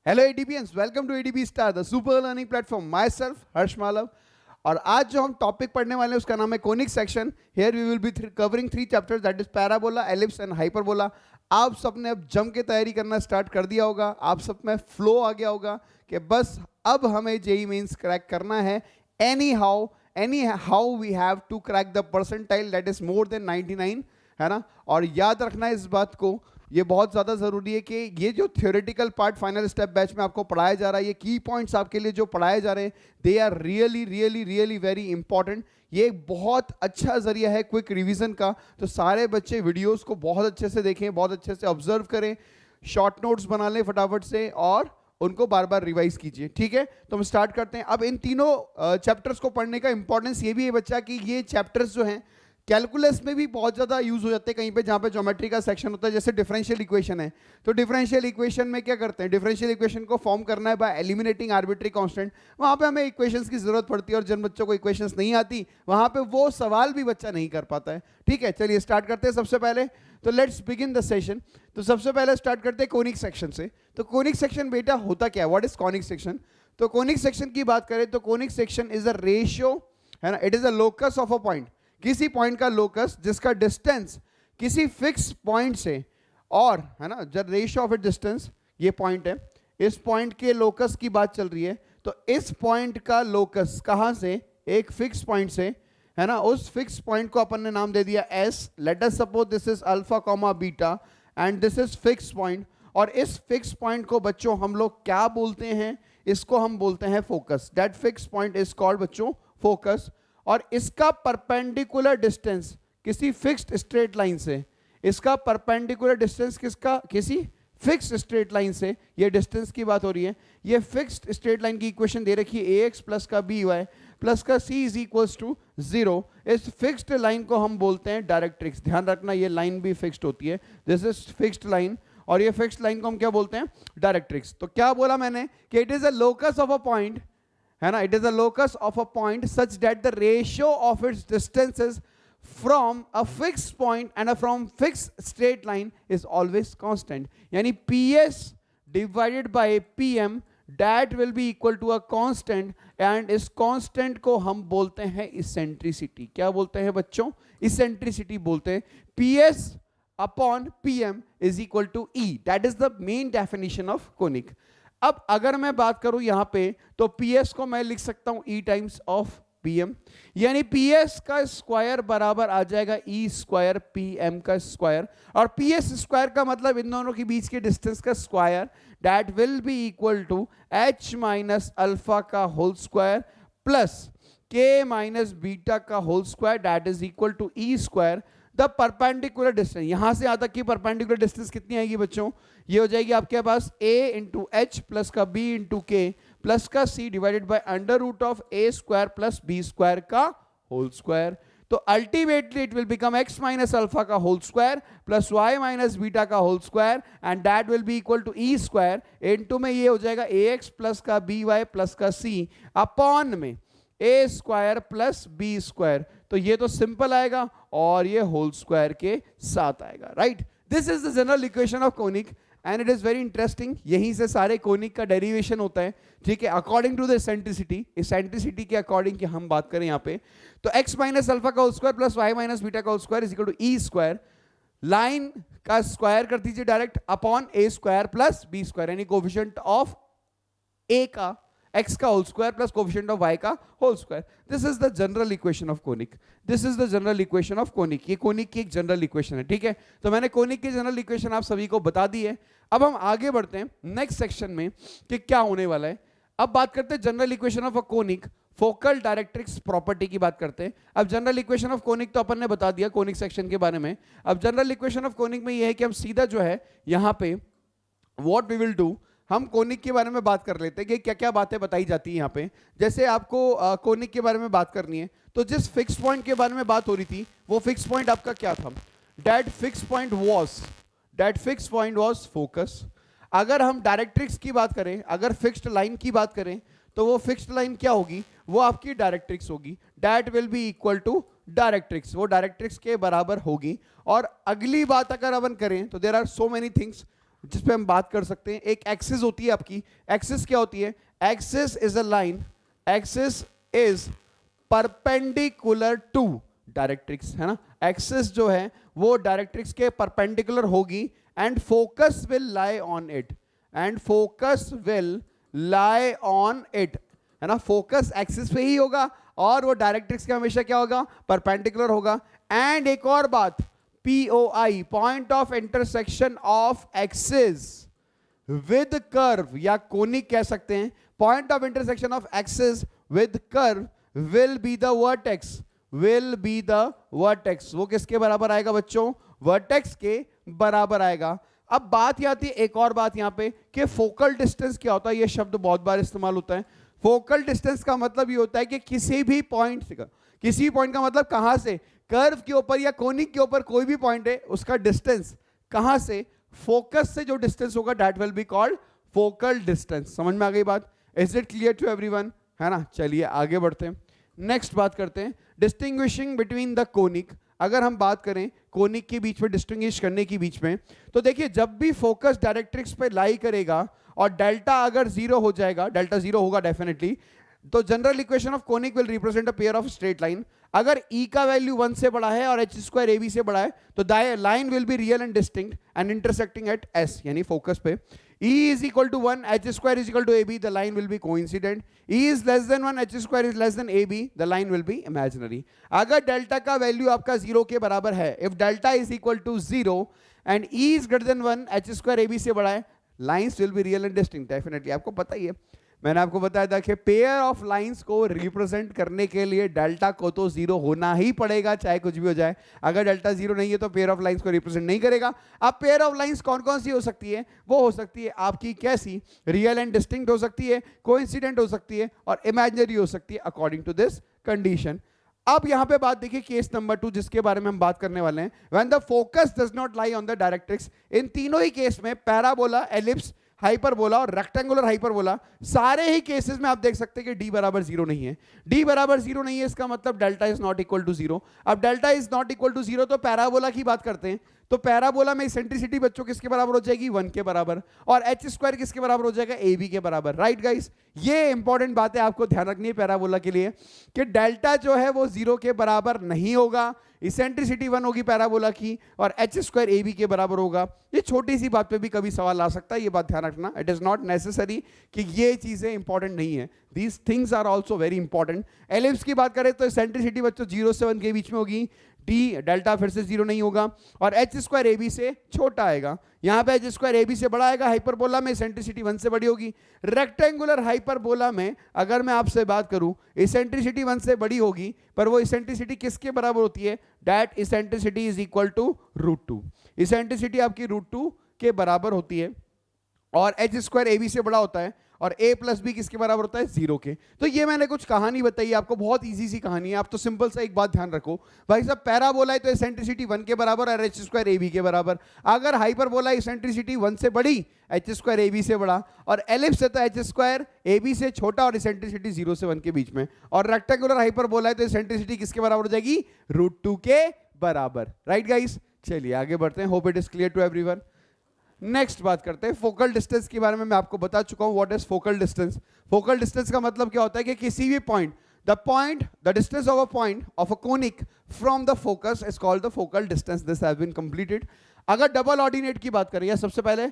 Hello ADPians, welcome to ADP star the super learning platform. Myself Harsh Malav. और आज जो हम टॉपिक पढ़ने वाले हैं उसका नाम है conic section. Here we will be covering 3 chapters, that is parabola, ellipse and hyperbola. आप सबने अब जम के तैयारी करना स्टार्ट कर दिया होगा, आप सब में फ्लो आ गया होगा कि बस अब हमें जेई मेंस क्रैक करना है। Anyhow we have to crack the percentile that is more than 99, है ना। और याद रखना इस बात को, ये बहुत ज़्यादा ज़रूरी है कि ये जो theoretical part final step batch में आपको पढ़ाया जा रहा है, ये की पॉइंट्स आपके लिए जो पढ़ाए जा रहे हैं, they are really very important. ये एक बहुत अच्छा जरिया है क्विक रिवीजन का। तो सारे बच्चे वीडियोस को बहुत अच्छे से देखें, बहुत अच्छे से ऑब्जर्व करें, शॉर्ट नोट्स बना लें फटाफट से और उनको बार बार रिवाइज कीजिए। ठीक है, तो हम स्टार्ट करते हैं। अब इन तीनों चैप्टर्स को पढ़ने का इंपॉर्टेंस ये भी है बच्चा कि ये चैप्टर्स जो हैं कैलकुलस में भी बहुत ज़्यादा यूज हो जाते हैं कहीं पे जहाँ पे ज्योमेट्री का सेक्शन होता है। जैसे डिफरेंशियल इक्वेशन है, तो डिफरेंशियल इक्वेशन में क्या करते हैं, डिफरेंशियल इक्वेशन को फॉर्म करना है बाय एलिमिनेटिंग आर्बिट्री कांस्टेंट। वहाँ पे हमें इक्वेशंस की जरूरत पड़ती है और जिन बच्चों को इक्वेशंस नहीं आती वहाँ पे वो सवाल भी बच्चा नहीं कर पाता है। ठीक है, चलिए स्टार्ट करते हैं। सबसे पहले तो लेट्स बिगिन द सेशन। तो सबसे पहले स्टार्ट करते हैं कोनिक सेक्शन से। तो कोनिक सेक्शन बेटा होता क्या है, व्हाट इज कोनिक सेक्शन? तो कोनिक सेक्शन की बात करें तो conic section is a ratio, है ना, it is a locus of a point, किसी पॉइंट का लोकस जिसका डिस्टेंस किसी फिक्स पॉइंट से, और है ना, जब रेशियो ऑफ इट डिस्टेंस, ये पॉइंट है, इस पॉइंट के लोकस की बात चल रही है। तो इस पॉइंट का लोकस कहां से, एक फिक्स पॉइंट से, है ना, उस फिक्स पॉइंट को अपन ने नाम दे दिया S. Let us suppose this is alpha comma beta and this is fix point. और इस फिक्स पॉइंट को बच्चों हम लोग क्या बोलते हैं, इसको हम बोलते हैं focus. That fix point is called बच्चों फोकस। और इसका परपेंडिकुलर डिस्टेंस किसी फिक्स्ड स्ट्रेट लाइन से, इसका परपेंडिकुलर डिस्टेंस किसका, किसी फिक्स्ड स्ट्रेट लाइन से, ये डिस्टेंस की बात हो रही है। ये फिक्स्ड स्ट्रेट लाइन की इक्वेशन दे रखी है ax प्लस का by प्लस का c इज इक्वल्स टू 0। इस फिक्स्ड लाइन को हम बोलते हैं डायरेक्ट्रिक्स। ध्यान रखना ये लाइन भी फिक्स्ड होती है, दिस इज फिक्स्ड लाइन, और ये फिक्स्ड लाइन को हम क्या बोलते हैं, डायरेक्ट्रिक्स। तो क्या बोला मैंने कि it is a locus of a point, है ना, it is a locus of a point such that the ratio of its distances from a fix point and from fix straight line is always constant. यानी PS divided by PM that will be equal to a constant, and इस constant को हम बोलते हैं eccentricity. क्या बोलते हैं बच्चों, इसेंट्रिसिटी बोलते हैं। PS upon PM is equal to E, that is the main definition of conic. अब अगर मैं बात करूं यहां पे तो PS को मैं लिख सकता हूं E टाइम्स ऑफ PM, यानी PS का स्क्वायर बराबर आ जाएगा E स्क्वायर PM का स्क्वायर। और PS स्क्वायर का मतलब इन दोनों के बीच के डिस्टेंस का square, that will be equal to H minus alpha का whole square plus K minus beta का whole square, that is equal to E square. The perpendicular distance, यहां से यहां तक की परपेंडिकुलर डिस्टेंस कितनी आएगी बच्चों, ये हो जाएगी आपके पास A इंटू एच प्लस का B इंटू के प्लस का C divided by under root of A square plus B square का होल स्क्वायर। तो ultimately it will become x minus alpha का whole square plus y minus beta का whole square and that will be equal to E square into में ये हो जाएगा AX plus का BY plus का C अपॉन में A square plus B square. तो ये तो सिंपल आएगा और ये होल स्क्वायर के साथ आएगा, right. This is the general equation of conic and it is very interesting. यहीं से सारे कोनिक का डेरिवेशन होता है, ठीक है, according to the eccentricity. Eccentricity के अकॉर्डिंग की हम बात करें यहाँ पे, तो x माइनस अल्फा का whole square plus y minus beta का whole square is equal to E square. Line का स्क्वायर कर दीजिए direct upon A square plus B square, यानी कोफिशिएंट ऑफ A का x का whole square plus coefficient of y का whole square. This is the general equation of conic, this is the general equation of conic. ये conic की एक general equation है, ठीक है। तो मैंने कोनिक की जनरल इक्वेशन आप सभी को बता दी है। अब हम आगे बढ़ते हैं नेक्स्ट सेक्शन में कि क्या होने वाला है। अब बात करते हैं general equation of a conic, focal directrix property की बात करते हैं। अब जनरल इक्वेशन ऑफ कोनिक तो अपन ने बता दिया कोनिक सेक्शन के बारे में। अब जनरल इक्वेशन ऑफ कोनिक में यह है कि हम सीधा जो है यहां पे व्हाट वी विल डू, हम कोनिक के बारे में बात कर लेते हैं कि क्या क्या बातें बताई जाती है यहाँ पे। जैसे आपको कोनिक के बारे में बात करनी है, तो जिस फिक्स पॉइंट के बारे में बात हो रही थी वो फिक्स पॉइंट आपका क्या था, that fix point was focus. अगर हम डायरेक्ट्रिक्स की बात करें, अगर फिक्स्ड लाइन की बात करें, तो वो फिक्स्ड लाइन क्या होगी, वो आपकी डायरेक्ट्रिक्स होगी, that will be equal to directrix, वो डायरेक्ट्रिक्स के बराबर होगी। और अगली बात अगर अपन करें तो there are so many things जिस पे हम बात कर सकते हैं। एक एक्सिस होती है आपकी, एक्सिस क्या होती है? Axis is a line, axis is perpendicular to directrix, है ना। एक्सिस जो है वो डायरेक्ट्रिक्स के परपेंडिकुलर होगी and focus will lie on it, and focus will lie on it, है ना। फोकस एक्सिस पे ही होगा और वो डायरेक्ट्रिक्स के हमेशा क्या होगा? परपेंडिकुलर होगा। एंड एक और बात, POI, point of intersection of axis with curve या कोनिक कह सकते हैं, point of intersection of axis with curve will be the vertex, will be the vertex. वो किसके बराबर आएगा बच्चों? वर्टेक्स के बराबर आएगा। अब बात ये आती है एक और बात यहां पे कि फोकल डिस्टेंस क्या होता है। ये शब्द बहुत बार इस्तेमाल होता है। फोकल डिस्टेंस का मतलब ये होता है कि किसी भी पॉइंट से, किसी पॉइंट का मतलब कहां से? कर्व के ऊपर या कोनिक के ऊपर कोई भी पॉइंट है, उसका डिस्टेंस कहां से? फोकस से जो डिस्टेंस होगा that will be called focal distance. समझ में आ गई बात? Is it clear to everyone? है ना। चलिए आगे बढ़ते हैं, नेक्स्ट बात करते हैं डिस्टिंग्विशिंग बिटवीन द कोनिक। अगर हम बात करें कोनिक के बीच में डिस्टिंग्विश करने के बीच में, तो देखिए जब भी फोकस डायरेक्ट्रिक्स पे लाई करेगा और डेल्टा अगर जीरो हो जाएगा, डेल्टा जीरो होगा डेफिनेटली, तो general equation of conic will represent a pair of straight line. अगर E का वैल्यू 1 से बड़ा है और h स्क्वायर AB से बड़ा है तो line will be real and distinct and intersecting at S, यानी फोकस पे। E is equal to 1, h square is equal to AB, the line will be coincident. E is less than 1, h square is less than AB, the line will be imaginary. अगर delta का value आपका 0 के बराबर है, if delta is equal to 0 and E is greater than 1, h square AB से बड़ा है, lines will be real and distinct. Definitely आपको पता ही है, मैंने आपको बताया था कि पेयर ऑफ लाइंस को रिप्रेजेंट करने के लिए डेल्टा को तो जीरो होना ही पड़ेगा, चाहे कुछ भी हो जाए। अगर डेल्टा जीरो नहीं है तो पेयर ऑफ लाइंस को रिप्रेजेंट नहीं करेगा। अब पेयर ऑफ लाइंस कौन कौन सी हो सकती है? वो हो सकती है आपकी कैसी? रियल एंड डिस्टिंक्ट हो सकती है, कोइंसिडेंट हो सकती है और इमेजिनरी हो सकती है अकॉर्डिंग टू दिस कंडीशन। अब यहां पे बात देखिए केस नंबर 2 जिसके बारे में हम बात करने वाले हैं। When the focus does not lie on the directrix, इन तीनों ही केस में पैराबोला, एलिप्स, हाइपरबोला और रेक्टेंगुलर हाइपरबोला, सारे ही केसेस में आप देख सकते हैं कि d बराबर जीरो नहीं है। d बराबर जीरो नहीं है इसका मतलब delta is not equal to zero. अब delta is not equal to zero तो पैराबोला की बात करते हैं, तो पैराबोला में इसेंट्रिसिटी बच्चों किसके बराबर हो जाएगी? 1 के बराबर, और h स्क्वायर किसके बराबर हो जाएगा? AB के बराबर। राइट गाइस, ये इंपॉर्टेंट बात है, आपको ध्यान रखनी है पैराबोला के लिए कि डेल्टा जो है वो 0 के बराबर नहीं होगा, इसेंट्रिसिटी 1 होगी पैराबोला की और h स्क्वायर AB के बराबर होगा। ये छोटी सी बात पे भी कभी सवाल आ सकता है, ये बात ध्यान रखना। इट इज नॉट नेसेसरी कि ये चीजें इंपॉर्टेंट नहीं है, these things are also very important. Ellipse की बात करें तो इसेंट्रिसिटी बच्चों 0 से 1 के बीच में होगी, डी डेल्टा फिर से 0 नहीं होगा और h स्क्वायर AB से छोटा आएगा। यहाँ पे h स्क्वायर AB से बड़ा आएगा, हाइपरबोला में इसेंट्रिसिटी 1 से बड़ी होगी। रेक्टेंगुलर हाइपरबोला में अगर मैं आपसे बात करूं, इसेंट्रिसिटी 1 से बड़ी होगी पर वो इसेंट्रिसिटी किसके बराबर होती है? That eccentricity is equal to √2। Eccentricity आपकी √2 के बराबर होती है और h स्क्वायर AB से बड़ा होता है और a प्लस बी किसके बराबर होता है? 0 के। तो ये मैंने कुछ कहानी बताई आपको, बहुत इजी सी कहानी है। आप तो सिंपल सा एक बात ध्यान रखो भाई साहब, पैराबोला है तो इसेंट्रिसिटी 1 के बराबर और h स्क्वायर AB के बराबर। अगर हाइपरबोला इसेंट्रिसिटी 1 से बड़ी, h स्क्वायर AB से बड़ा, और एलिप्स है तो h स्क्वायर AB से छोटा और इसेंट्रिसिटी 0 से 1 के बीच में, और रेक्टेंगुलर हाइपरबोला है तो इसेंट्रिसिटी किसके बराबर हो जाएगी? √2 के बराबर। राइट गाइस, चलिए आगे बढ़ते हैं। Hope it is clear to everyone. Next बात करते हैं फोकल डिस्टेंस के बारे में। मैं आपको बता चुका हूं what is focal distance. Focal distance का मतलब क्या होता है कि किसी भी point, the distance of a point of a conic from the focus is called the focal distance. This has been completed. अगर डबल ऑर्डिनेट की बात करें या सबसे पहले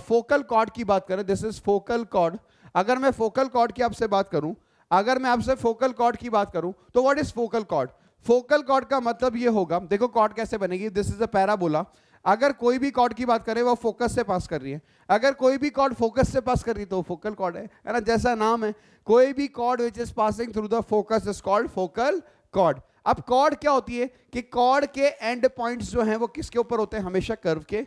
फोकल कॉर्ड की बात करें, दिस इज फोकल कॉर्ड। अगर मैं फोकल कॉर्ड की आपसे बात करूं, अगर मैं आपसे फोकल कॉर्ड की बात करूं तो what is focal cord? Focal chord का मतलब ये होगा, देखो कॉर्ड कैसे बनेगी, दिस इज अ पैराबोला। अगर कोई भी कॉर्ड की बात करें वो फोकस से पास कर रही है, अगर कोई भी कॉर्ड फोकस से पास कर रही है तो फोकल कॉर्ड है ना, जैसा नाम है। कोई भी chord which is passing through the focus is called focal chord. अब कॉर्ड क्या होती है कि कॉर्ड के एंड पॉइंट्स जो हैं वो किसके ऊपर होते हैं? हमेशा कर्व के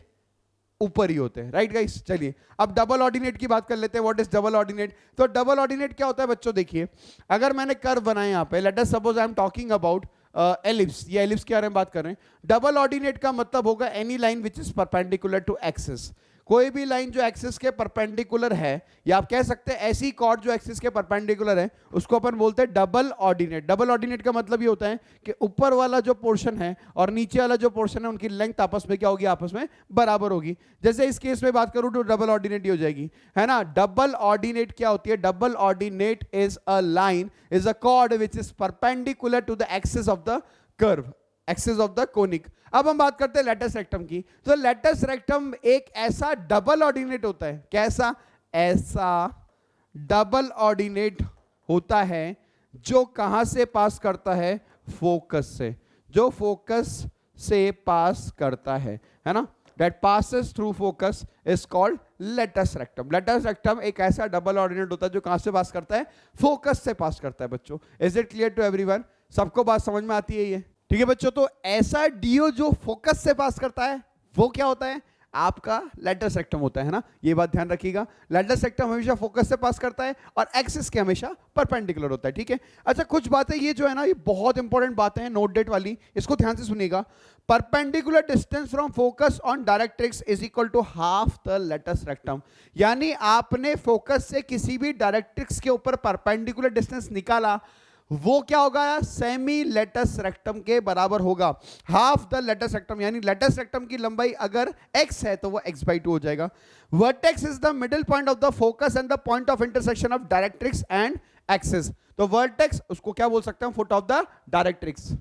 ऊपर ही होते हैं। राइट गाइस, चलिए अब डबल ऑर्डिनेट की बात कर लेते हैं। What is double ordinate? तो डबल ऑर्डिनेट क्या होता है बच्चों? देखिए अगर मैंने कर्व बनाया यहाँ पे, let us suppose I am talking about ellipse, ये एलिप्स के बारे में बात कर रहे हैं। डबल ऑर्डिनेट का मतलब होगा any line which is perpendicular to axis. कोई भी लाइन जो एक्सिस के परपेंडिकुलर है, या आप कह सकते हैं ऐसी कॉर्ड जो एक्सिस के परपेंडिकुलर है, उसको अपन बोलते हैं डबल ऑर्डिनेट। डबल ऑर्डिनेट का मतलब ये होता है कि ऊपर वाला जो पोर्शन है और नीचे वाला जो पोर्शन है उनकी लेंथ आपस में क्या होगी, आपस में बराबर होगी। जैसे इस केस में बात करूं तो डबल ऑर्डिनेट ही हो जाएगी, है ना। डबल ऑर्डिनेट क्या होती है? Double ordinate is a line, is a chord which is perpendicular to the axis of the curve, axis of the conic. अब हम बात करते हैं लेटस रेक्टम की। तो लेटस रेक्टम एक ऐसा डबल ऑर्डिनेट होता है, कैसा? ऐसा डबल ऑर्डिनेट होता है जो कहां से पास करता है? फोकस से, जो फोकस से पास करता है ना। that passes through focus is called latus rectum. latus rectum एक ऐसा डबल ऑर्डिनेट होता है जो कहां से पास करता है? फोकस से पास करता है बच्चों। Is it clear to everyone? सबको बात समझ में आती है ये? ठीक है बच्चों, तो ऐसा डीओ जो फोकस से पास करता है वो क्या होता है? आपका लेटस रेक्टम होता है ना। ये बात ध्यान रखिएगा, लेटस रेक्टम हमेशा फोकस से पास करता है और एक्सिस के हमेशा परपेंडिकुलर होता है, ठीक है। अच्छा, कुछ बातें ये जो है ना, ये बहुत इंपॉर्टेंट बातें हैं, नोट डेट वाली, इसको ध्यान से सुनिएगा। Perpendicular distance from focus on directrix is equal to half the latus rectum. यानी आपने फोकस से किसी भी डायरेक्ट्रिक्स के ऊपर परपेंडिकुलर डिस्टेंस निकाला, वो क्या होगा? सेमी लेटस रेक्टम के बराबर होगा। हाफ द लेटस रेक्टम, यानी लेटस रेक्टम की लंबाई अगर x है तो वो x/2 हो जाएगा। Vertex is the middle point of the focus and the point of intersection of directrix and axis. तो वर्टेक्स उसको क्या बोल सकते हैं? फुट ऑफ द डायरेक्ट्रिक्स,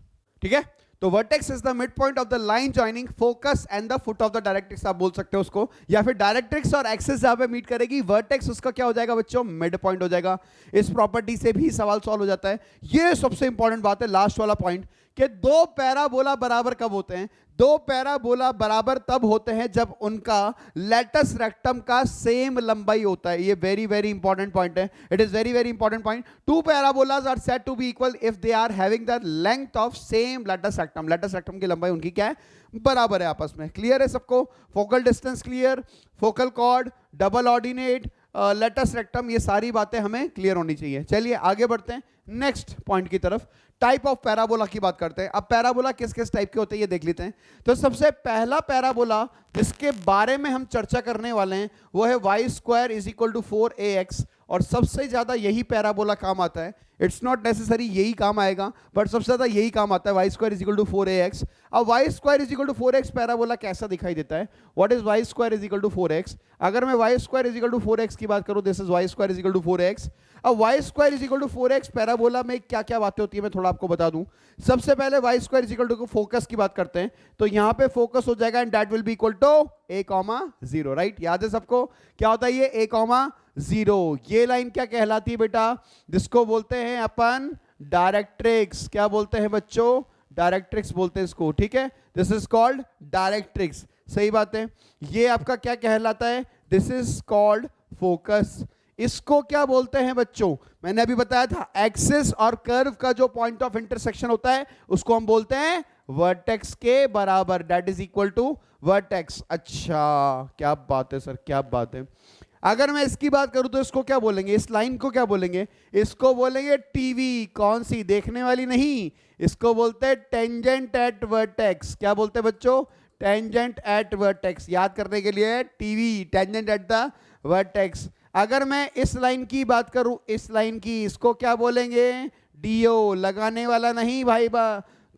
ठीक है। तो vertex is the mid point of the line joining focus and the foot of the directrix, आप बोल सकते हो उसको। या फिर डायरेक्ट्रिक्स और एक्सिस जहां पे मीट करेगी, वर्टेक्स उसका क्या हो जाएगा बच्चों? मिड पॉइंट हो जाएगा। इस प्रॉपर्टी से भी सवाल सॉल्व हो जाता है। ये सबसे इंपॉर्टेंट बात है, लास्ट वाला पॉइंट, कि दो पैराबोला बराबर कब होते हैं? दो पैराबोला बराबर तब होते हैं जब उनका लेटस रेक्टम का सेम लंबाई होता है। ये वेरी वेरी इंपॉर्टेंट पॉइंट है, it is very very important point. Two parabolas are said to be equal if they are having the length of same latus rectum. Latus rectum की लंबाई उनकी क्या है? बराबर है आपस में। क्लियर है सबको? Focal distance clear, focal chord, double ordinate, latus rectum, ये सारी बातें हमें क्लियर होनी चाहिए। चलिए आगे बढ़ते हैं नेक्स्ट पॉइंट की तरफ। टाइप ऑफ पैराबोला की बात करते हैं। अब पैराबोला किस किस टाइप के होते हैं ये देख लेते हैं। तो सबसे पहला पैराबोला जिसके बारे में हम चर्चा करने वाले हैं वो है y² is equal to 4ax, और सबसे ज्यादा यही पैराबोला काम आता है। इट्स नॉट नेसेसरी यही काम आएगा, बट सबसे ज्यादा यही काम आता है, y² is equal to 4ax। अब y² is equal to 4x parabola कैसा दिखाई देता है? What is y² is equal to 4x? अगर मैं y² is equal to 4x की बात करूं, this is y² is equal to 4x। अब y² is equal to 4x parabola में क्या क्या बातें होती है मैं थोड़ा आपको बता दूं। सबसे पहले y² is equal to focus की बात करते हैं, तो यहां पे फोकस हो जाएगा and that will be equal to a,0, right. याद है सबको क्या होता है ये a,0? ये लाइन क्या कहलाती है बेटा? जिसको बोलते हैं अपन डायरेक्ट्रिक्स। क्या बोलते हैं बच्चों? डायरेक्ट्रिक्स बोलते हैं इसको, ठीक है। दिस इज कॉल्ड डायरेक्ट्रिक्स, सही बात है। ये आपका क्या कहलाता है? This is called focus. इसको क्या बोलते हैं बच्चों? मैंने अभी बताया था, एक्सिस और कर्व का जो पॉइंट ऑफ इंटरसेक्शन होता है उसको हम बोलते हैं वर्टेक्स के बराबर, that is equal to vertex. अच्छा, क्या बात है सर, क्या बात है। अगर मैं इसकी बात करूं तो इसको क्या बोलेंगे? इस लाइन को क्या बोलेंगे? इसको बोलेंगे टीवी। कौन सी? देखने वाली नहीं, इसको बोलते हैं टेंजेंट एट वर्टेक्स। क्या बोलते हैं बच्चों? Tangent at vertex. याद करने के लिए TV, tangent at the vertex. अगर मैं इस लाइन की बात करूं, इस लाइन की, इसको क्या बोलेंगे? डीओ। लगाने वाला नहीं भाई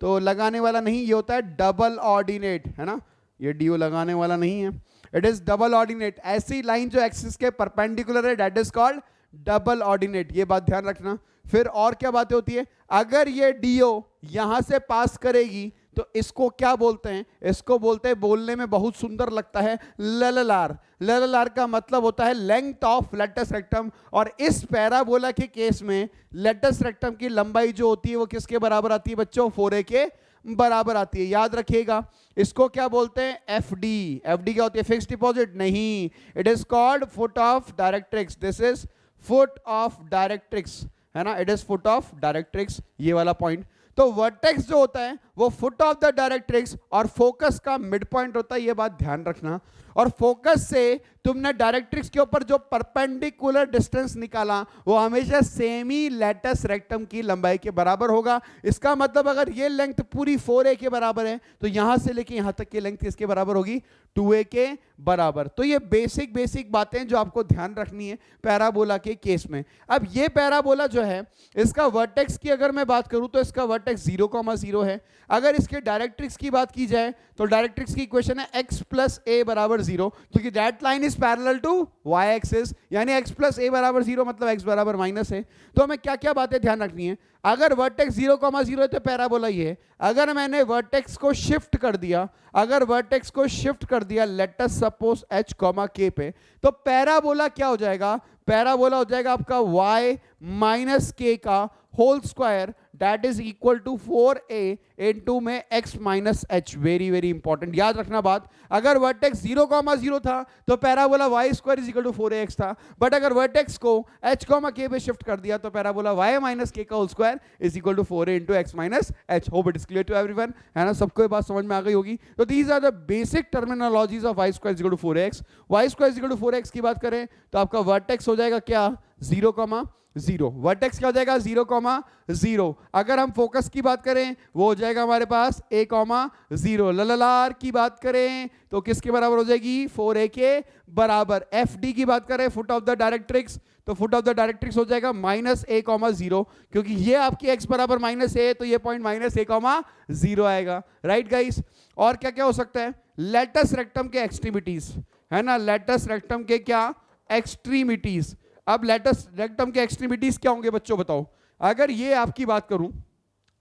तो लगाने वाला नहीं, ये होता है डबल ऑर्डिनेट, है ना। ये डीओ लगाने वाला नहीं है, इट इज डबल ऑर्डिनेट। ऐसी लाइन जो एक्सिस के परपेंडिकुलर है that is called double ordinate, ये बात ध्यान रखना। फिर और क्या बातें होती है? अगर ये डीओ यहां से पास करेगी तो इसको क्या बोलते हैं? इसको बोलते हैं, बोलने में बहुत सुंदर लगता है, लललार। लललार का मतलब होता है लेंथ ऑफ लेटस रेक्टम, और इस पैराबोला के केस में लेटस रेक्टम की लंबाई जो होती है वो किसके बराबर आती है बच्चों? 4a के बराबर आती है। याद रखिएगा, इसको क्या बोलते हैं? एफडी। एफडी क्या होती है? फिक्स्ड डिपॉजिट नहीं, it is called foot of directrix. This is foot of directrix, है ना, it is foot of directrix, ये वाला पॉइंट। तो वर्टेक्स जो होता है वो फुट ऑफ द डायरेक्ट्रिक्स और फोकस का मिड पॉइंट होता है, ये बात ध्यान रखना। और फोकस से तुमने डायरेक्ट्रिक्स के ऊपर जो परपेंडिकुलर डिस्टेंस निकाला वो हमेशा सेमी लेटस रेक्टम की लंबाई के बराबर होगा। इसका मतलब अगर ये लेंथ पूरी 4a के बराबर है तो यहां से लेके यहां तक की लेंथ किसके बराबर होगी? 2a के बराबर। तो ये बेसिक बातें जो आपको ध्यान रखनी है पैराबोला के केस में। अब ये पैराबोला जो है इसका वर्टेक्स की अगर मैं बात करूं तो इसका वर्टेक्स 0,0 है। अगर इसके डायरेक्ट्रिक्स की बात की जाए तो डायरेक्ट्रिक्स की इक्वेशन है x प्लस a बराबर 0, क्योंकि that line is parallel to y axis, यानी x प्लस a बराबर 0 मतलब x बराबर माइनस है। तो हमें क्या क्या बातें ध्यान रखनी है? अगर वर्टेक्स 0,0 है तो पैराबोला ये है। अगर मैंने वर्टेक्स को शिफ्ट कर दिया, अगर वर्टेक्स को शिफ्ट कर दिया let us suppose h, k पे, तो पैराबोला क्या हो जाएगा? पैराबोला हो जाएगा आपका y माइनस k का whole square, that is equal to 4a into में x minus h। Very very important, याद रखना बात। अगर वर्टेक्स 0,0 था तो parabola y square is equal to 4ax था, बट अगर वर्टेक्स को h, k पे शिफ्ट कर दिया तो पैराबोला y माइनस k का whole square is equal to 4a into x minus h। Hope it is clear to everyone, है ना? सबको ये बात समझ में आ गई होगी। तो these are the basic terminologies of y square is equal to 4ax। y square is equal to 4ax की बात करें तो आपका वर्टेक्स हो जाएगा क्या? 0,0। वर्टेक्स क्या हो जाएगा? 0,0। अगर हम फोकस की बात करें वो हो जाएगा हमारे पास a,0। लललार की बात करें तो किसके बराबर हो जाएगी? 4a के बराबर। fd की बात करें फुट ऑफ द डायरेक्ट्रिक्स, तो फुट ऑफ द डायरेक्ट्रिक्स हो जाएगा माइनस a,0, क्योंकि ये आपकी x बराबर माइनस a, तो ये पॉइंट माइनस a,0 आएगा। Right guys? और क्या क्या हो सकता है? लेटस रेक्टम के एक्सट्रीमिटीज, है ना? लेटस रेक्टम के क्या? एक्सट्रीमिटीज। अब लेटस रेक्टम के एक्सट्रीमिटीज क्या होंगे बच्चों, बताओ? अगर ये आपकी बात करूं,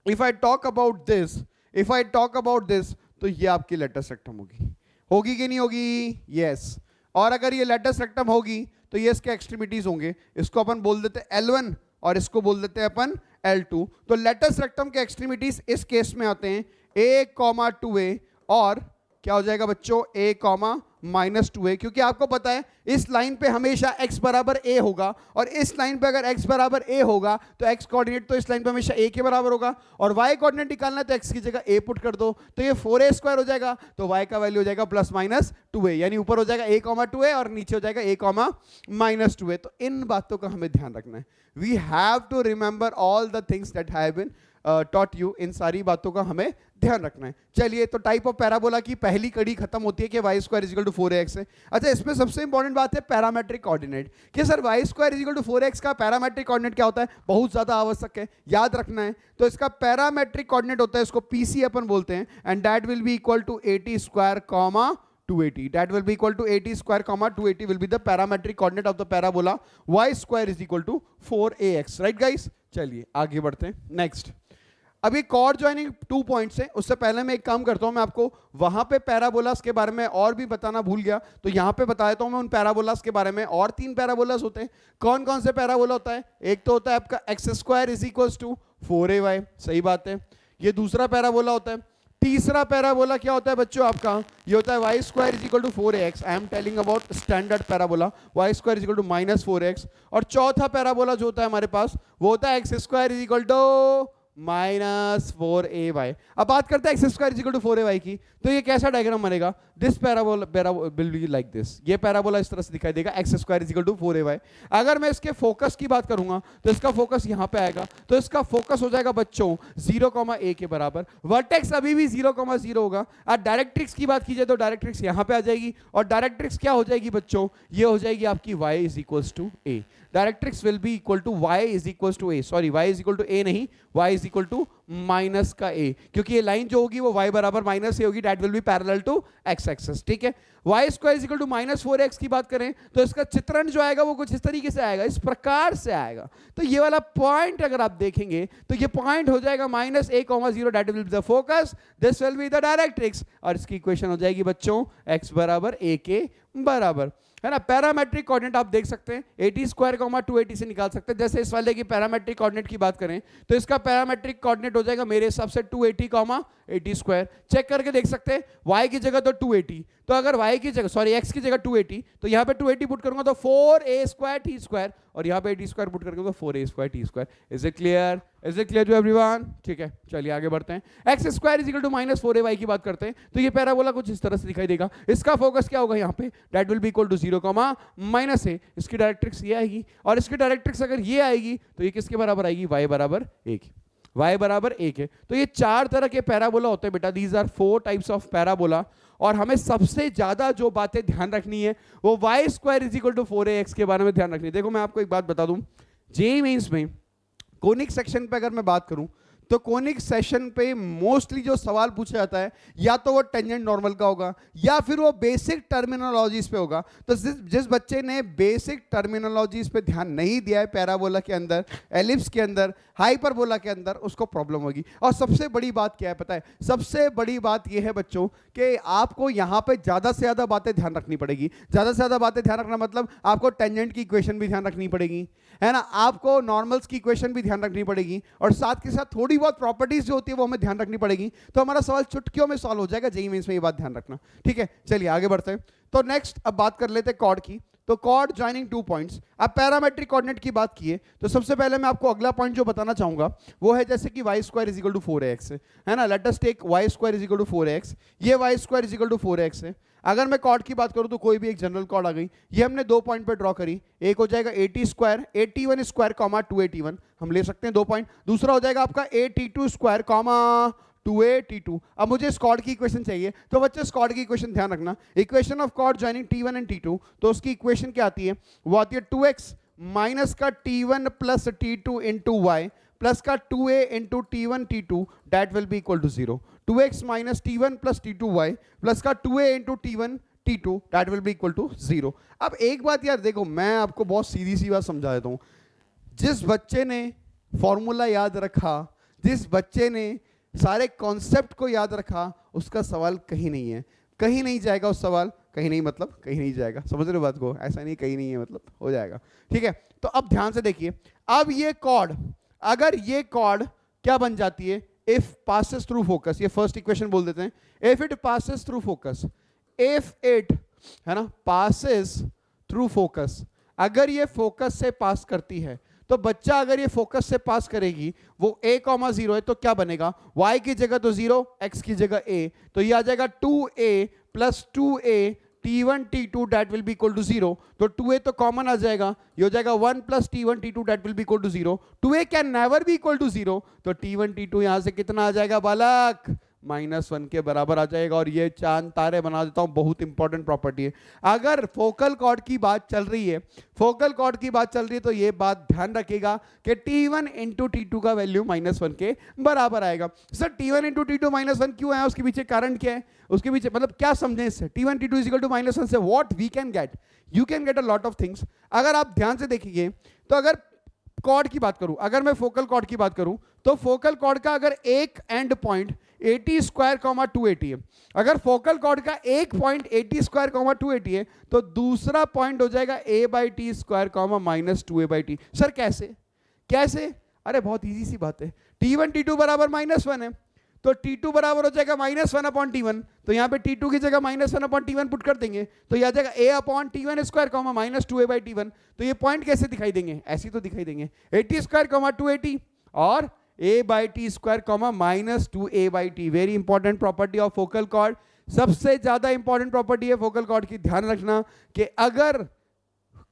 if I talk about this, तो ये आपकी लेटस रेक्टम होगी कि नहीं होगी? यस। और अगर ये लेटस रेक्टम होगी तो ये इसके एक्सट्रीमिटीज होंगे। इसको अपन बोल देते हैं L1 और इसको बोल देते हैं अपन L2। तो लेटस रेक्टम के एक्सट्रीमिटीज इस केस में आते हैं a, 2a, और क्या हो जाएगा बच्चों? a, माइनस 2a, क्योंकि आपको पता है इस लाइन पे हमेशा x बराबर a होगा, और इस लाइन पे अगर x बराबर a होगा तो x कोऑर्डिनेट तो इस लाइन पे हमेशा a के बराबर होगा, और y कोऑर्डिनेट निकालना है तो x की जगह a पुट कर दो, तो ये 4a स्क्वायर हो जाएगा, तो y का वैल्यू हो जाएगा प्लस माइनस 2a, यानी ऊपर हो जाएगा a, 2a और नीचे हो जाएगा a, माइनस 2a। तो इन बातों का हमें ध्यान रखना है। We have to remember all the things that have been taught you. इन सारी बातों का हमें ध्यान रखना है। चलिए, तो टाइप ऑफ पैराबोला की पहली कड़ी खत्म होती है कि y square is equal to 4ax है। अच्छा, इसमें सबसे इंपॉर्टेंट बात है पैरामेट्रिक कोऑर्डिनेट, कि sir y square is equal to 4ax का पैरामेट्रिक कोऑर्डिनेट क्या होता है? बहुत ज्यादा आवश्यक है, याद रखना है। तो इसका पैरामेट्रिक कोऑर्डिनेट होता है, इसको PC अपन बोलते हैं, and that will be equal to 80 square, 280. That will be equal to 80 square, 280 will be the parametric coordinate of the parabola. Y square is equal to 4ax. Right guys? चलिए आगे बढ़ते हैं। नेक्स्ट, अभी cord joining 2 points है। उससे पहले मैं एक काम करता हूं, मैं आपको वहां पे पैराबोलास के बारे में और भी बताना भूल गया, तो यहां पे बता देता हूं मैं उन पैराबोलास के बारे में। और 3 पैराबोलास होते हैं। कौन कौन से पैराबोला होता है? एक तो होता है आपका x square is equal to 4ay, सही बात है। ये दूसरा पैराबोला होता है। तीसरा पैराबोला क्या होता है बच्चों आपका? ये होता है y square is equal to 4ax। I am telling about standard parabola, y square is equal to minus 4x। और चौथा पैराबोला जो होता है हमारे पास वो होता है x square is equal to minus 4ay। अब बात करते हैं x square is equal to 4ay की, तो ये कैसा डायग्राम बनेगा? This parabola will be like this. ये पैराबोला इस तरह से दिखाई देगा, x square is equal to 4ay। अगर मैं इसके फोकस की बात करूंगा तो इसका फोकस यहां पे आएगा, तो इसका फोकस हो जाएगा बच्चों 0,a के बराबर। वर्टेक्स अभी भी 0,0 होगा। और डायरेक्ट्रिक्स की बात की जाए तो डायरेक्ट्रिक्स यहां पे आ जाएगी, और डायरेक्ट्रिक्स क्या हो जाएगी बच्चों? ये हो जाएगी आपकी y is equal to a। Directrix will be equal to y is equal to a, sorry y is equal to a नहीं, y is equal to minus का a, क्योंकि ये लाइन जो होगी वो y बराबर माइनस a होगी, that will be parallel to x axis. ठीक है, y square is equal to minus 4x की बात करें तो इसका चित्रण जो आएगा वो कुछ इस तरीके से आएगा, इस प्रकार से आएगा। तो ये वाला पॉइंट अगर आप देखेंगे तो ये पॉइंट हो जाएगा minus a,0, that will be the focus, this will be the directrix, और इसकी इक्वेशन हो जाएगी बच्चों x बराबर a के बराबर, है ना। पैरामेट्रिक कोऑर्डिनेट आप देख सकते हैं 80 स्क्वायर, 280 से निकाल सकते हैं। जैसे इस वाले की पैरामेट्रिक कोऑर्डिनेट की बात करें तो इसका पैरामेट्रिक कोऑर्डिनेट हो जाएगा मेरे हिसाब से 280, 80 स्क्वायर। चेक करके देख सकते हैं, y की जगह तो 280, तो अगर y की जगह, सॉरी x की जगह 280, तो यहाँ पे 280 पुट करूंगा तो 4a स्क्वायर t स्क्वायर, और यहाँ पे टी स्क्वायर पुट करके 4a² t²। Is it clear? Is it clear to everyone? ठीक है, चलिए आगे बढ़ते हैं। x square is equal to -4ay की बात करते हैं, तो ये पैराबोला कुछ इस तरह से दिखाई देगा। इसका फोकस क्या होगा यहाँ पे? That will be equal to 0, -a। इसकी डायरेक्ट्रिक्स ये आएगी, और इसकी डायरेक्ट्रिक्स अगर ये आएगी तो ये किसके बराबर आएगी? y बराबर 1। y बराबर 1 है। तो ये 4 तरह के पैराबोला होते हैं बेटा, these are 4 types of parabola. और हमें सबसे ज्यादा जो बातें ध्यान रखनी है वो y² is equal to 4ax के बारे में ध्यान रखनी है। देखो मैं आपको एक बात बता दूं, जेईई मेंस में कोनिक सेक्शन पे अगर मैं बात करूं तो कोनिक सेक्शन पे मोस्टली जो सवाल पूछा जाता है या तो वो टेंजेंट नॉर्मल का होगा या फिर वो बेसिक टर्मिनोलॉजीज पे होगा। तो जिस बच्चे ने बेसिक टर्मिनोलॉजीज पे ध्यान नहीं दिया है पैराबोला के अंदर, एलिप्स के अंदर, हाइपरबोला के अंदर, उसको प्रॉब्लम होगी। और सबसे बड़ी बात क्या है पता है? सबसे बड़ी बात ये है बच्चों कि आपको यहाँ पे ज़्यादा से ज़्यादा बातें ध्यान रखनी पड़ेगी। ज़्यादा से ज़्यादा बातें ध्यान रखना मतलब आपको टेंजेंट की इक्वेशन भी ध्यान रखनी पड़ेगी, है ना, आपको नॉर्मल्स की इक्वेशन भी ध्यान रखनी पड़ेगी, और साथ के साथ थोड़ी बहुत प्रॉपर्टीज जो होती है वो हमें ध्यान रखनी पड़ेगी। तो हमारा सवाल चुटकियों में सॉल्व हो जाएगा जेईई मेंस में, ये बात ध्यान रखना, ठीक है। चलिए आगे बढ़ते हैं। तो नेक्स्ट अब बात कर लेते हैं कॉर्ड की। तो कॉर्ड ज्वाइनिंग 2 पॉइंट्स। अब पैरामेट्रिक कोऑर्डिनेट की बात की है तो सबसे पहले मैं आपको अगला पॉइंट जो बताना चाहूंगा वो है जैसे कि y² is equal to 4ax है ना। Let us take y² is equal to 4ax। ये y² is equal to 4ax है। अगर मैं कॉर्ड की बात करूं तो कोई भी एक जनरल कॉर्ड आ गई, ये हमने 2 पॉइंट पे ड्रॉ करी। एक हो जाएगा 80² 81² 281, हम ले सकते हैं 2 पॉइंट। दूसरा हो जाएगा आपका 82² 2a/t2। अब मुझे इस कॉर्ड की इक्वेशन चाहिए, तो बच्चे इस कॉर्ड की इक्वेशन ध्यान रखना, equation of chord joining t1 and t2। तो उसकी इक्वेशन क्या आती है? वो आती है 2x माइनस का t1 plus t2 into y plus का 2a into t1 t2 that will be equal to 0। 2x minus t1 plus t2y plus का 2a into t1 t2 that will be equal to 0। अब एक बात यार देखो, मैं आपको बहुत सीधी सी बात समझा देता हूँ। जिस बच्चे ने फॉर्मूला याद रखा, जिस बच्चे ने सारे कॉन्सेप्ट को याद रखा, उसका सवाल कहीं नहीं है, कहीं नहीं जाएगा। उस सवाल कहीं नहीं मतलब कहीं नहीं जाएगा, समझ रहे हो बात को? ऐसा नहीं कहीं नहीं है मतलब हो जाएगा, ठीक है। तो अब ध्यान से देखिए, अब ये कॉर्ड, अगर ये कॉर्ड क्या बन जाती है? इफ पासेस थ्रू फोकस, ये फर्स्ट इक्वेशन बोल देते हैं, if it passes through focus, if it है ना पासेस थ्रू फोकस, अगर ये फोकस से पास करती है तो बच्चा अगर ये फोकस से पास करेगी, वो a,0 है तो क्या बनेगा? y की जगह तो 0, x की जगह a, तो ये आ जाएगा 2a plus 2a t1 t2 that will be equal to 0। तो 2a तो कॉमन आ जाएगा, ये हो जाएगा 1 plus t1 t2 that will be equal to 0। 2a can never be equal to 0, तो t1 t2 यहां से कितना आ जाएगा बालक? -1 के बराबर आ जाएगा। और ये चांद तारे बना देता हूं, बहुत इंपॉर्टेंट प्रॉपर्टी है। अगर फोकल कॉर्ड की बात चल रही है, फोकल कॉर्ड की बात चल रही है, तो ये बात ध्यान रखिएगा कि t1 इंटू t2 का वैल्यू -1 के बराबर आएगा। सर t1 इंटू t2 -1 क्यों आया? उसके पीछे कारण क्या है? उसके पीछे मतलब क्या समझें इससे? t1 t2 is equal to -1 से what we can get, you can get a lot of things. अगर आप ध्यान से देखिए तो अगर कॉर्ड की बात करूं, अगर मैं फोकल कॉर्ड की बात करूं तो फोकल कॉर्ड का अगर एक एंड पॉइंट 80² 280 है, अगर फोकल कॉर्ड का एक पॉइंट 80² 280 है तो दूसरा पॉइंट हो जाएगा a/t² -2a/t। सर कैसे कैसे? अरे बहुत इजी सी बात है, t1 t2 बराबर -1 है तो t2 बराबर हो जाएगा -1/t1, तो यहाँ पे t2 की जगह -1/t1 पुट कर देंगे तो यह आ जाएगा a/t1² -2a/t1। तो ये पॉइंट कैसे दिखाई देंगे? ऐसे तो दिखाई देंगे 80² 280 और a/t² -2a/t। Very important property of focal cord, सबसे ज्यादा इंपॉर्टेंट प्रॉपर्टी है फोकल कॉर्ड की। ध्यान रखना कि अगर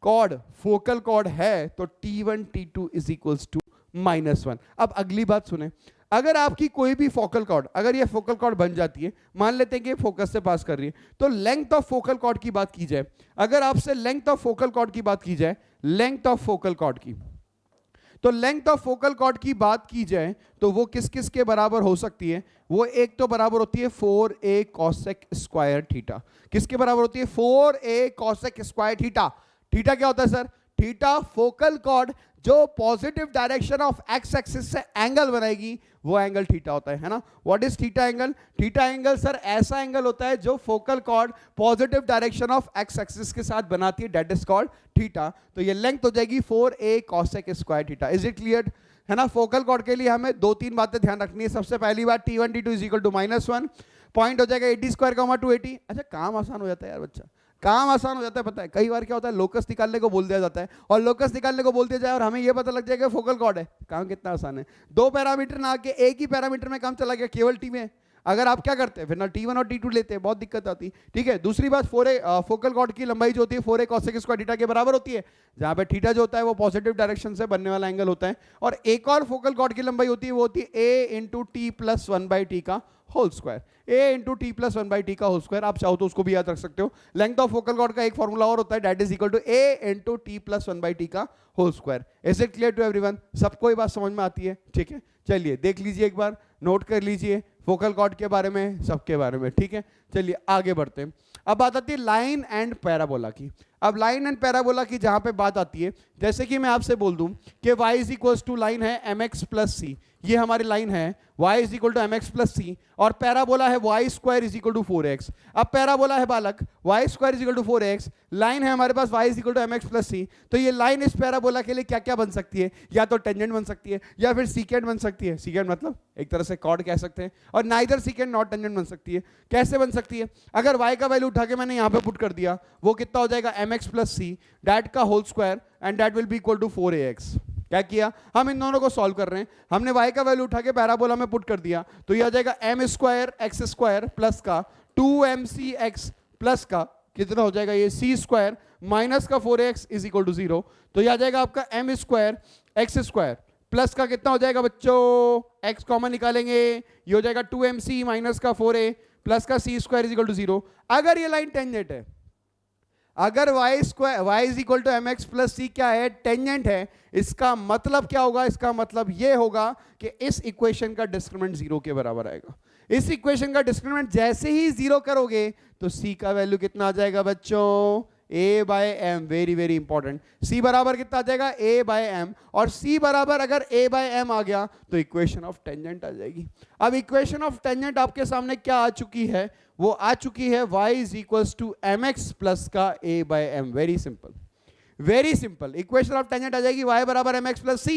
कॉर्ड फोकल कॉर्ड है तो t1 t2 is equals to -1। अब अगली बात सुने, अगर आपकी कोई भी फोकल कॉर्ड, अगर ये फोकल कॉर्ड बन जाती है, मान लेते हैं कि फोकस से पास कर रही है, तो लेंथ ऑफ फोकल कॉर्ड की बात की जाए, अगर आपसे लेंथ ऑफ फोकल कॉर्ड की बात की जाए, लेंथ ऑफ फोकल कॉर्ड की, तो लेंथ ऑफ फोकल कॉर्ड की बात की जाए तो वो किस किस के बराबर हो सकती है? वो एक तो बराबर होती है 4a cosec स्क्वायर थीटा। किसके बराबर होती है? 4a cosec square theta. Theta क्या होता है सर? थीटा फोकल कॉर्ड जो positive direction of x axis से एंगल बनाएगी वो एंगल थीटा होता है ना। What is theta angle? Theta angle sir ऐसा एंगल होता है जो focal cord positive direction of x axis के साथ बनाती है, दैट इज कॉल्ड थीटा। तो ये लेंथ हो जाएगी 4a cosec square theta. Is it clear? है ना। फोकल कॉर्ड के लिए हमें 2-3 बातें ध्यान रखनी है। सबसे पहली बात t1 t2 is equal to -1, point हो जाएगा 80² 280। अच्छा काम आसान हो जाता है यार बच्चा, काम आसान हो जाता है। पता है कई बार क्या होता है, लोकस निकालने को बोल दिया जाता है और लोकस निकालने को बोल दिया जाए और हमें ये पता लग जाएगा फोकल कॉर्ड है। काम कितना आसान है, 2 पैरामीटर ना आके एक ही पैरामीटर में काम चला गया केवल टी में। अगर आप क्या करते हैं फिर ना T1 और T2 लेते हैं, बहुत दिक्कत आती है। ठीक है, दूसरी बात फोकल कॉर्ड की लंबाई जो होती है 4a cosec स्क्वायर थीटा के बराबर होती है, जहां पे थीटा जो होता है वो पॉजिटिव डायरेक्शन से बनने वाला एंगल होता है। और एक और फोकल कॉर्ड की लंबाई होती है, वो होती है a into t plus 1/t का whole square. a into t plus 1/t का होल स्क्वायर, आप चाहो तो उसको भी याद रख सकते हो। लेंथ ऑफ फोकल कॉर्ड का एक फॉर्मूला और होता है, that is equal to a into t plus 1/t का whole square. Is it clear to everyone? सबको ये बात समझ में आती है? ठीक है, चलिए देख लीजिए, एक बार नोट कर लीजिए फोकल कॉर्ड के बारे में, सबके बारे में। ठीक है, चलिए आगे बढ़ते हैं। अब बात आती है लाइन एंड पैराबोला की। अब लाइन एंड पैराबोला की जहां पे बात आती है, जैसे कि मैं आपसे बोल दूं कि y is equal to line है mx प्लस सी, ये हमारी लाइन है y is equal to mx plus C, और पैराबोला है y square is equal to 4x। अब पैराबोला है बालक y square is equal to 4x, line है हमारे पास y is equal to mx plus C. तो ये लाइन इस पैराबोला के लिए क्या क्या बन सकती है? या तो टेंजेंट बन सकती है या फिर सीकेंट बन सकती है। सीकेंट मतलब एक तरह से कॉर्ड कह सकते हैं, और नाइदर सीकेंट नॉट टेंजेंट बन सकती है। कैसे बन सकती है? अगर y का वैल्यू उठा के मैंने यहाँ पे पुट कर दिया, वो कितना हो जाएगा mx प्लस सी, दैट का whole square, and that will be equal to 4ax। क्या किया हम? इन दोनों को सॉल्व कर रहे हैं। हमने y का वैल्यू उठा के पैराबोला में पुट कर दिया, तो ये आ जाएगा m square x square plus का 2mcx प्लस का कितना हो जाएगा ये c स्क्वायर माइनस का 4ax इज इक्वल टू 0। तो ये आ जाएगा आपका m square x square plus का कितना हो जाएगा बच्चों, x कॉमन निकालेंगे, ये हो जाएगा 2mc माइनस का 4a प्लस का c square is equal to 0। अगर ये लाइन टेंजेंट है, अगर y square y is equal to mx plus C क्या है? टेंजेंट है। इसका मतलब क्या होगा? इसका मतलब ये होगा कि इस इक्वेशन का डिस्क्रिमिनेंट 0 के बराबर आएगा। इस इक्वेशन का डिस्क्रिमिनेंट जैसे ही 0 करोगे तो c का वैल्यू कितना आ जाएगा बच्चों? a by m। Very very important. c बराबर कितना आ जाएगा? a by m। और c बराबर अगर a बाय m आ गया तो इक्वेशन ऑफ टेंजेंट आ जाएगी। अब इक्वेशन ऑफ टेंजेंट आपके सामने क्या आ चुकी है? वो आ चुकी है y is equals to mx plus का a by m। Very simple, very simple. Equation of tangent आ जाएगी y बराबर mx प्लस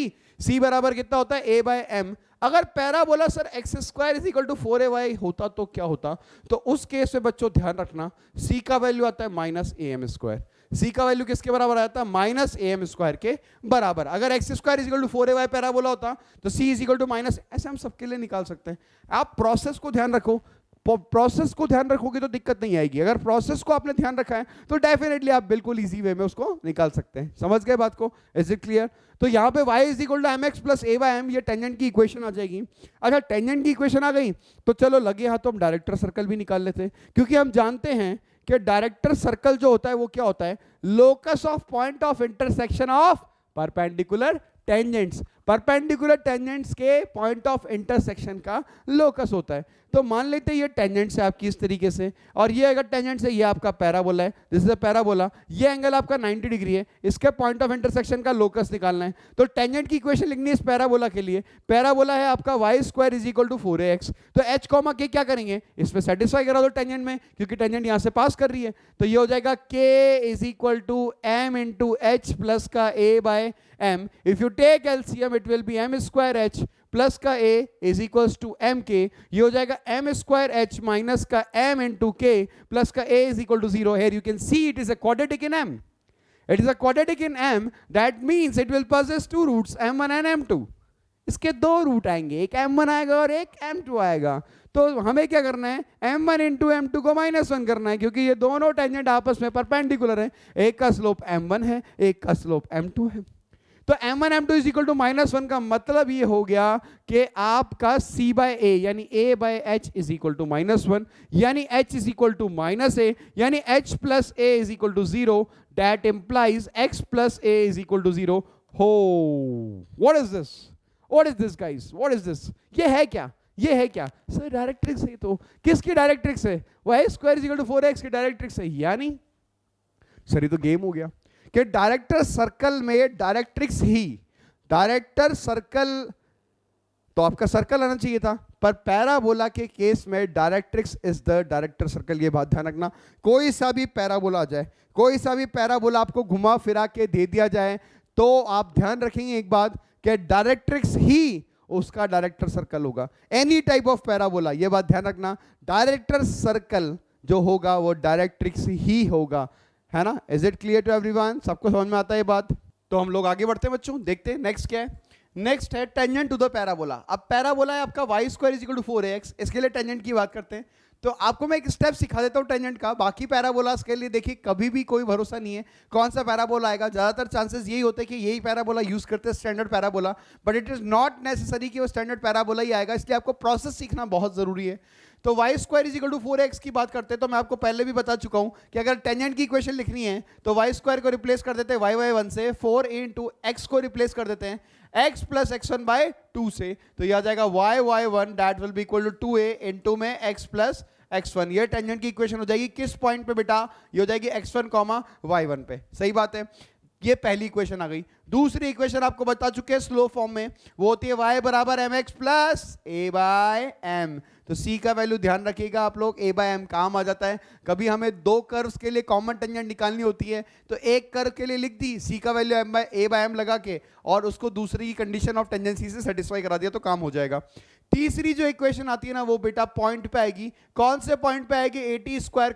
c बराबर कितना होता है? a by m। अगर पैराबोला सर x square is equal to 4ay होता तो क्या होता? तो उस केस में बच्चों ध्यान रखना, c का वैल्यू आता है माइनस am स्क्वायर। c का वैल्यू किसके बराबर आता है? माइनस am स्क्वायर के बराबर। अगर x square is equal to 4ay parabola होता तो c is equal to minus, ऐसे हम सबके लिए निकाल सकते हैं। आप प्रोसेस को ध्यान रखो, प्रोसेस को ध्यान रखोगे तो दिक्कत नहीं आएगी। अगर प्रोसेस को आपने ध्यान रखा है तो डेफिनेटली आप बिल्कुल इजी वे में उसको निकाल सकते हैं। समझ गए बात को? Is it clear? तो यहाँ पे y is equal to mx plus a by m, ये टेंजेंट की इक्वेशन आ जाएगी। अच्छा, टेंजेंट की इक्वेशन आ गई तो चलो लगे हाथ तो हम डायरेक्टर सर्कल भी निकाल लेते हैं, क्योंकि हम जानते हैं कि डायरेक्टर सर्कल जो होता है वो क्या होता है? Locus of point of intersection of perpendicular tangents. Perpendicular tangents के पॉइंट ऑफ इंटरसेक्शन का लोकस होता है। तो मान लेते हैं ये टेंजेंट है आपकी इस तरीके से, और ये अगर टेंजेंट है, ये आपका पैराबोला है, दिस इज अ पैराबोला, ये एंगल आपका 90 डिग्री है, इसके पॉइंट ऑफ इंटरसेक्शन का लोकस निकालना है। तो टेंजेंट की इक्वेशन लिखनी है इस पैराबोला के लिए। पैराबोला है आपका y square is equal to 4ax। तो h कॉमा k क्या करेंगे? इसमें सेटिस्फाई करा दो टेंजेंट में, क्योंकि टेंजेंट यहां से पास कर रही है। तो ये हो जाएगा k is equal to m into h plus का a by m। If you take LCM it will be m square h plus का a is equals to m k। ये हो जाएगा m स्क्वायर h माइनस का m into k plus का a is equal to 0। Here you can see it is a quadratic in m. It is a quadratic in m. That means it will possess two roots, m1 and m2. इसके दो root आएंगे, एक m1 आएगा और एक m2 आएगा। तो हमें क्या करना है? m1 इंटू m2 को -1 करना है, क्योंकि ये दोनों टेंजेंट आपस में परपेंडिकुलर है। एक का स्लोप m1 है, एक का स्लोप m2 है। तो m1 m2 is equal to -1 का मतलब ये हो गया कि आपका c बाय a यानी a by h is equal to -1, यानी h is equal to -a, यानी h plus a is equal to 0। That implies x plus a is equal to 0। हो, what is this? What is this guys? What is this? ये है क्या? ये है क्या sir? Directrix है। तो किसकी डायरेक्ट्रिक्स है? y square is equal to 4x की डायरेक्ट्रिक्स है। यानी सर ये तो गेम हो गया कि डायरेक्टर सर्कल में डायरेक्ट्रिक्स ही, डायरेक्टर सर्कल तो आपका सर्कल आना चाहिए था, पर पैराबोला के केस में directrix is the director circle. ये बात ध्यान रखना, कोई सा भी पैराबोला आ जाए, कोई सा भी पैराबोला आपको घुमा फिरा के दे दिया जाए, तो आप ध्यान रखेंगे एक बात कि डायरेक्ट्रिक्स ही उसका डायरेक्टर सर्कल होगा। एनी टाइप ऑफ पैराबोला, ये बात ध्यान रखना, डायरेक्टर सर्कल जो होगा वो डायरेक्ट्रिक्स ही होगा, है ना। Is it clear to everyone? सबको समझ में आता है ये बात? तो हम लोग आगे बढ़ते हैं बच्चों, देखते हैं नेक्स्ट क्या है। नेक्स्ट है टेंजेंट टू द पैराबोला। अब पैराबोला है आपका y square is equal to 4ax, इसके लिए टेंजेंट की बात करते हैं। तो आपको मैं एक स्टेप सिखा देता हूँ टेंजेंट का। बाकी पैराबोलास के लिए देखिए कभी भी कोई भरोसा नहीं है कौन सा पैराबोला आएगा, ज़्यादातर चांसेस यही होते हैं कि यही पैराबोला यूज करते हैं, standard parabola, but it is not necessary कि वो स्टैंडर्ड पैराबोला ही आएगा, इसलिए आपको प्रोसेस सीखना बहुत जरूरी है। तो y square is equal to 4x की बात करते हैं, तो मैं आपको पहले भी बता चुका हूं कि अगर टेंजेंट की इक्वेशन लिखनी है तो y स्क्वायर को रिप्लेस कर देते हैं y1 से, 4 इंटू x को रिप्लेस कर देते हैं x प्लस x1 बाय 2 से, तो यह आ जाएगा y1 that will be equal to 2a into में x प्लस x1। ये टेंजेंट की इक्वेशन हो जाएगी किस पॉइंट पे बेटा? ये हो जाएगी x1 y1 पे। सही बात है, ये पहली इक्वेशन आ गई। दूसरी इक्वेशन आपको बता चुके हैं स्लो फॉर्म में, वो होती है y बराबर mx plus a by m। तो c का वैल्यू ध्यान रखिएगा आप लोग, a बाय m काम आ जाता है। कभी हमें दो कर्व्स के लिए कॉमन टेंजेंट निकालनी होती है तो एक कर्व के लिए लिख दी c का वैल्यू a बाय m लगा के, और उसको दूसरी कंडीशन ऑफ टेंजेंसी से सेटिस्फाई करा दिया तो काम हो जाएगा। तीसरी जो इक्वेशन आती है ना वो बेटा पॉइंट पे आएगी। कौन से पॉइंट पे आएगी? 80 स्क्वायर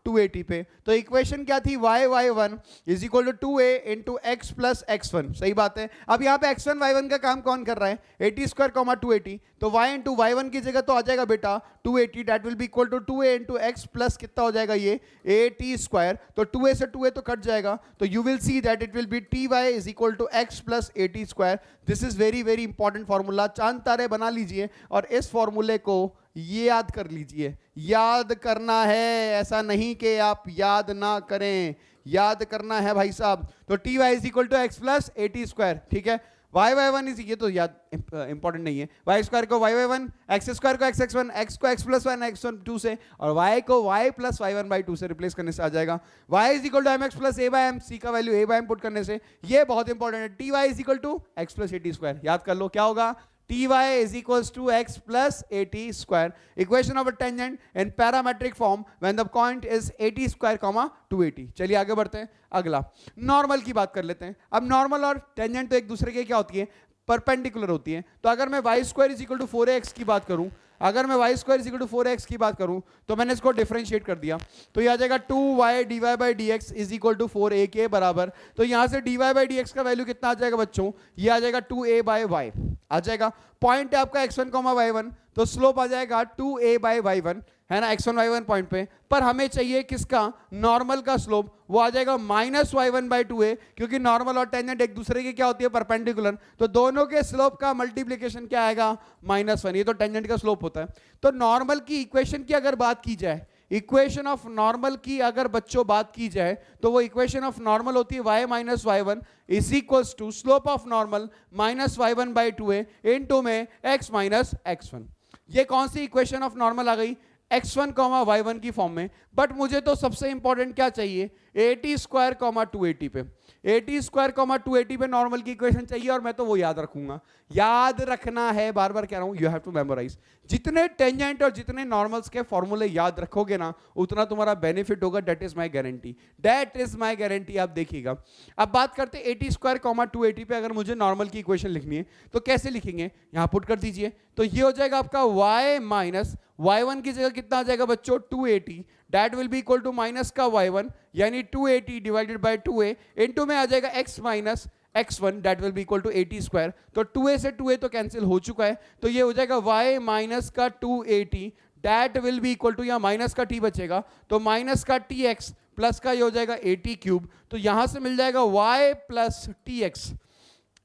280 पे। तो इक्वेशन क्या थी? y1 is equal to 2a into x plus x1। सही बात है। अब यहाँ पे x1 y1 का काम कौन कर रहा है? 80 स्क्वायर 280, तो y इंटू y1 की जगह तो आ जाएगा बेटा 280, that will be equal to 2a into x plus कितना हो जाएगा ये 80 स्क्वायर, तो 2a से 2a तो कट जाएगा, तो you will see that it will be ty is equal to x plus 80 square. This is very very important formula, चांद तारे बना लीजिए और इस फॉर्मूले को ये याद कर लीजिए। याद करना है, ऐसा नहीं कि आप याद ना करें, याद करना है भाई साहब। तो t y is equal to x plus 80 square, ठीक है। y1 इज, ये तो याद इंपॉर्टेंट नहीं है, y स्क्वायर को y1, x स्क्वायर को x1, x को x प्लस 1 x1 2 से, और y को y प्लस y1 बाई 2 से रिप्लेस करने से आ जाएगा y is equal to mx plus a by m, c का value a by m put करने से, ये बहुत इंपॉर्टेंट है। T y is equal to x plus 80 square, याद कर लो क्या होगा? ty is equals to x plus 80 square. Equation of a tangent in parametric form when the point is 80 square 280। चलिए आगे बढ़ते हैं। अगला नॉर्मल की बात कर लेते हैं। अब नॉर्मल और टेंजेंट तो एक दूसरे के क्या होती है? परपेंडिकुलर होती है। तो अगर मैं y square is equal to 4x की बात करूं, अगर मैं y square is equal to 4x की बात करूं तो मैंने इसको डिफरेंशिएट कर दिया, तो ये आ जाएगा 2y dy by dx is equal to 4a के बराबर। तो यहां से dy बाई dx का वैल्यू कितना आ जाएगा बच्चों? ये आ जाएगा 2a बाई y आ जाएगा। पॉइंट है आपका x1 y1, तो स्लोप आ जाएगा 2a बाई y1, है ना, x1 y1 पॉइंट पे। पर हमें चाहिए किसका? नॉर्मल का स्लोप, वो आ जाएगा माइनस y1 बाई 2a, क्योंकि नॉर्मल और टेंजेंट एक दूसरे की क्या होती है? परपेंडिकुलर। तो दोनों के स्लोप का मल्टीप्लीकेशन क्या आएगा? -1। ये तो टेंजेंट का स्लोप होता है। तो नॉर्मल की इक्वेशन की अगर बात की जाए, इक्वेशन ऑफ नॉर्मल की अगर बच्चों बात की जाए तो वो इक्वेशन ऑफ नॉर्मल होती है y minus y1 is equals to slope of normal minus y1 by 2a into में x माइनस x1। ये कौन सी इक्वेशन ऑफ नॉर्मल आ गई? x1 y1 की फॉर्म में। बट मुझे तो सबसे इंपॉर्टेंट क्या चाहिए? 80 स्क्वायर 280 पे, 80 स्क्वायर 280 पे नॉर्मल की इक्वेशन चाहिए, और मैं तो वो याद रखूंगा। याद रखना है, बार बार कह रहा हूं, यू हैव टू मेमोराइज। जितने टेंजेंट और जितने नॉर्मल्स के फॉर्मूले याद रखोगे ना, उतना तुम्हारा बेनिफिट होगा। That is my guarantee, that is my guarantee. आप देखिएगा। अब बात करते हैं 80 स्क्वायर 280 पे अगर मुझे नॉर्मल की इक्वेशन लिखनी है तो कैसे लिखेंगे? यहां पुट कर दीजिए। तो ये हो जाएगा आपका y माइनस y1 की जगह कितना आ जाएगा बच्चों? 280, that will be equal to minus का y1 यानी 280 डिवाइडेड बाय 2a इनटू में आ जाएगा x minus x1 that will be equal to 80 square. तो 2a से 2a तो कैंसिल हो चुका है, तो ये हो जाएगा y माइनस का 280 that will be equal to, यहाँ माइनस का t बचेगा तो माइनस का tx प्लस का ये हो जाएगा 80 क्यूब। तो यहां से मिल जाएगा y plus tx,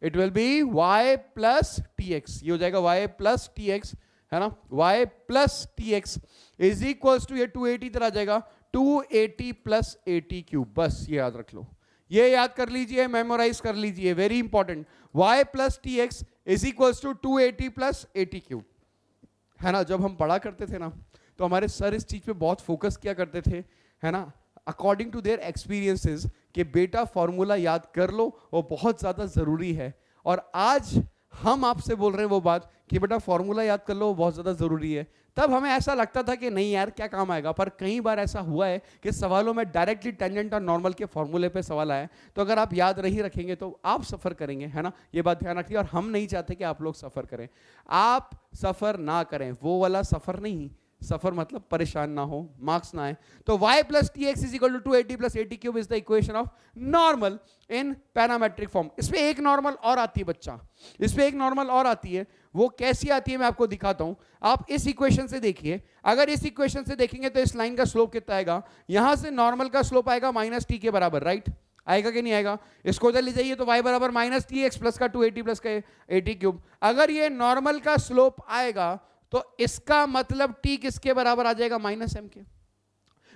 it will be y plus tx, ये हो जाएगा y प्लस tx, है ना, y plus tx is equals to, ये 280 इधर आ जाएगा 280 प्लस 80 क्यूब। बस ये याद रख लो, ये याद कर लीजिए, मेमोराइज कर लीजिए, very important. y plus tx is equals to 280 plus 80 cube, है ना। जब हम पढ़ा करते थे ना तो हमारे सर इस चीज पे बहुत फोकस किया करते थे, है ना, अकॉर्डिंग टू देयर एक्सपीरियंसेस, कि बेटा फॉर्मूला याद कर लो, वो बहुत ज्यादा जरूरी है। और आज हम आपसे बोल रहे हैं वो बात कि बेटा फॉर्मूला याद कर लो, वो बहुत ज्यादा जरूरी है। तब हमें ऐसा लगता था कि नहीं यार क्या काम आएगा, पर कई बार ऐसा हुआ है कि सवालों में डायरेक्टली टेंजेंट और नॉर्मल के फॉर्मूले पे सवाल आया। तो अगर आप याद नहीं रखेंगे तो आप सफ़र करेंगे, है ना, ये बात ध्यान रखिए। और हम नहीं चाहते कि आप लोग सफ़र करें, आप सफ़र ना करें, वो वाला सफ़र नहीं, सफर मतलब परेशान ना हो, मार्क्स ना आए। तो y plus t x is equal to 280 plus 80 cube is the equation of normal in parametric form. इसमें एक नॉर्मल और आती है बच्चा, इसमें एक नॉर्मल और आती है। वो कैसी आती है मैं आपको दिखाता हूं। आप इस इक्वेशन से देखिए, अगर इस इक्वेशन से देखेंगे तो इस लाइन का स्लोप कितना आएगा, यहां से नॉर्मल का स्लोप आएगा माइनस टी के बराबर, राइट? आएगा कि नहीं आएगा? इसको उधर ले जाइए तो y बराबर माइनस टी एक्स प्लस का 280 प्लस का 80 क्यूब। अगर ये नॉर्मल का स्लोप आएगा तो इसका मतलब t किसके बराबर आ जाएगा, माइनस m के।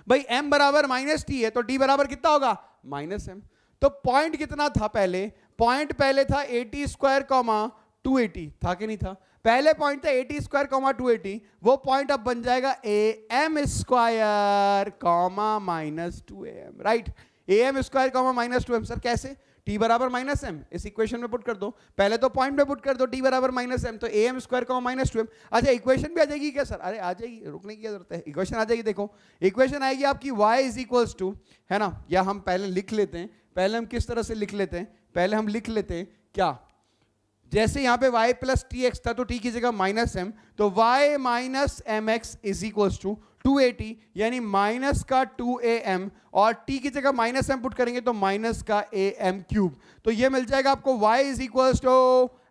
भाई m बराबर माइनस टी है तो t बराबर कितना होगा, माइनस m। तो पॉइंट कितना था पहले, पॉइंट पहले था 80 स्क्वायर कॉमा 280, था कि नहीं था? पहले पॉइंट था 80 स्क्वायर कॉमा 280, वो पॉइंट अब बन जाएगा am square comma minus 2am, right? am square comma minus 2m। Sir कैसे? t बराबर माइनस m इस इक्वेशन में पुट कर दो, पहले तो पॉइंट में पुट कर दो, t बराबर माइनस m, तो am square comma minus 2m। अच्छा इक्वेशन भी आ जाएगी क्या सर? अरे आ जाएगी, रुकने की क्या जरूरत है, इक्वेशन आ जाएगी। देखो इक्वेशन आएगी आपकी y इज इक्वल्स टू, है ना, या हम पहले लिख लेते हैं, पहले हम किस तरह से लिख लेते हैं, पहले हम लिख लेते हैं क्या, जैसे यहां पे y प्लस टी एक्स था तो t की जगह माइनस m, तो y minus m x is equals to 280, यानी माइनस का 2am, और t की जगह माइनस m पुट करेंगे तो माइनस का am क्यूब। तो ये मिल जाएगा आपको y is equals to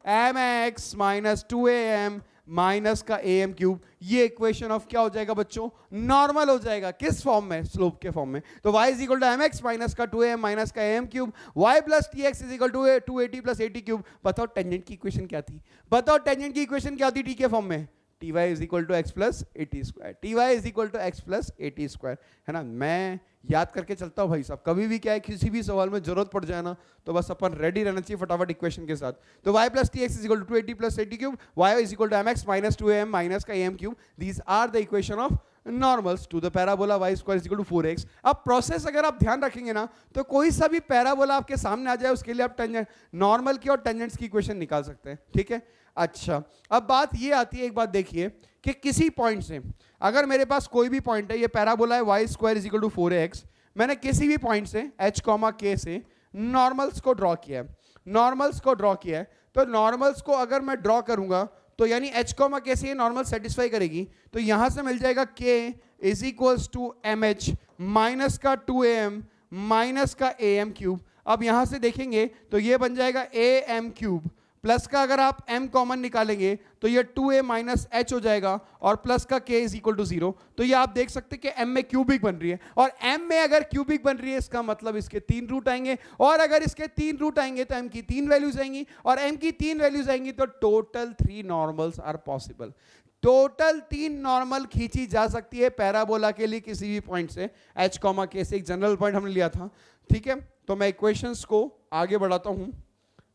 mx minus 2am minus का am क्यूब। ये इक्वेशन ऑफ क्या हो जाएगा बच्चों, नॉर्मल हो जाएगा। किस फॉर्म में, स्लोप के फॉर्म में। तो y is equal to mx minus का 2am माइनस का am cube, y plus t x is equal to 280 plus 80 cube. बताओ टेंजेंट की इक्वेशन क्या थी, बताओ टेंजेंट की इक्वेशन क्या थी t के फॉर्म में, t y is equal to x plus 80 square, t y is equal to x plus 80 square, है ना। मैं याद करके चलता हूँ भाई साहब, कभी भी क्या है किसी भी सवाल में जरूरत पड़ जाए ना तो बस अपन रेडी रहना चाहिए फटाफट इक्वेशन के साथ। तो y plus t x is equal to 280 plus 80 cube, y is equal to mx minus 2am minus का am cube. These are the equation of normals to the parabola y square is equal to 4x। अब process अगर आप ध्यान रखेंगे ना तो कोई सा भी पैराबोला आपके सामने आ जाए उसके लिए आप टेंजेंट नॉर्मल की और टेंजेंट्स की इक्वेशन निकाल सकते हैं, ठीक है। अच्छा अब बात ये आती है, एक बात देखिए कि किसी पॉइंट से अगर मेरे पास कोई भी पॉइंट है, ये पैराबोला है y square is equal to 4x, मैंने किसी भी पॉइंट से h कॉमा k से नॉर्मल्स को ड्रॉ किया है, नॉर्मल्स को ड्रॉ किया है, तो नॉर्मल्स को अगर मैं ड्रॉ करूंगा तो यानी h कॉमा k से ये नॉर्मल सेटिस्फाई करेगी, तो यहां से मिल जाएगा k is equals to mh minus का 2am माइनस का am क्यूब। अब यहां से देखेंगे तो ये बन जाएगा am क्यूब, प्लस का अगर आप m कॉमन निकालेंगे तो ये 2a माइनस h हो जाएगा, और प्लस का k इज इक्वल टू 0। तो ये आप देख सकते हैं कि m में क्यूबिक बन रही है, और m में अगर क्यूबिक बन रही है इसका मतलब इसके 3 रूट आएंगे, और अगर इसके 3 रूट आएंगे तो m की 3 वैल्यूज आएंगी, और m की 3 वैल्यूज आएंगी तो total 3 normals are possible. Total 3 normal खींची जा सकती है पैराबोला के लिए किसी भी पॉइंट से, h कॉमा k से। एक जनरल पॉइंट हमने लिया था, ठीक है। तो मैं इक्वेशंस को आगे बढ़ाता हूं,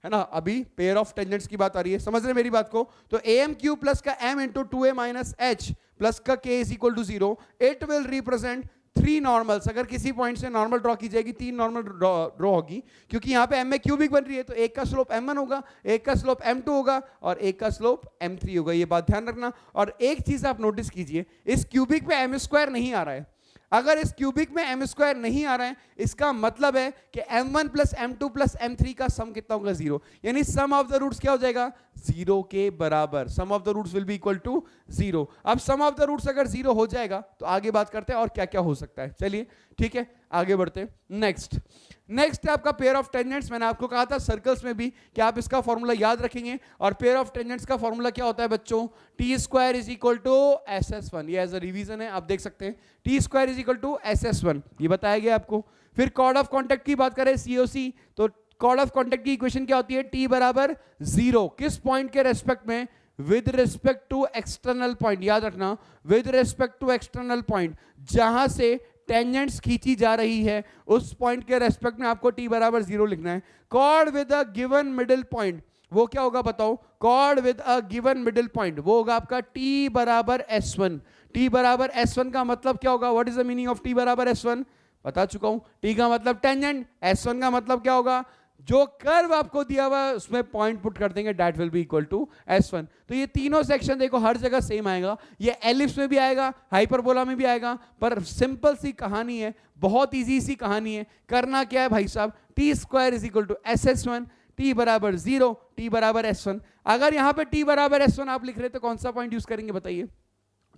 है ना। अभी पेयर ऑफ टेंजेंट्स की बात आ रही है, समझ रहे मेरी बात को। तो am क्यूब प्लस का m into 2a minus h plus का k is equal to 0, it will represent 3 normals. अगर किसी पॉइंट से नॉर्मल ड्रॉ की जाएगी 3 नॉर्मल ड्रॉ होगी, क्योंकि यहाँ पे m में क्यूबिक बन रही है, तो एक का स्लोप m1 होगा, एक का स्लोप m2 होगा, और एक का स्लोप m3 होगा। ये बात ध्यान रखना। और एक चीज आप नोटिस कीजिए, इस क्यूबिक पे m स्क्वायर नहीं आ रहा है। अगर इस क्यूबिक में m स्क्वायर नहीं आ रहा है, इसका मतलब है कि m1 plus m2 plus m3 का सम कितना होगा, 0। यानी सम ऑफ द रूट्स क्या हो जाएगा, 0 के बराबर। Sum of the roots will be equal to 0। अब सम ऑफ द रूट्स अगर 0 हो जाएगा तो आगे बात करते हैं और क्या क्या हो सकता है। चलिए ठीक है, आगे बढ़ते हैं। नेक्स्ट है आपका पेयर ऑफ टेंजेंट्स। मैंने आपको कहा था सर्कल्स में भी कि आप इसका फॉर्मूला याद रखेंगे, और पेयर ऑफ टेंजेंट्स का फॉर्मूला क्या होता है बच्चों, t square is equal to SS1। ये एज अ रिवीजन है, आप देख सकते हैं, t square is equal to SS1, ये बताया गया आपको। फिर कॉर्ड ऑफ कॉन्टैक्ट की बात करें, COC, तो कॉर्ड ऑफ कॉन्टैक्ट की इक्वेशन क्या होती है, टी बराबर 0, किस पॉइंट के रेस्पेक्ट में, with respect to external point. याद रखना, with respect to external point, जहां से टेंजेंट्स खींची जा रही है उस पॉइंट के रेस्पेक्ट में आपको t बराबर 0 लिखना है। Cord with a given middle point, वो क्या होगा बताओ, cord with a given middle point, वो होगा आपका t बराबर S1। t बराबर S1 का मतलब क्या होगा, what is the meaning of t बराबर S1, बता चुका हूं। t का मतलब टेंजेंट, S1 का मतलब क्या होगा, जो कर्व आपको दिया हुआ है उसमें पॉइंट पुट कर देंगे, that will be equal to S1। तो ये तीनों सेक्शन देखो हर जगह सेम आएगा, ये एलिप्स में भी आएगा, हाइपरबोला में भी आएगा, पर सिंपल सी कहानी है, बहुत इजी सी कहानी है। करना क्या है भाई साहब, t square is equal to SS1, t बराबर 0, t बराबर S1। अगर यहां पे t बराबर S1 आप लिख रहे तो कौन सा पॉइंट यूज करेंगे बताइए,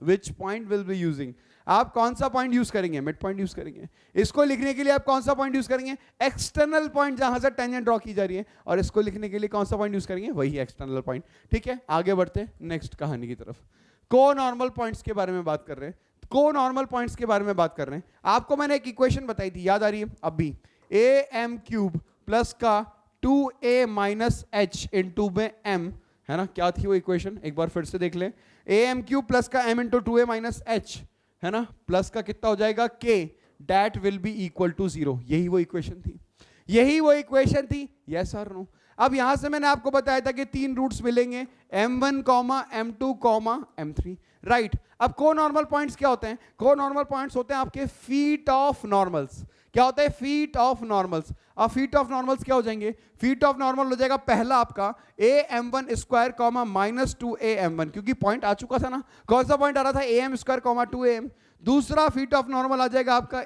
which point will be using, आप कौन सा पॉइंट यूज करेंगे, मिड पॉइंट यूज करेंगे। इसको लिखने के लिए आप कौन सा पॉइंट यूज करेंगे, एक्सटर्नल पॉइंट जहां से टेंजेंट ड्रॉ की जा रही है, और इसको लिखने के लिए कौन सा पॉइंट यूज करेंगे, वही एक्सटर्नल पॉइंट। ठीक है, आगे बढ़ते हैं नेक्स्ट कहानी की तरफ। को नॉर्मल पॉइंट्स के बारे में बात कर रहे हैं, को नॉर्मल पॉइंट्स के बारे में बात कर रहे हैं। आपको मैंने एक इक्वेशन बताई थी, याद आ रही है अभी, ए एम क्यूब प्लस का 2a माइनस एच इंटू में m, है ना, क्या थी वो इक्वेशन, एक बार फिर से देख लें। ए एम क्यूब प्लस का m into 2a minus h, है ना, प्लस का कितना हो जाएगा k, that will be equal to 0। यही वो इक्वेशन थी, यही वो इक्वेशन थी, यस और नो। अब यहां से मैंने आपको बताया था कि 3 रूट्स मिलेंगे, m1, m2, m3, राइट। अब को नॉर्मल पॉइंट्स क्या होते हैं, को नॉर्मल पॉइंट्स होते हैं आपके फीट ऑफ नॉर्मल्स। क्या होता है, फीट ऑफ नॉर्मल्स। अब फीट ऑफ नॉर्मल्स क्या हो जाएंगे, फीट ऑफ नॉर्मल हो जाएगा पहला आपका am1 square comma minus 2am1, क्योंकि पॉइंट आ चुका था ना, कौन सा पॉइंट आ रहा था, am स्क्वायर कॉमा 2am। दूसरा फीट ऑफ नॉर्मल आ जाएगा आपका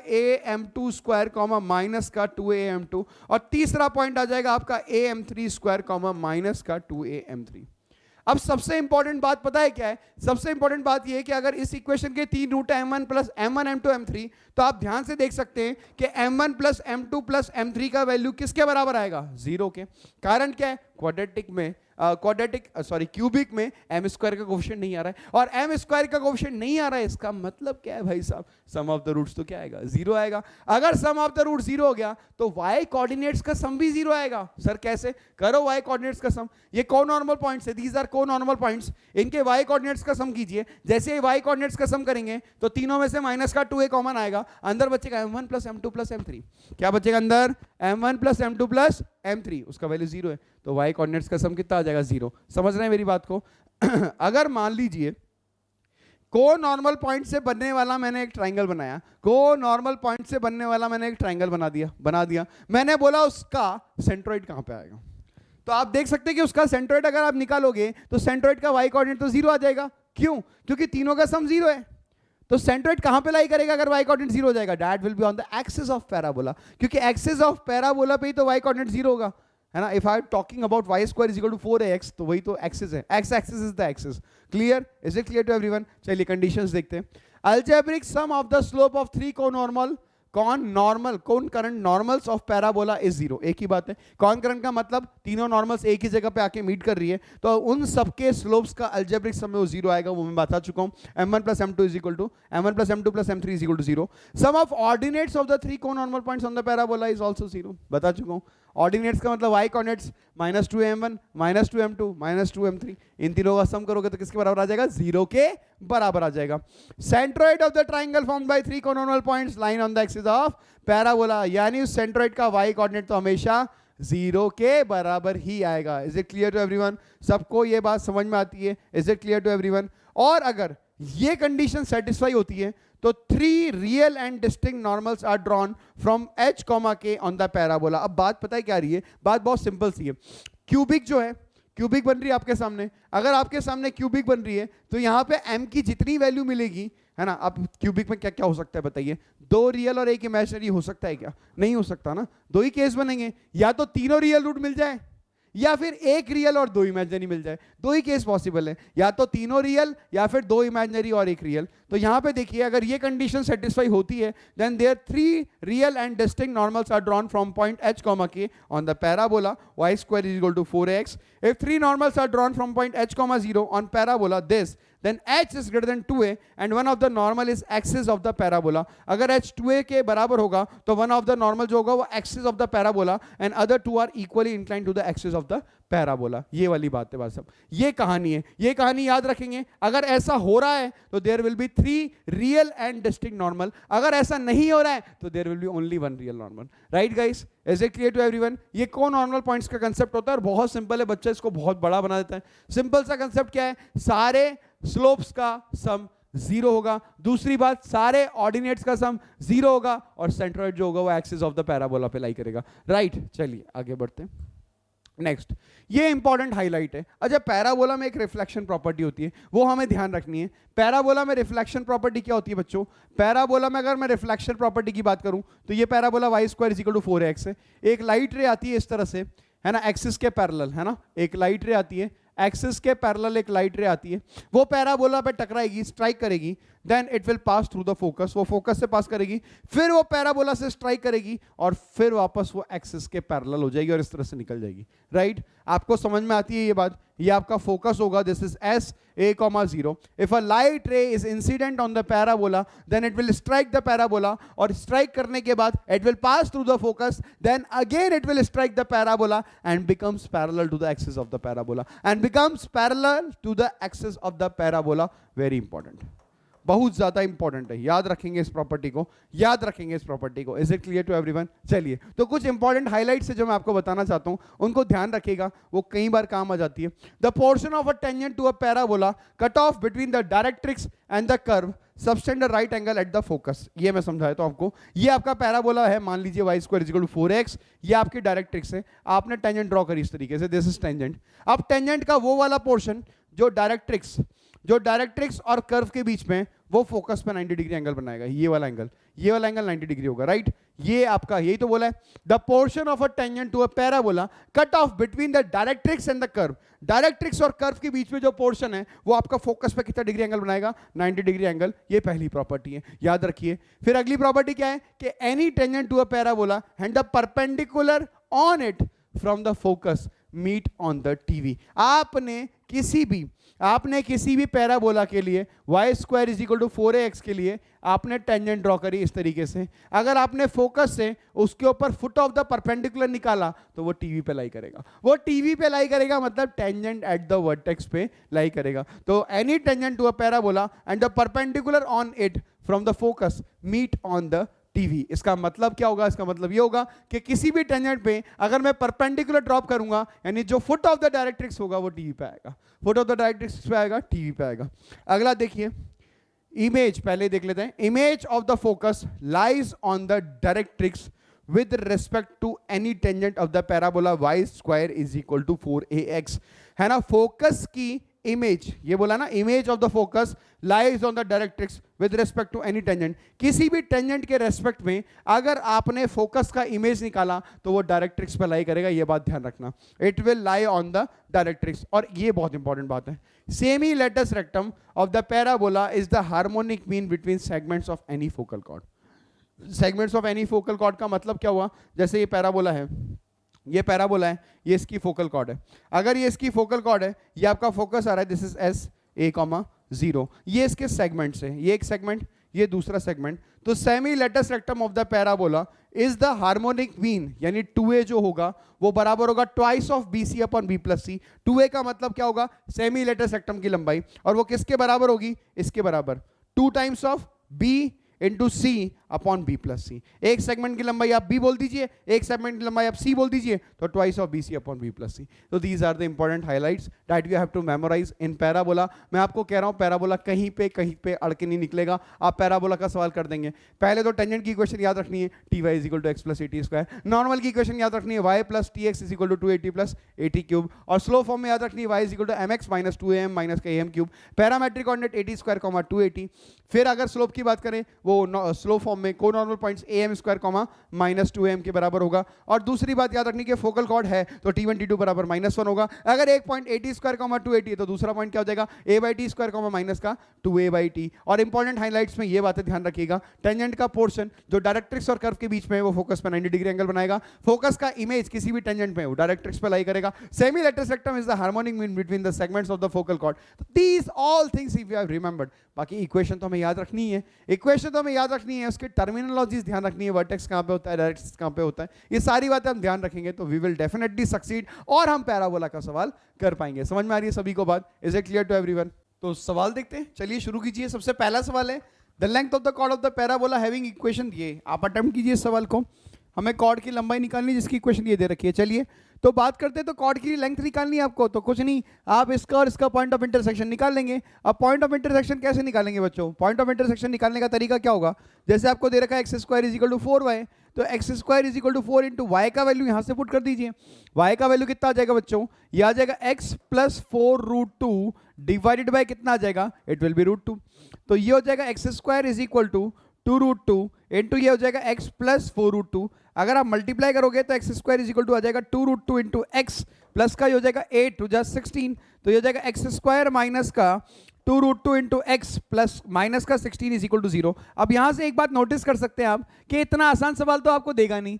am2 स्क्वायर कॉमा माइनस का 2am2, और तीसरा पॉइंट आ जाएगा आपका am3 स्क्वायर कॉमा माइनस का 2am3। अब सबसे इंपॉर्टेंट बात पता है क्या है, सबसे इंपॉर्टेंट बात यह है कि अगर इस इक्वेशन के 3 रूट है m1 plus m1 m2 m3, तो आप ध्यान से देख सकते हैं कि m1 plus m2 plus m3 का वैल्यू किसके बराबर आएगा, 0 के। कारण क्या है, क्वाड्रेटिक में क्यूबिक में m स्क्वायर का कोफिशिएंट नहीं आ रहा है, और m स्क्वायर का कोफिशिएंट नहीं आ रहा है, इसका मतलब क्या है भाई साहब, सम ऑफ द रूट्स तो क्या आएगा, 0 आएगा। अगर सम ऑफ द रूट 0 हो गया तो y कोऑर्डिनेट्स का सम भी 0 आएगा। सर कैसे, करो y कोऑर्डिनेट्स का सम, ये कोनॉर्मल पॉइंट्स है, दीज आर कोनॉर्मल पॉइंट्स, इनके y कोऑर्डिनेट्स का सम कीजिए। जैसे y कोऑर्डिनेट्स का सम करेंगे तो तीनों में से माइनस का 2a कॉमन आएगा, अंदर बचेगा m1 plus m2 plus m3। क्या बचेगा अंदर, m1 plus m2 plus m3, उसका वैल्यू 0 है, तो y कोऑर्डिनेट्स का सम कितना आ जाएगा, 0। समझ रहे हैं मेरी बात को। अगर मान लीजिए को नॉर्मल पॉइंट से बनने वाला मैंने एक ट्राइंगल बनाया, को नॉर्मल पॉइंट से बनने वाला मैंने एक ट्राइंगल बना दिया, मैंने बोला उसका सेंट्रोइड कहां पे आएगा, तो आप देख सकते हैं कि उसका सेंट्रोइड अगर आप निकालोगे तो सेंट्रोइड का y कोऑर्डिनेट तो 0 आ जाएगा। क्यों, क्योंकि तीनों का सम 0 है। तो सेंट्रोइड कहां पे लाई करेगा अगर y कोऑर्डिनेट 0 हो जाएगा, that will be on the axis of parabola, क्योंकि एक्सिस ऑफ पैराबोला पे ही तो y कोऑर्डिनेट 0 होगा, है ना। If I am talking about y square is equal to 4ax, तो वही तो एक्सिस है, x axis is the axis. Clear, is it clear to everyone. चलिए कंडीशंस देखते हैं। Algebraic sum of the slope of 3 conormal concurrent normals of parabola is 0। एक ही बात है, concurrent का मतलब तीनों नॉर्मल्स एक ही जगह पे आके मीट कर रही है, तो उन सबके स्लोप्स का अलजेब्रिक सम में वो 0 आएगा, वो मैं बता चुका हूं। m1 plus m2 is equal to m1 plus m2 plus m3 is equal to 0। Sum of ordinates of the 3 conormal points on the parabola is also 0, बता चुका हूं। ऑर्डिनेट्स का मतलब y coordinates minus 2m1 minus 2m2 minus 2m3, इन तीनों का सम करोगे तो किसके बराबर आ जाएगा, 0 के बराबर आ जाएगा। Centroid of the triangle formed by 3 conormal points line on the axis of parabola, यानी उस सेंट्रोइड का y कोऑर्डिनेट तो हमेशा 0 के बराबर ही आएगा। Is it clear to everyone, सबको ये बात समझ में आती है, is it clear to everyone. और अगर ये कंडीशन सेटिस्फाई होती है तो 3 real and distinct normals are drawn from h, k on the parabola. अब बात पता है क्या रही है, बात बहुत सिंपल सी है। क्यूबिक जो है, क्यूबिक बन रही है आपके सामने, अगर आपके सामने क्यूबिक बन रही है तो यहां पे m की जितनी वैल्यू मिलेगी, है ना। अब क्यूबिक में क्या क्या हो सकता है बताइए, 2 रियल और 1 इमेजिनरी हो सकता है क्या, नहीं हो सकता ना, 2 ही केस बनेंगे, या तो तीनों रियल रूट मिल जाए या फिर 1 रियल और 2 इमेजिनरी मिल जाए, 2 ही केस पॉसिबल है, या तो तीनों रियल या फिर 2 इमेजिनरी और 1 रियल। तो यहां पे देखिए अगर ये कंडीशन सेटिस्फाई होती है then there 3 real and distinct normals are drawn from point h, k on the parabola y square is equal to 4x। If 3 normals are drawn from point h, 0 on parabola this, then h is greater than 2a and one of the normal is axis of the parabola। अगर h 2a के बराबर होगा तो one of the normal जो होगा वो axis of the parabola and other two are equally inclined to the axis of the parabola। ये वाली बात है, बात सब ये कहानी है, ये कहानी याद रखेंगे। अगर ऐसा हो रहा है तो there will be 3 real and distinct normal, अगर ऐसा नहीं हो रहा है तो there will be only 1 real normal। right guys, is it clear to everyone। ये कोनॉर्मल पॉइंट्स का कंसेप्ट होता है और बहुत सिंपल है, बच्चा इसको बहुत बड़ा बना देता है। सिंपल सा कंसेप्ट क्या है, सारे स्लोप्स का सम 0 होगा, दूसरी बात सारे ऑर्डिनेट्स का सम 0 होगा, और सेंट्रोइड जो होगा वो एक्सिस ऑफ द पैराबोला पे लाई करेगा। राइट, चलिए आगे बढ़ते हैं। नेक्स्ट, ये इंपॉर्टेंट हाईलाइट है। अच्छा, पैराबोला में एक रिफ्लेक्शन प्रॉपर्टी होती है, वो हमें ध्यान रखनी है। पैराबोला में रिफ्लेक्शन प्रॉपर्टी क्या होती है बच्चों, पैराबोला में अगर मैं रिफ्लेक्शन प्रॉपर्टी की बात करूं तो ये parabola y square is equal to 4x है। एक लाइट रे आती है इस तरह से, है ना, एक्सिस के पैरेलल, है ना, एक लाइट रे आती है एक्सिस के पैरेलल एक लाइट रे आती है, वो पैराबोला पे टकराएगी, स्ट्राइक करेगी, then it will pass through the focus, वो फोकस से पास करेगी, फिर वो पैराबोला से स्ट्राइक करेगी और फिर वापस वो एक्सिस के पैरेलल हो जाएगी और इस तरह से निकल जाएगी, राइट? आपको समझ में आती है ये बात? ये आपका फोकस होगा, this is S a, 0. If a light ray is incident on the parabola, then it will strike the parabola, और strike करने के बाद it will pass through the focus, then again it will strike the parabola and becomes parallel to the axis of the parabola, and becomes parallel to the axis of the parabola. Very important, बहुत ज्यादा important है, याद रखेंगे इस property को, याद रखेंगे इस प्रॉपर्टी को. Is it clear to everyone? चलिए, तो कुछ इंपॉर्टेंट हाइलाइट्स है जो मैं आपको बताना चाहता हूं, उनको ध्यान रखिएगा, वो कई बार काम आ जाती है. The portion of a tangent to a parabola cut off between the directrix and the curve subtend a right angle at the focus. ये मैं समझाया तो आपको, ये आपका पैराबोला है, मान लीजिए y square equal to 4x, ये आपकी डायरेक्ट्रिक्स है, आपने टेंजेंट ड्रॉ करी इस तरीके से, दिस इज टेंजेंट. अब टेंजेंट का वो वाला पोर्शन जो डायरेक्ट्रिक्स और कर्व के बीच में, वो फोकस पे 90 डिग्री एंगल बनाएगा, ये वाला एंगल 90 डिग्री होगा, राइट? ये आपका, यही तो बोला है, the portion of a tangent to a parabola cut off between the directrix and the curve. Directrix और कर्व के बीच में जो पोर्शन है वो आपका फोकस पे कितना डिग्री एंगल बनाएगा? 90 डिग्री एंगल. ये पहली प्रॉपर्टी है, याद रखिए. फिर अगली प्रॉपर्टी क्या है कि any tangent to a parabola and the perpendicular on it from the focus meet on the TV. आपने किसी भी पैराबोला के लिए y square is equal to 4ax के लिए आपने टेंजेंट ड्रॉ करी इस तरीके से, अगर आपने फोकस से उसके ऊपर फुट ऑफ द परपेंडिकुलर निकाला तो वो टीवी पे लाई करेगा. वो टीवी पे लाई करेगा मतलब टेंजेंट एट द वर्टेक्स पे लाई करेगा. तो any tangent to a parabola and the perpendicular on it from the focus meet on the TV. इसका मतलब क्या होगा? इसका मतलब ये होगा कि किसी भी टेंजेंट पे अगर मैं परपेंडिकुलर ड्रॉप करूंगा, यानी जो फुट ऑफ द डायरेक्ट्रिक्स होगा वो टीवी पे आएगा, फुट ऑफ द डायरेक्ट्रिक्स पे आएगा, टीवी पे आएगा. अगला देखिए, इमेज पहले देख लेते हैं. Image of the focus lies on the directrix with respect to any tangent of the parabola y square is equal to 4ax. है ना? फोकस की इमेज, ये बोला ना, image of the focus lies on the directrix with respect to any tangent. किसी भी tangent के respect में अगर आपने फोकस का इमेज निकाला तो वो डायरेक्ट्रिक्स पर लाई करेगा, ये बात ध्यान रखना. It will lie on the directrix. और ये बहुत इंपॉर्टेंट बात है, semi latus rectum of the parabola is the harmonic mean between segments of any focal chord. Segments of any focal chord का मतलब क्या हुआ? जैसे ये पैराबोला है, ये पैराबोला है, ये इसकी फोकल कॉर्ड है. अगर ये इसकी फोकल कॉर्ड है, ये आपका फोकस आ रहा है, दिस इज एस a, 0. ये इसके सेगमेंट्स है, ये एक सेगमेंट, ये दूसरा सेगमेंट. तो semi latus rectum of the parabola is the harmonic mean, यानी 2a जो होगा वो बराबर होगा twice of BC upon B plus C. 2a का मतलब क्या होगा? सेमी लेटस रेक्टम की लंबाई, और वो किसके बराबर होगी? इसके बराबर 2 times of B into C upon B plus C. एक सेगमेंट की लंबाई आप B बोल दीजिए, एक सेगमेंट की लंबाई आप C बोल दीजिए, तो twice of BC upon B plus C. तो these are the important highlights that you have to memorise in parabola. मैं आपको कह रहा हूं पैराबोला कहीं पे अड़ के नहीं निकलेगा. आप पैराबोला का सवाल कर देंगे. पहले तो टेंजेंट की इक्वेशन याद रखनी है, ty is equal to x plus at square. Normal की इक्वेशन याद रखनी है, y plus tx is equal to 280 plus at cube. और स्लो फॉर्म में याद रखनी है, y is equal to mx minus 2am minus का am cube. Parametric coordinate 80 square 280. फिर अगर स्लोप की बात करें, वो स्लो फॉर्म में को normal points am square minus 2am के बराबर होगा. और दूसरी बात याद रखनी कि फोकल कॉर्ड है तो t1 t2 बराबर -1 होगा. अगर एक पॉइंट 80 स्क्वायर 280 तो दूसरा पॉइंट क्या हो जाएगा? a/t स्क्वायर माइनस का 2a/t. और इंपॉर्टेंट हाइलाइट्स में ये बातें ध्यान रखिएगा, टेंजेंट का पोर्शन जो डायरेक्ट्रिक्स और कर्व के बीच में है वो फोकस पे 90 डिग्री एंगल बनाएगा. फोकस का इमेज किसी भी टेंजेंट में वो डायरेक्ट्रिक्स पे लाई करेगा. Semi latus rectum is the harmonic mean between the segments of the focal chord. These all things if you have remembered. बाकी इक्वेशन तो हमें याद रखनी है, उसके टर्मिनोलॉजीज ध्यान रखनी है, वर्टेक्स कहां पे होता है, डायरेक्ट्रिक्स कहां पे होता है, ये सारी बातें हम ध्यान रखेंगे तो वी विल डेफिनेटली सक्सीड और हम पैराबोला का सवाल कर पाएंगे. समझ में आ रही है सभी को बात? Is it clear to everyone? तो सवाल देखते हैं, चलिए शुरू कीजिए. सबसे पहला सवाल है, the length of the chord of the parabola having equation. ये आप अटेम्प्ट कीजिए इस सवाल को. हमें कॉर्ड की लंबाई निकालनी जिसकी इक्वेशन ये दे रखी है. चलिए तो बात करते हैं, तो कॉर्ड की लेंथ निकालनी है आपको, तो कुछ नहीं, आप इसका और इसका पॉइंट ऑफ इंटरसेक्शन निकाल लेंगे. अब पॉइंट ऑफ इंटरसेक्शन कैसे निकालेंगे बच्चों? पॉइंट ऑफ इंटरसेक्शन निकालने का तरीका क्या होगा? जैसे आपको दे रखा है x square is equal to 4y, तो x square is equal to 4 into y का वैल्यू यहां से पुट कर दीजिए. y का वैल्यू कितना आ जाएगा बच्चों? ये आ जाएगा x प्लस 4√2 डिवाइडेड बाय कितना आ जाएगा? It will be √2. तो ये हो जाएगा x square is equal to 2√2 into ये हो जाएगा x प्लस 4√2. अगर आप मल्टीप्लाई करोगे तो x square is equal to आ जाएगा 2√2 इंटू एक्स प्लस का ये हो जाएगा 8 टू जा 16, तो ये हो जाएगा एक्स स्क्वायर माइनस का 2√2 इंटू एक्स प्लस माइनस का 16 इज इक्वल टू 0। अब यहां से एक बात नोटिस कर सकते हैं आप कि इतना आसान सवाल तो आपको देगा नहीं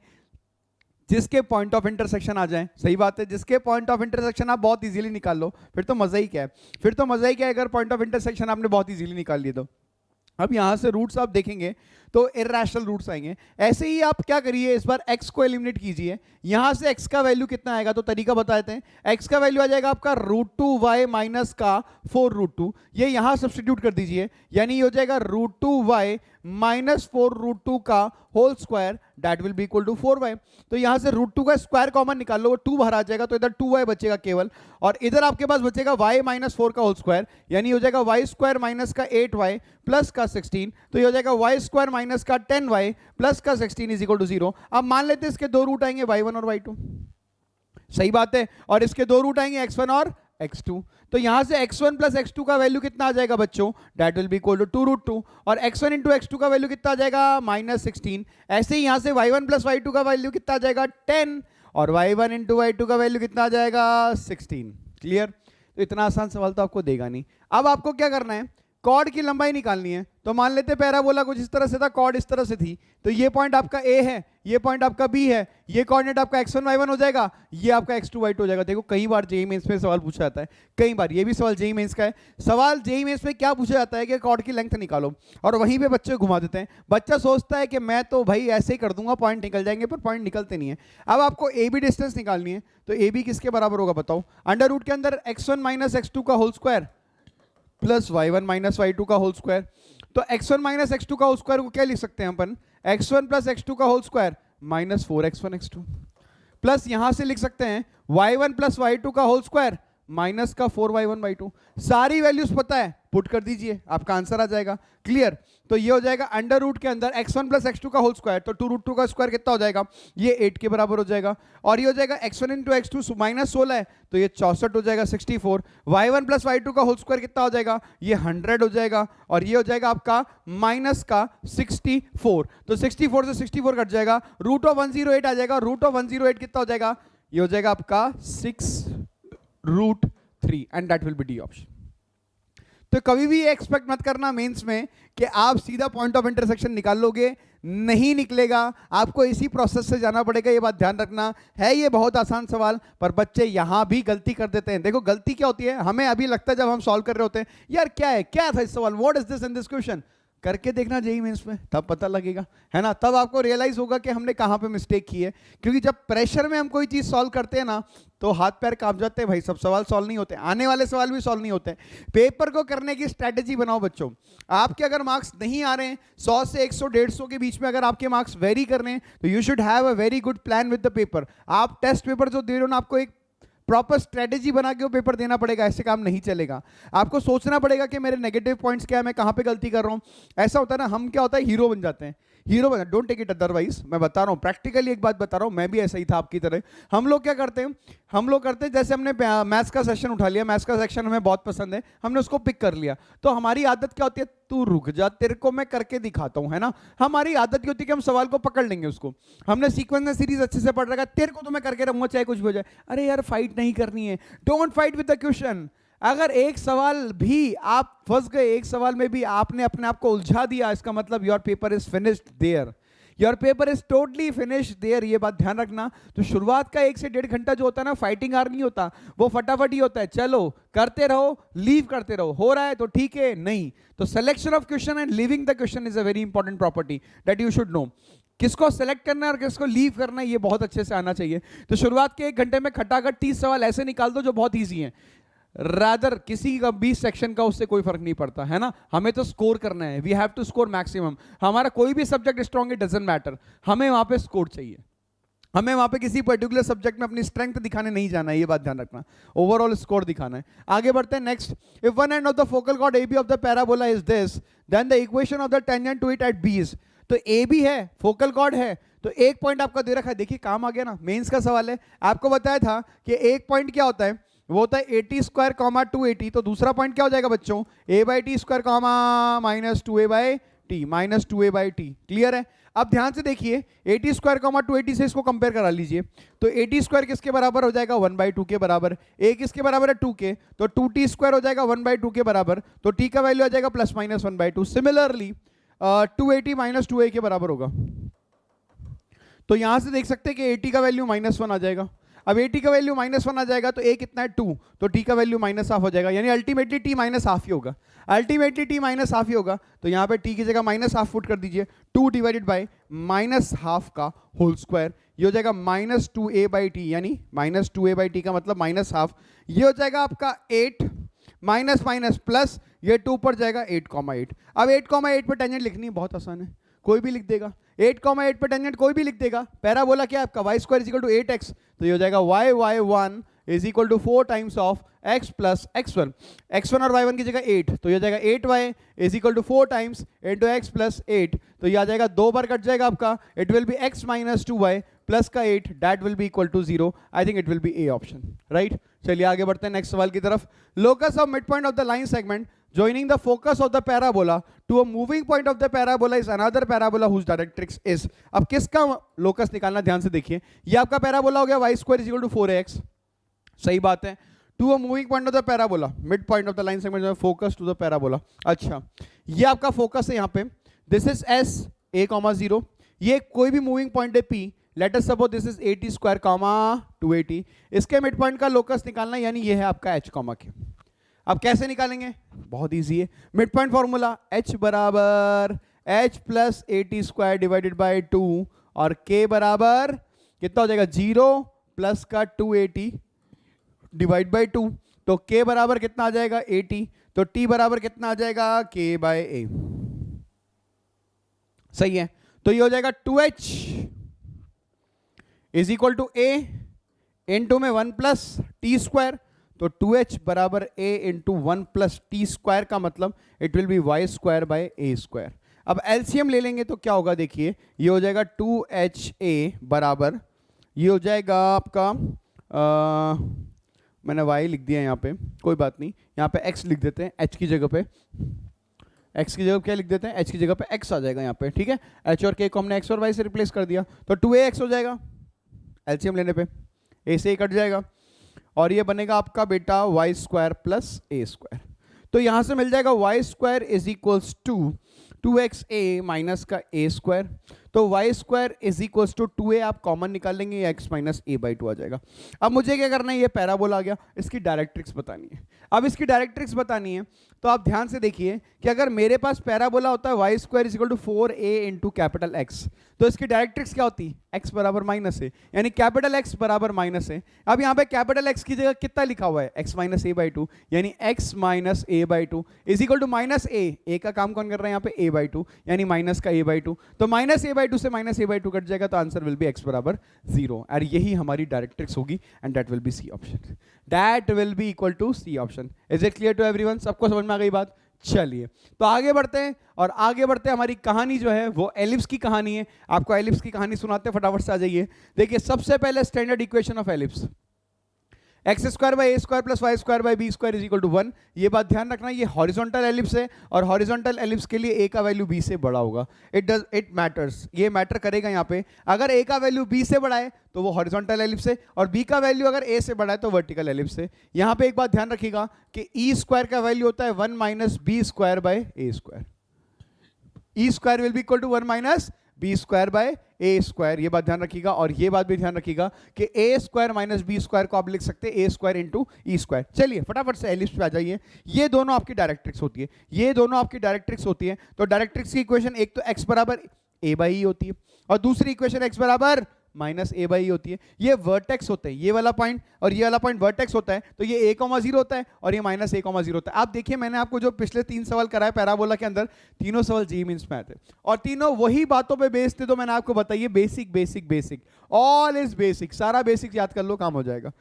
जिसके पॉइंट ऑफ इंटरसेक्शन आ जाए। सही बात है, जिसके पॉइंट ऑफ इंटरसेक्शन आप बहुत इजीली निकाल लो, फिर तो मजा ही क्या है, फिर तो मजा ही क्या है अगर पॉइंट ऑफ इंटरसेक्शन आपने बहुत इजीली निकाल लिए तो। अब यहां से रूट्स आप देखेंगे तो इर्रेशनल रूट्स आएंगे। ऐसे ही आप क्या करिए, इस बार x को एलिमिनेट कीजिए। यहां से x का वैल्यू कितना आएगा तो तरीका बता देते हैं। x का वैल्यू आ जाएगा आपका √2y माइनस का 4√2, ये यहां सब्स्टिट्यूट कर दीजिए, यानी ये हो जाएगा √2y माइनस 4√2 का whole square, that will be equal to 4y। तो यहां से √2 का स्क्वायर कॉमन निकाल लो, वो 2 बाहर आ जाएगा, तो इधर 2y बचेगा केवल, और इधर आपके पास बचेगा y माइनस 4 का होल स्क्वायर, यानी हो जाएगा y स्क्वायर माइनस का 8y प्लस का 16, तो ये हो जाएगा y स्क्वायर माइनस का 10y प्लस का 16 इज इक्वल टू 0। अब मान लेते हैं इसके दो रूट आएंगे y1 और y2, सही बात है, और इसके दो रूट आएंगे x1 और x2, तो यहां से x1 प्लस x2 का वैल्यू कितना आ जाएगा बच्चों, that will be equal to 2√2, और x1 इंटू x2 का वैल्यू कितना आ जाएगा -16। ऐसे ही यहां से y1 प्लस y2 का वैल्यू कितना आ जाएगा 10, और y1 इंटू y2 का वैल्यू कितना आ जाएगा 16। क्लियर? तो इतना आसान सवाल तो आपको देगा नहीं। अब आपको क्या करना है, कॉर्ड की लंबाई निकालनी है। तो मान लेते पैराबोला कुछ इस तरह से था, कॉर्ड इस तरह से थी, तो ये पॉइंट आपका A है, ये पॉइंट आपका B है, ये कोऑर्डिनेट आपका x1 y1 हो जाएगा, ये आपका x2 y2 हो जाएगा। देखो कई बार जेईई मेंस में सवाल पूछा जाता है, कई बार ये भी सवाल जेईई मेंस का है। सवाल जेईई मेंस में क्या पूछा जाता है कि कॉर्ड की लेंथ निकालो, और वहीं पे बच्चे घुमा देते हैं। बच्चा सोचता है कि मैं तो भाई ऐसे ही कर दूंगा, पॉइंट निकल जाएंगे, पर पॉइंट निकलते नहीं है। अब आपको ए बी डिस्टेंस निकालनी है, तो ए बी किसके बराबर होगा बताओ, अंडर रूट के अंदर x1 माइनस x2 का whole square plus y1 minus y2 का होल स्क्वायर। तो x1 माइनस x2 का होल स्क्वायर को क्या लिख सकते हैं अपन, x1 प्लस x2 का whole square minus 4x1 x2, plus यहां से लिख सकते हैं y1 प्लस y2 का होल स्क्वायर माइनस का 4y1 y2। सारी वैल्यूज पता है, पुट कर दीजिए, आपका आंसर आ जाएगा। क्लियर? तो ये हो जाएगा अंडर रूट के अंदर x1 प्लस x2 का होल स्क्वायर, तो 2√2 का स्क्वायर कितना हो जाएगा, ये 8 के बराबर हो जाएगा, और ये हो जाएगा x1 इंटू x2 माइनस 16 है, तो ये 64 हो जाएगा 64। y1 प्लस y2 का होल स्क्वायर कितना हो जाएगा, ये 100 हो जाएगा, और ये हो जाएगा आपका माइनस का 64, तो 64 से 64 कट जाएगा, √108 आ जाएगा, √108 कितना हो जाएगा, ये हो जाएगा आपका 6√3, and that will B D option. तो कभी भी एक्सपेक्ट मत करना मेंस में कि आप सीधा पॉइंट ऑफ इंटरसेक्शन निकाल लोगे, नहीं निकलेगा, आपको इसी प्रोसेस से जाना पड़ेगा, ये बात ध्यान रखना है। ये बहुत आसान सवाल, पर बच्चे यहां भी गलती कर देते हैं। देखो गलती क्या होती है, हमें अभी लगता है जब हम सॉल्व कर रहे होते हैं, यार क्या है, क्या था इस सवाल, what is this in this question, करके देखना जेईई मेंस में, तब पता लगेगा, है ना, तब आपको रियलाइज होगा कि हमने कहां पे मिस्टेक की है। क्योंकि जब प्रेशर में हम कोई चीज सॉल्व करते हैं ना, तो हाथ पैर कांप जाते हैं भाई, सब सवाल सॉल्व नहीं होते, आने वाले सवाल भी सॉल्व नहीं होते। पेपर को करने की स्ट्रैटेजी बनाओ बच्चों। आपके अगर मार्क्स नहीं आ रहे हैं 100 से 100 150 के बीच में, अगर आपके मार्क्स वेरी कर रहे हैं, तो you should have a very good plan with the paper. आप टेस्ट पेपर जो दे रहे हो ना, आपको एक प्रॉपर स्ट्रेटेजी बना के वो पेपर देना पड़ेगा, ऐसे काम नहीं चलेगा। आपको सोचना पड़ेगा कि मेरे नेगेटिव पॉइंट्स क्या है, मैं कहां पे गलती कर रहा हूं। ऐसा होता है ना, हम क्या होता है, हीरो बन जाते हैं, हीरो बना, डोंट टेक इट अदरवाइज, मैं बता रहा हूं प्रैक्टिकली एक बात बता रहा हूं, मैं भी ऐसा ही था आपकी तरह। हम लोग क्या करते हैं, हम लोग करते हैं जैसे हमने मैथ्स का सेशन उठा लिया, मैथ्स का सेक्शन हमें बहुत पसंद है, हमने उसको पिक कर लिया, तो हमारी आदत क्या होती है, तू रुक जा, तेरे को मैं करके दिखाता हूं, है ना। हमारी आदत क्या होती है कि हम सवाल को पकड़ लेंगे, उसको हमने सीक्वेंस में सीरीज अच्छे से पढ़ रखा है, तेरे को तो मैं करके रहूंगा चाहे कुछ भी हो जाए। अरे यार फाइट नहीं करनी है, don't fight with the question. अगर एक सवाल भी आप फंस गए, एक सवाल में भी आपने अपने आप को उलझा दिया, इसका मतलब your paper is finished there, your paper is totally finished there, ये बात ध्यान रखना। तो शुरुआत का 1 से 1.5 घंटा जो होता है ना, फाइटिंग आर नहीं होता, वो फटाफट ही होता है, चलो करते रहो, लीव करते रहो, हो रहा है तो ठीक है, नहीं तो selection of question and leaving the question is a very important property that you should know. किसको सेलेक्ट करना है और किसको लीव करना है, ये बहुत अच्छे से आना चाहिए। तो शुरुआत के 1 घंटे में खटाखट 30 सवाल ऐसे निकाल दो जो बहुत ईजी हैं, रादर किसी का 20 सेक्शन का, उससे कोई फर्क नहीं पड़ता, है ना। हमें तो स्कोर करना है, we have to score maximum. हमारा कोई भी subject strong, it doesn't matter, हमें वहां पे स्कोर चाहिए, हमें वहां पे किसी पर्टिकुलर सब्जेक्ट में अपनी स्ट्रेंथ दिखाने नहीं जाना है, ये बात ध्यान रखना, ओवरऑल स्कोर दिखाना है। आगे बढ़ते हैं next. If one end of the focal chord AB of the parabola is this, then the equation of the tangent to it at B is, तो AB है, फोकल कॉर्ड है, तो एक पॉइंट आपका दे रखा है, देखिए काम आ गया ना, मेंस का सवाल है। आपको बताया था कि एक पॉइंट क्या होता है, वो होता है AT स्क्वायर कॉमा 2AT, तो दूसरा पॉइंट क्या हो जाएगा बच्चों, A/T square comma -2A/T minus 2A/T। Clear है? अब ध्यान से देखिए, 80 स्क्वायर कॉमा 280 से इसको कंपेयर करा लीजिए। तो 80 स्क्वायर किसके बराबर हो जाएगा, 1/2 के बराबर। ए किसके बराबर है, 2 के, तो 2t स्क्वायर हो जाएगा 1/2 के बराबर, तो t का वैल्यू आ जाएगा +-1/2। सिमिलरली 280 माइनस 2a के बराबर होगा। तो यहां से देख सकते हैं कि 80 का वैल्यू -1 आ जाएगा। अब 80 का वैल्यू -1 आ जाएगा तो a कितना है, 2, तो t का वैल्यू -1/2 हो जाएगा, यानी अल्टीमेटली t -1/2 ही होगा। अल्टीमेटली t -1/2 ही होगा, तो यहाँ पे t की जगह -1/2 पुट कर दीजिए। 2 डिवाइडेड बाय -1/2 का होल स्क्वायर, ये हो जाएगा -2a/t, यानी -2a/t का मतलब -1/2। ये हो जाएगा आपका 8 माइनस प्लस, ये 2 पर जाएगा 8,8। अब 8,8 पर टेंजेंट लिखनी बहुत आसान है, कोई भी लिख देगा। 8,8 पर टेंजेंट कोई भी लिख देगा। पैराबोला क्या है आपका, y square is equal to 8x, तो ये हो जाएगा y1 is equal to 4 times of x plus x1। x1 और y1 की जगह 8, तो ये हो जाएगा 8y is equal to 4 times into x plus 8, तो ये आ जाएगा 2 बार कट जाएगा आपका, it will be x minus 2y plus का 8, that will be equal to 0। I think it will be a option, right. चलिए आगे बढ़ते हैं नेक्स्ट सवाल की तरफ। Locus of mid point of the line segment joining the focus of the parabola to a moving point of the parabola is another parabola whose directrix is। अब किसका locus निकालना, ध्यान से देखिए। ये आपका पैराबोला हो गया y square is equal to 4ax, सही बात है। To a moving point of the parabola, mid point of the line segment focus to the parabola. अच्छा, ये आपका फोकस है यहाँ पे, दिस इज s a,0। ये कोई भी मूविंग पॉइंट है p, let us suppose this is 80 square comma 280। इसके मिड पॉइंट का लोकस निकालना, यानी ये है आपका h कॉमा के। अब कैसे निकालेंगे, बहुत इजी है। मिड पॉइंट फॉर्मूला h बराबर h plus 80 square divided by 2, और k बराबर कितना हो जाएगा, 0 प्लस का 280 डिवाइड बाय 2, तो k बराबर कितना आ जाएगा 80, तो t बराबर कितना आ जाएगा k बाय a, सही है। तो ये हो जाएगा 2h is equal to a into में 1 प्लस टी स्क्वायर, तो 2h बराबर a into 1 plus t square का मतलब it will be y square by a square. अब एलसीएम ले लेंगे तो क्या होगा, देखिए ये हो जाएगा 2ha बराबर, ये हो जाएगा आपका मैंने y लिख दिया यहाँ पे, कोई बात नहीं, यहाँ पे x लिख देते हैं, h की जगह पे, x की जगह क्या लिख देते हैं, h की जगह पे x आ जाएगा यहाँ पे, ठीक है। h और k को हमने x और y से रिप्लेस कर दिया, तो 2ax हो जाएगा एलसीएम लेने पे, a से कट जाएगा, और ये बनेगा आपका बेटा y square plus a square. तो यहां से मिल जाएगा y square is equals to 2xa minus का a स्क्वायर, तो y square is equals to 2a आप कॉमन निकाल लेंगे, ये x माइनस a/2 आ जाएगा। अब मुझे क्या करना है, ये पैराबोला आ गया, इसकी डायरेक्ट्रिक्स बतानी है। अब इसकी डायरेक्ट्रिक्स बतानी है तो आप ध्यान से देखिए कि अगर मेरे पास पैराबोला होता है y square is equal to 4a into capital x, तो इसकी डायरेक्ट्रिक्स क्या होती है, x बराबर माइनस है, यानी कैपिटल x बराबर माइनस है। अब यहाँ पे कैपिटल x की जगह कितना लिखा हुआ है, x माइनस a/2, यानी x minus a/2 is equal to minus a का काम कौन कर रहा है यहाँ पे, a/2, यानी माइनस का a/2, तो माइनस a/2 से माइनस a/2 कट जाएगा, तो आंसर विल बी x बराबर 0, और यही हमारी डायरेक्ट्रिक्स होगी, and that will be C option, that will be equal to C option. Is it clear to everyone, सबको समझ में आ गई बात। चलिए तो आगे बढ़ते हैं, और आगे बढ़ते हैं, हमारी कहानी जो है वो एलिप्स की कहानी है। आपको एलिप्स की कहानी सुनाते हैं, फटाफट से आ जाइए। देखिए सबसे पहले standard equation of ellipse, x square by a square plus y square by b square is equal to 1। ये बात ध्यान रखना, ये हॉरिजॉन्टल एलिप्स है, और हॉरिजॉन्टल एलिप्स के लिए ए का वैल्यू बी से बड़ा होगा। इट मैटर्स, ये मैटर करेगा यहाँ पे। अगर ए का वैल्यू बी से बड़ा है तो वो हॉरिजॉन्टल एलिप्स है, और बी का वैल्यू अगर ए से बड़ा है तो वर्टिकल एलिप्स है। यहाँ पे एक बात ध्यान रखिएगा कि ई स्क्वायर का वैल्यू होता है 1 minus B square by a square. E square will be equal to 1 minus B square by a square, ये बात ध्यान रखिएगा। और ये बात भी ध्यान रखिएगा कि ए स्क्वायर माइनस बी स्क्वायर को आप लिख सकते हैं a square into e square. चलिए फटाफट से एलिप्स पे आ जाइए। ये दोनों आपकी डायरेक्ट्रिक्स होती है, ये दोनों आपकी डायरेक्ट्रिक्स होती है। तो डायरेक्ट्रिक्स की इक्वेशन एक तो एक्स बराबर ए बाई ई होती है, और दूसरी इक्वेशन एक्स बराबर माइनस ए बाई होती है। ये वर्टेक्स होते हैं, ये वाला पॉइंट और ये वाला पॉइंट वर्टेक्स होता है, तो ये a, 0 होता है और ये माइनस a, 0 होता है। आप देखिए मैंने आपको जो पिछले 3 सवाल कराए पैराबोला के अंदर, तीनों सवाल जी मीन्स में आते हैं, और तीनों वही बातों पे बेस्ड थे। तो मैंने आपको बताइए basic basic basic, all is basic, सारा बेसिक याद कर लो, काम हो जाएगा।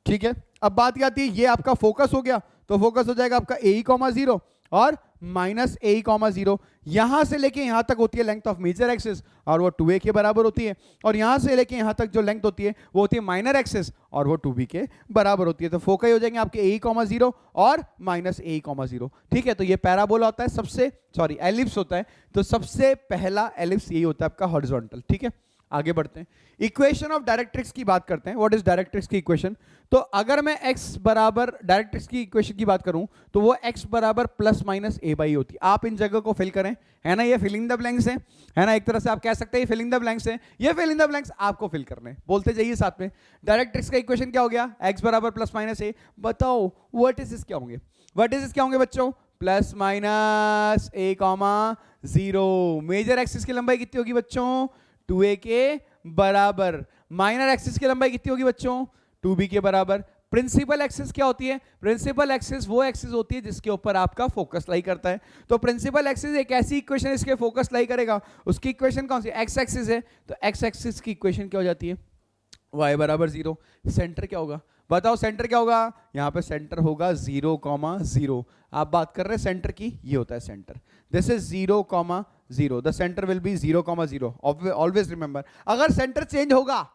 ठीक है, अब बात क्या आती है, ये आपका फोकस हो गया, तो फोकस हो जाएगा आपका a, 0 और माइनस ए कॉमा जीरो, यहां से लेके यहां तक होती है लेंथ ऑफ मेजर एक्सिस और वो 2a के बराबर होती है, और यहां से लेके यहां तक जो लेंथ होती है वो होती है माइनर एक्सिस और वो 2b के बराबर होती है। तो फोकाई हो जाएंगे आपके ए कॉमा जीरो और माइनस ए कॉमा जीरो। ठीक है, तो ये पैराबोला होता है सबसे, सॉरी एलिप्स होता है, तो सबसे पहला एलिप्स यही होता है आपका हॉरिजॉन्टल। ठीक है, आगे बढ़ते हैं, इक्वेशन ऑफ डायरेक्ट्रिक्स की बात करते हैं। व्हाट इज डायरेक्ट्रिक्स की इक्वेशन? तो अगर मैं x बराबर डायरेक्ट्रिक्स की इक्वेशन की बात करूं तो वो x बराबर प्लस माइनस a बाई होती है। आप इन जगह को फिल करें, है ना, ये फिलिंग द ब्लैंक्स है ना, एक तरह से आप कह सकते हैं ये फिलिंग द ब्लैंक्स है, ये फिलिंग द ब्लैंक्स आपको फिल करने, बोलते जाइए साथ में। डायरेक्ट्रिक्स का इक्वेशन क्या हो गया? x बराबर प्लस माइनस a। बताओ वर्टिसेस क्या होंगे? वर्टिसेस क्या होंगे बच्चों? Plus minus a comma zero. Major axis की लंबाई कितनी होगी बच्चों? 2a के बराबर। माइनर एक्सिस की लंबाई कितनी होगी बच्चों? 2b के बराबर। प्रिंसिपल एक्सिस क्या होती है? प्रिंसिपल एक्सिस वो एक्सिस होती है जिसके ऊपर आपका फोकस लाई करता है। तो प्रिंसिपल एक्सिस एक ऐसी इक्वेशन इसके फोकस लाई करेगा, उसकी इक्वेशन कौन सी? एक्स एक्सिस है, तो एक्स एक्सिस की इक्वेशन क्या हो जाती है? y बराबर जीरो। सेंटर क्या होगा? बताओ सेंटर क्या होगा? यहाँ पे सेंटर होगा 0, 0। आप बात कर रहे हैं सेंटर की, ये होता है centre. This is 0, 0। The centre will be 0, 0। Always remember, अगर सेंटर चेंज होगा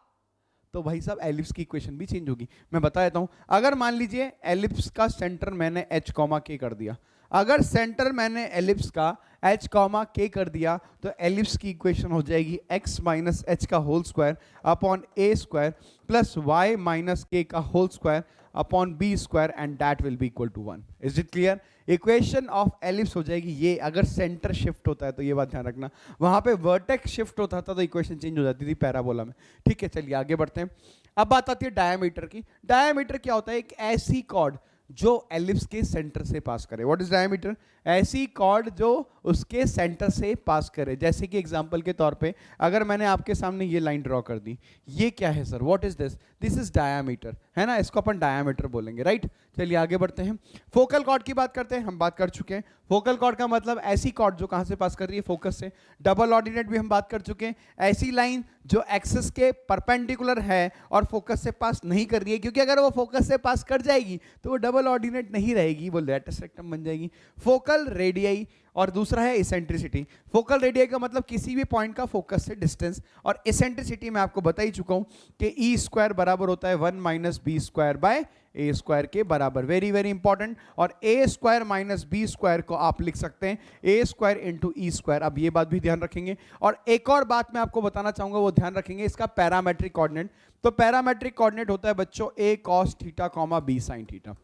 तो भाई साहब एलिप्स की इक्वेशन भी चेंज होगी। मैं बता देता हूं, अगर मान लीजिए एलिप्स का सेंटर मैंने h, k कर दिया, अगर सेंटर मैंने एलिप्स का h, k कर दिया तो एलिप्स की इक्वेशन हो जाएगी x माइनस एच का whole square upon a square plus y minus k का whole square upon b square and that will be equal to 1। Is it clear? Equation of ellipse हो जाएगी ये, अगर centre shift होता है तो ये बात ध्यान रखना। वहां पे वर्टेक्स शिफ्ट होता था तो इक्वेशन चेंज हो जाती थी पैराबोला में। ठीक है, चलिए आगे बढ़ते हैं। अब बात आती है डायमीटर की। डायमीटर क्या होता है? एक ऐसी कॉर्ड जो एलिप्स के सेंटर से पास करे। What is diameter? ऐसी कॉर्ड जो उसके सेंटर से पास करे। जैसे कि एग्जांपल के तौर पे अगर मैंने आपके सामने ये लाइन ड्रॉ कर दी, ये क्या है sir? What is this? This is diameter, है ना, इसको अपन डायमीटर बोलेंगे, राइट? चलिए आगे बढ़ते हैं, फोकल कॉर्ड की बात करते हैं। हम बात कर चुके हैं फोकल कॉर्ड का मतलब ऐसी कॉर्ड जो कहां से पास कर रही है? फोकस से। डबल ऑर्डिनेट भी हम बात कर चुके हैं, ऐसी लाइन जो एक्सिस के परपेंडिकुलर है और फोकस से पास नहीं कर रही है, क्योंकि अगर वो फोकस से पास कर जाएगी तो वो डबल ऑर्डिनेट नहीं रहेगी, वो लेटस रेक्टम बन जाएगी। फोकल रेडियई और दूसरा है इसेंट्रिसिटी। फोकल रेडियई का मतलब किसी भी पॉइंट का फोकस से डिस्टेंस, और इसेंट्रिसिटी मैं आपको बता ही चुका हूं कि ई स्क्वायर बराबर होता है 1 minus B square by a square के बराबर। Very very important. और ए स्क्वायर माइनस बी स्क्वायर को आप लिख सकते हैं a square into e square. अब ये बात भी ध्यान रखेंगे। और एक और बात मैं आपको बताना चाहूंगा, वो ध्यान रखेंगे, इसका पैरामेट्रिक कोऑर्डिनेट। तो पैरामेट्रिक कोऑर्डिनेट होता है बच्चों a cos theta comma b sine theta.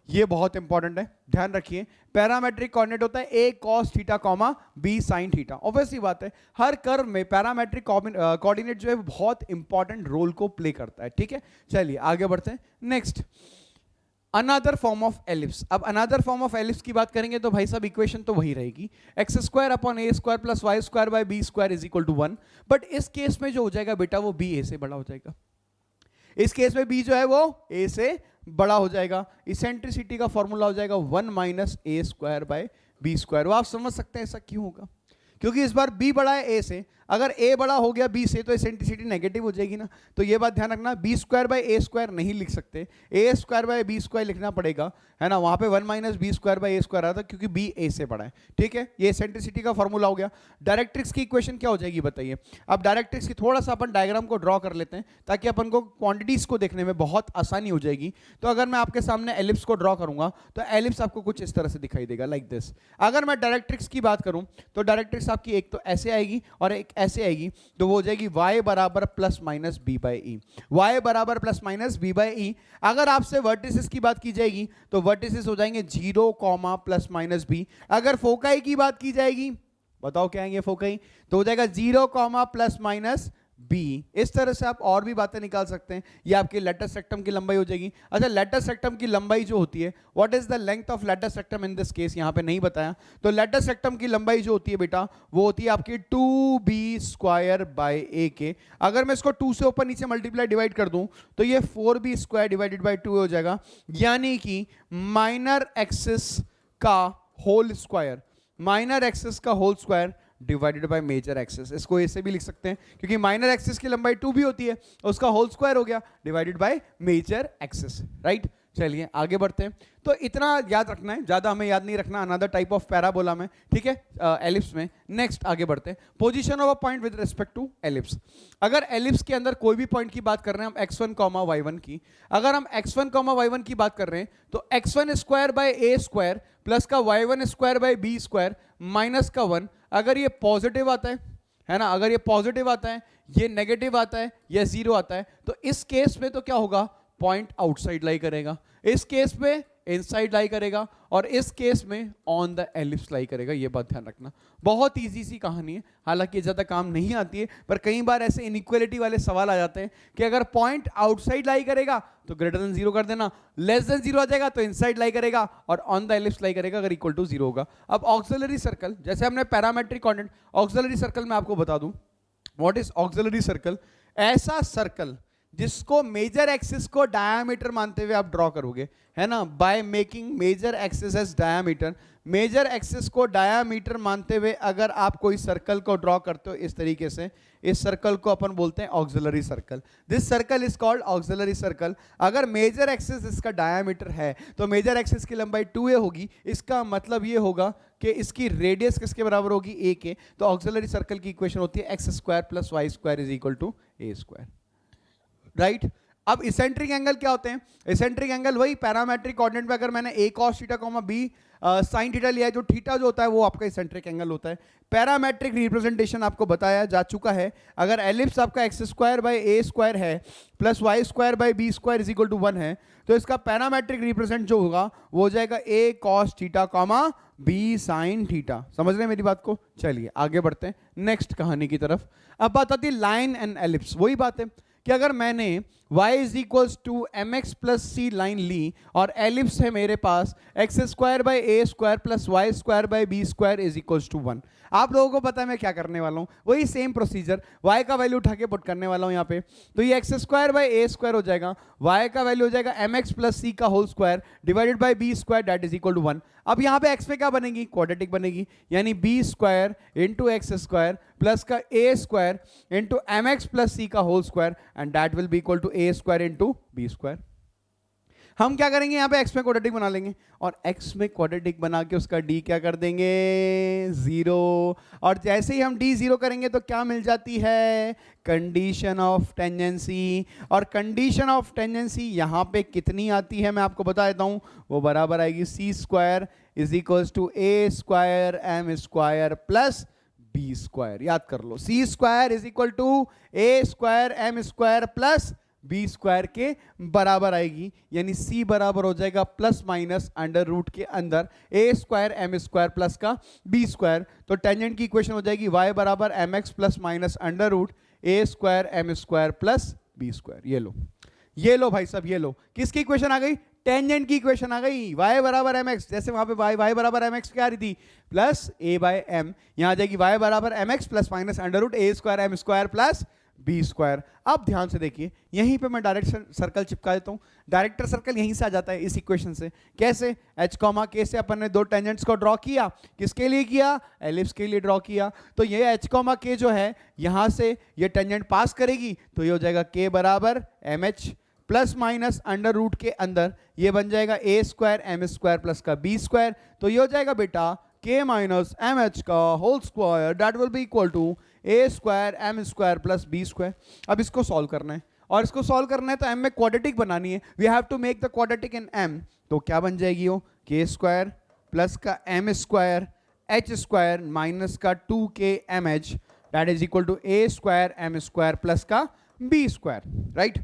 ये बहुत इंपॉर्टेंट है, ध्यान रखिए। पैरामेट्रिक कोऑर्डिनेट होता है a cos theta comma b sine theta. Obviously बात है, हर कर्व में पैरामेट्रिक कोऑर्डिनेट जो है बहुत इंपॉर्टेंट रोल को प्ले करता है। ठीक है, चलिए आगे बढ़ते हैं। Next, another form of ellipse. अब अनदर फॉर्म ऑफ एलिप्स की बात करेंगे तो भाई साहब इक्वेशन तो वही रहेगी, x square upon a square plus y square by b square is equal to 1। But इस केस में जो हो जाएगा बेटा वो बी ए से बड़ा हो जाएगा। इस केस में बी जो है वो ए से बड़ा हो जाएगा। इसेंट्रिसिटी का फॉर्मूला हो जाएगा 1 minus a square by b square. वो आप समझ सकते हैं ऐसा क्यों होगा, क्योंकि इस बार b बड़ा है a से, अगर a बड़ा हो गया b से तो इसेंट्रिसिटी नेगेटिव हो जाएगी ना। तो ये बात ध्यान रखना, b square by a square नहीं लिख सकते, a square by b square लिखना पड़ेगा, है ना। वहां पे 1 minus B square by a square आता क्योंकि b a से बड़ा है। ठीक है, ये इसेंट्रिसिटी का फॉर्मूला हो गया। डायरेक्ट्रिक्स की इक्वेशन क्या हो जाएगी बताइए? अब डायरेक्ट्रिक्स की थोड़ा सा अपन डायग्राम को ड्रॉ कर लेते हैं ताकि अपन को क्वांटिटीज को देखने में बहुत आसानी हो जाएगी। तो अगर मैं आपके सामने एलिप्स को ड्रॉ करूंगा तो एलिप्स आपको कुछ इस तरह से दिखाई देगा, लाइक दिस। अगर मैं डायरेक्ट्रिक्स की बात करूं तो डायरेक्ट्रिक्स आपकी एक तो ऐसे आएगी और एक ऐसे आएगी, तो वो हो जाएगी y बराबर plus minus b by e. Y बराबर plus minus b by e. अगर आपसे वर्टिसेस की बात की जाएगी तो वर्टिसेस हो जाएंगे 0 कॉमा प्लस माइनस बी। अगर फोकाई की बात की जाएगी, बताओ क्या आएंगे फोकाई, तो हो जाएगा 0 कॉमा प्लस माइनस बी। इस तरह से आप और भी बातें निकाल सकते हैं। ये आपकी लेटस रेक्टम की लंबाई हो जाएगी। अच्छा, लेटस रेक्टम की लंबाई जो होती है, what is the length of latus rectum in this case, यहां पे नहीं बताया। तो लेटस रेक्टम की लंबाई जो होती है बेटा वो होती है आपकी 2b स्क्वायर बाय ए के। अगर मैं इसको 2 से ऊपर नीचे मल्टीप्लाई डिवाइड कर दूं तो ये 4b स्क्वायर डिवाइडेड बाय 2 हो जाएगा, यानी कि माइनर एक्सिस का होल स्क्वायर, माइनर एक्सिस का whole square divided by major axis. इसको ऐसे भी लिख सकते हैं क्योंकि माइनर एक्सिस की लंबाई 2 भी होती है, उसका होल स्क्वायर हो गया divided by major axis, right. चलिए आगे बढ़ते हैं। तो इतना याद रखना है, ज्यादा हमें याद नहीं रखना, अनदर टाइप ऑफ पैराबोला में, ठीक है, एलिप्स में। नेक्स्ट आगे बढ़ते हैं, position of a point with respect to ellipse. अगर एलिप्स के अंदर कोई भी पॉइंट की बात कर रहे हैं हम x1 कॉमा y1 की, अगर हम x1 कॉमा y1 की बात कर रहे हैं तो x1 square by a square plus का y1 square by b square minus का 1, अगर ये पॉजिटिव आता है ना, अगर ये पॉजिटिव आता है, ये नेगेटिव आता है, या 0 आता है, तो इस केस में तो क्या होगा, पॉइंट आउटसाइड लाई करेगा, इस केस में इनसाइड लाई करेगा, और इस केस में ऑन द एलिप्स लाई करेगा। ये बात ध्यान रखना, बहुत इजी सी कहानी है, हालांकि ज्यादा काम नहीं आती है, पर कई बार ऐसे इनइक्वालिटी वाले सवाल आ जाते हैं कि अगर पॉइंट आउटसाइड लाई करेगा तो ग्रेटर देन 0 कर देना, लेस देन 0 आ जाएगा तो इनसाइड लाई करेगा, और ऑन द एलिप्स लाई करेगा अगर इक्वल टू 0 होगा। अब ऑक्सिलरी सर्कल, जैसे हमने पैरामेट्रिक कोऑर्डिनेट, ऑक्सिलरी सर्कल में आपको बता दूं व्हाट इज ऑक्सिलरी सर्कल, ऐसा सर्कल जिसको मेजर एक्सिस को डायमीटर मानते हुए आप ड्रॉ करोगे, है ना, by making major axis as diameter. Major axis को डायमीटर मानते हुए अगर आप कोई सर्कल को ड्रॉ करते हो इस तरीके से, इस सर्कल को अपन बोलते हैं auxiliary circle. This circle is called auxiliary circle. अगर मेजर एक्सिस इसका डायमीटर है तो मेजर एक्सिस की लंबाई 2a होगी, इसका मतलब ये होगा कि इसकी रेडियस किसके बराबर होगी, a के। तो ऑक्सिलरी सर्कल की इक्वेशन होती है x square plus y square is equal to a square, right. अब इसेंट्रिक एंगल क्या होते हैं, इसेंट्रिक एंगल वही पैरामेट्रिक कोऑर्डिनेट में अगर मैंने a cos theta comma b sine theta लिया है, जो थीटा जो होता है वो आपका इसेंट्रिक एंगल होता है। पैरामेट्रिक रिप्रेजेंटेशन आपको बताया जा चुका है, अगर एलिप्स आपका x square by a square है plus y square by b square is equal to 1 है, तो इसका पैरामेट्रिक रिप्रेजेंट जो होगा वो हो जाएगा a cos theta comma b sine theta. समझ रहे हैं मेरी बात को? चलिए आगे बढ़ते हैं नेक्स्ट कहानी की तरफ। अब बात आती है लाइन एंड एलिप्स। वही बात है कि अगर मैंने y is equals to m x plus c line ली और एलिप्स है मेरे पास x square by a square plus y square by b square is equals to 1। आप लोगों को पता है मैं क्या करने वाला हूँ, वही सेम प्रोसीजर, y का वैल्यू उठा के पुट करने वाला हूँ यहाँ पे। तो ये x square by a square हो जाएगा, y का वैल्यू हो जाएगा एम एक्स प्लस सी का whole square divided by b square that is equal to 1। अब यहाँ पे x पे क्या बनेगी, क्वाड्रेटिक बनेगी, यानी b square into x square plus का a square into m x plus c का whole square and that will be equal to a square into b square. हम क्या करेंगे यहाँ पे x में क्वाड्रेटिक बना लेंगे और x में क्वाड्रेटिक बना के उसका d क्या कर देंगे, 0। और जैसे ही हम d 0 करेंगे तो क्या मिल जाती है, कंडीशन ऑफ टेंजेंसी। और कंडीशन ऑफ टेंजेंसी यहाँ पे कितनी आती है मैं आपको बता देता हूँ, वो बराबर आएगी c square is equals to a square m square plus b square. याद कर लो, c square is equal to a square m square plus b square के बराबर आएगी, यानी सी बराबर हो जाएगा प्लस माइनस अंडर रूट के अंदर a square m square plus का बी स्क्वायर। तो टेंजेंट की इक्वेशन हो जाएगी y बराबर m x plus minus under root a square m square plus b square. ये लो भाई साहब, ये लो, किसकी इक्वेशन आ गई, टेंजेंट की इक्वेशन आ गई। y बराबर एम एक्स, जैसे वहां पे y बराबर एम एक्स क्या आ रही थी, प्लस ए बाय एम, यहां आ जाएगी y बराबर m x plus minus under root a square m square plus b square. अब ध्यान से देखिए, यहीं पे मैं डायरेक्ट सर्कल चिपका देता हूं, डायरेक्टर सर्कल यहीं से आ जाता है इस इक्वेशन से। कैसे, h कॉमा k से अपन ने दो टेंजेंट्स को ड्रॉ किया, किसके लिए किया, एलिप्स के लिए ड्रॉ किया। तो ये h कॉमा k जो है यहां से ये टेंजेंट पास करेगी तो ये हो जाएगा k बराबर m h plus minus under root के अंदर ये बन जाएगा a square m square plus का बी स्क्वायर। तो ये हो जाएगा बेटा k माइनस एम एच का whole square that will be equal to a square m square plus b square. अब इसको सॉल्व करना है, और इसको सॉल्व करना है तो m में क्वाड्रेटिक बनानी है, we have to make the quadratic in m। तो क्या बन जाएगी वो, k स्क्वायर प्लस का m square h square minus का 2k m h that is equal to a square m square plus का बी स्क्वायर, राइट।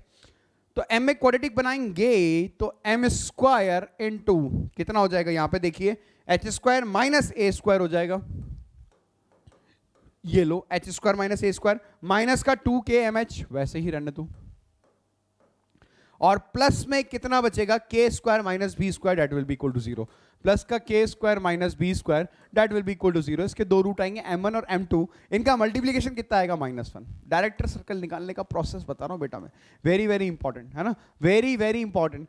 तो m में क्वाड्रेटिक बनाएंगे तो m स्क्वायर इंटू कितना हो जाएगा, यहां पे देखिए H square minus a square हो जाएगा, ये लो H square minus a square minus का 2k एम एच वैसे ही रहने दो, और प्लस में कितना बचेगा, k square minus B square that will be equal to 0, plus का k square minus B square that will be equal to 0। इसके दो रूट आएंगे m1 और m2, इनका मल्टीप्लीकेशन कितना आएगा, -1। डायरेक्टर सर्कल निकालने का प्रोसेस बता रहा हूं बेटा मैं, वेरी वेरी इंपॉर्टेंट है ना, वेरी वेरी इंपॉर्टेंट।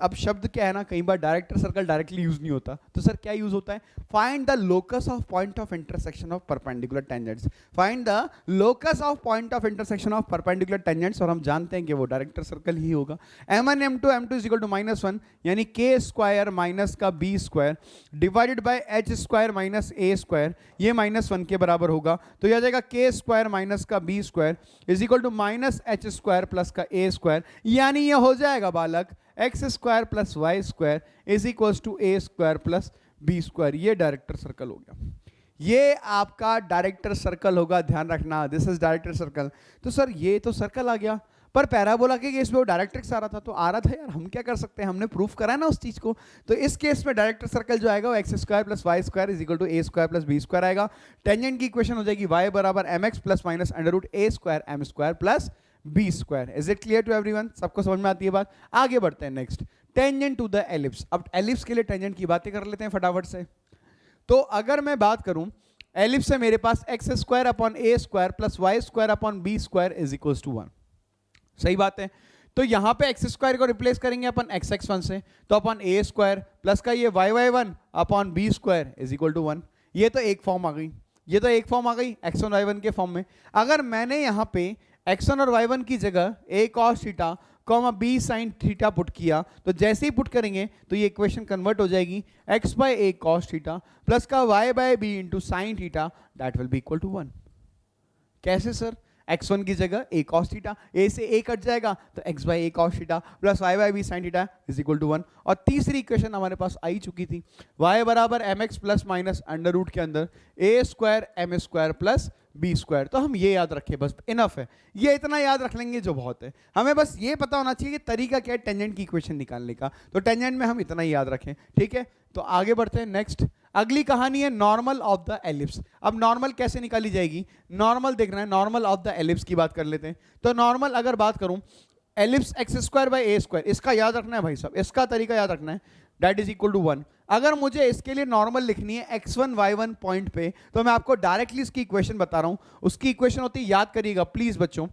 अब शब्द क्या है ना, कई बार डायरेक्टर सर्कल डायरेक्टली यूज नहीं होता, तो सर क्या यूज होता है, find the locus of point of intersection of perpendicular tangents, find the locus of point of intersection of perpendicular tangents, और हम जानते हैं कि वो डायरेक्टर सर्कल ही होगा। m1 m2 is equal to -1 यानी k स्क्वायर माइनस का b square divided bye h square minus a square, ये -1 के बराबर होगा, तो यह आ जाएगा k स्क्वायर माइनस का b square is equal to minus h square plus का a स्क्वायर, यानी ये हो जाएगा बालक x square plus y square is equal to a square plus b square. ये डायरेक्टर सर्कल हो गया, ये आपका डायरेक्टर सर्कल होगा, ध्यान रखना, दिस इज डायरेक्टर सर्कल। तो सर ये तो सर्कल आ गया, पर पैराबोला के केस में वो डायरेक्ट्रिक्स आ रहा था, तो आ रहा था यार, हम क्या कर सकते हैं, हमने प्रूफ करा है ना उस चीज को। तो इस केस में डायरेक्टर सर्कल जो आएगा वो x square plus y square is equal to a square plus b square आएगा। टेंजेंट की इक्वेशन हो जाएगी y बराबर m x plus minus under root a square m square plus b square. Is it clear to everyone? सबको समझ में आती है बात? आगे बढ़ते हैं next, tangent to the ellipse. अब एलिप्स के लिए टेंजेंट की बातें कर लेते हैं फटाफट से। तो अगर मैं बात करूं एलिप्स से, मेरे पास x square upon a square plus y square upon b square is equal to 1, सही बात है। तो यहां पे एक्स स्क्वायर को रिप्लेस करेंगे अपन एक्स एक्स 1 से, तो अपन ए स्क्वायर प्लस का ये y y 1 upon b square is equal to 1। ये तो एक फॉर्म आ गई, ये तो एक फॉर्म आ गई x1 y1 के फॉर्म में। अगर मैंने यहाँ पे x1 और y1 की जगह a cos theta comma b sin theta put किया, तो जैसे ही पुट करेंगे तो ये इक्वेशन कन्वर्ट हो जाएगी x by a cos theta plus का y by b into sine theta, that will be equal to 1। कैसे सर? x1 की जगह a cos थीटा, a से a कट जाएगा तो x by a cos theta plus y by b sin theta is equal to 1। और तीसरी equation हमारे पास आई चुकी थी, y बराबर mx plus minus under root के अंदर a square m square plus b square. तो हम ये याद रखें, बस इनफ है, ये इतना याद रख लेंगे जो बहुत है। हमें बस ये पता होना चाहिए कि तरीका क्या है टेंजेंट की इक्वेशन निकालने का, तो टेंजेंट में हम इतना ही याद रखें, ठीक है। तो आगे बढ़ते हैं नेक्स्ट, अगली कहानी है नॉर्मल ऑफ द एलिप्स। अब नॉर्मल कैसे निकाली जाएगी, नॉर्मल देखना है, नॉर्मल ऑफ द एलिप्स की बात कर लेते हैं। तो नॉर्मल अगर बात करूं, ellipse x square by a square, इसका याद रखना है भाई साहब, इसका तरीका याद रखना है, दैट इज इक्वल टू 1। अगर मुझे इसके लिए नॉर्मल लिखनी है x1 y1 पॉइंट पे, तो मैं आपको डायरेक्टली इसकी इक्वेशन बता रहा हूं। उसकी इक्वेशन होती है, याद करिएगा प्लीज बच्चों,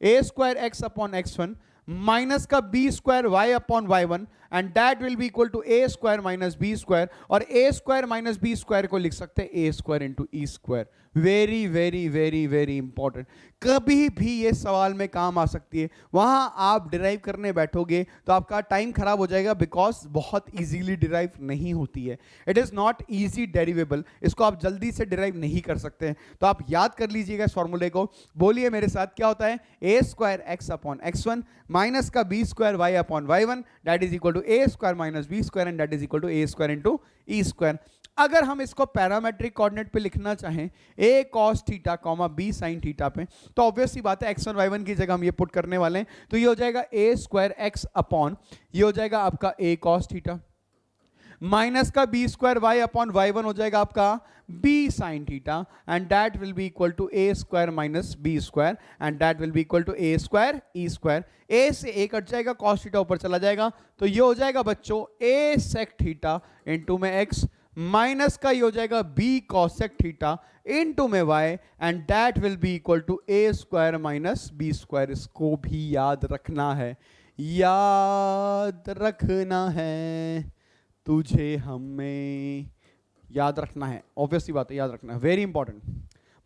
a square x upon x1 minus का b square y upon y1 and that will be equal to a square minus B square, और ए स्क्वायर माइनस बी स्क्वायर को लिख सकते हैं a square into e square. Very very very very important, कभी भी ये सवाल में काम आ सकती है। वहां आप डिराइव करने बैठोगे तो आपका टाइम खराब हो जाएगा, बिकॉज बहुत इजीली डिराइव नहीं होती है, इट इज नॉट इजी डेरिवेबल, इसको आप जल्दी से डिराइव नहीं कर सकते हैं। तो आप याद कर लीजिएगा इस फॉर्मूले को, बोलिए मेरे साथ क्या होता है, a square x upon x1 minus का b square y upon y1 that is equal to a square minus B square and that is equal to a square into e square. अगर हम इसको पैरामेट्रिक कोऑर्डिनेट पे लिखना चाहें a cos theta comma b sin theta पे, तो obvious सी बात है x1 y1 की जगह हम ये पुट करने वाले हैं, तो ये हो जाएगा a स्क्वायर x अपॉन, ये हो जाएगा आपका a cos थीटा माइनस का b square y upon y1 हो जाएगा आपका b sin theta and that will be equal to a square minus b square and that will be equal to a square e square. a से a cut जाएगा, cos theta ऊपर चला जाएगा, तो ये हो जाएगा बच्चों a sec थीटा इंटू में x माइनस का ये हो जाएगा b cosec थीटा इनटू में y and that will be equal to a square minus b square. इसको भी याद रखना है, याद रखना है तुझे, हमें याद रखना है, ऑब्वियसली बात है, याद रखना है, वेरी इंपॉर्टेंट,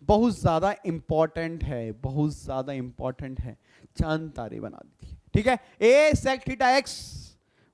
बहुत ज्यादा इंपॉर्टेंट है, बहुत ज्यादा इंपॉर्टेंट है, चांद तारे बना दी थी, ठीक है। a sec theta x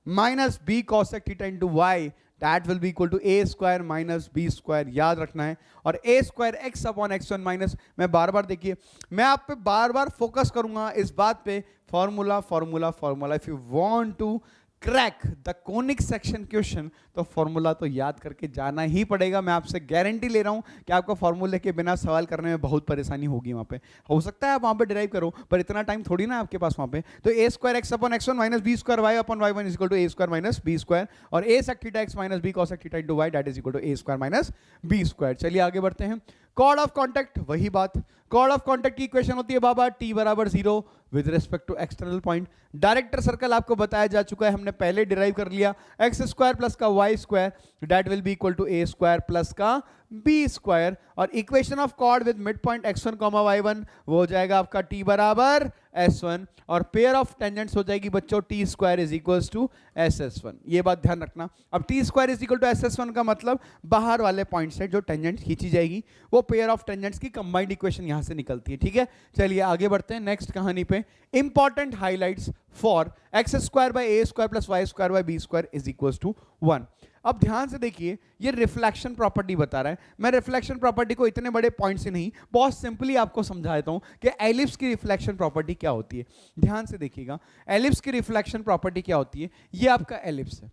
minus b cosec theta into y that will be equal to a square minus b square, याद रखना है। और a square x upon x1 minus, मैं बार बार देखिए, मैं आप पे बार बार फोकस करूंगा इस बात पे, formula formula formula. If you want to crack the conic section question तो फॉर्मूला तो याद करके जाना ही पड़ेगा। मैं आपसे गारंटी ले रहा हूं कि आपको फॉर्मूले के बिना सवाल करने में बहुत परेशानी होगी। वहां पे हो सकता है आप वहां पे डिराइव करो, पर इतना टाइम थोड़ी ना आपके पास वहां पे। तो a square x upon x1 minus B square y upon y1 is equal to a square minus b square, और a sec theta x minus b cosec theta into y that is equal to a square minus b square. चलिए आगे बढ़ते हैं। Chord of contact, वही बात, chord of contact की equation होती है बाबा t बराबर 0 with respect to external point. Director circle आपको बताया जा चुका है, हमने पहले डिराइव कर लिया, एक्स स्क्वायर प्लस का y square that will be equal to a square plus का बी स्क्वायर, और equation of chord with mid point x1 comma y1 वो हो जाएगा आपका t बराबर s1, और पेयर ऑफ टेंजेंट्स हो जाएगी बच्चों t square is equals to ss1। ये बात ध्यान रखना। अब t square is equal to ss1 का मतलब बाहर वाले पॉइंट से जो टेंजेंट खींची जाएगी वो पेयर ऑफ टेंजेंट्स की कंबाइंड इक्वेशन यहां से निकलती है। ठीक है, चलिए आगे बढ़ते हैं नेक्स्ट कहानी पे। Important highlights for x square by a square plus y square by b square is equals to 1। अब ध्यान से देखिए, ये रिफ्लेक्शन प्रॉपर्टी बता रहा है। मैं रिफ्लेक्शन प्रॉपर्टी को इतने बड़े पॉइंट से नहीं, बहुत सिंपली आपको समझा देता हूं कि एलिप्स की रिफ्लेक्शन प्रॉपर्टी क्या होती है। ध्यान से देखिएगा, एलिप्स की रिफ्लेक्शन प्रॉपर्टी क्या होती है। ये आपका एलिप्स है।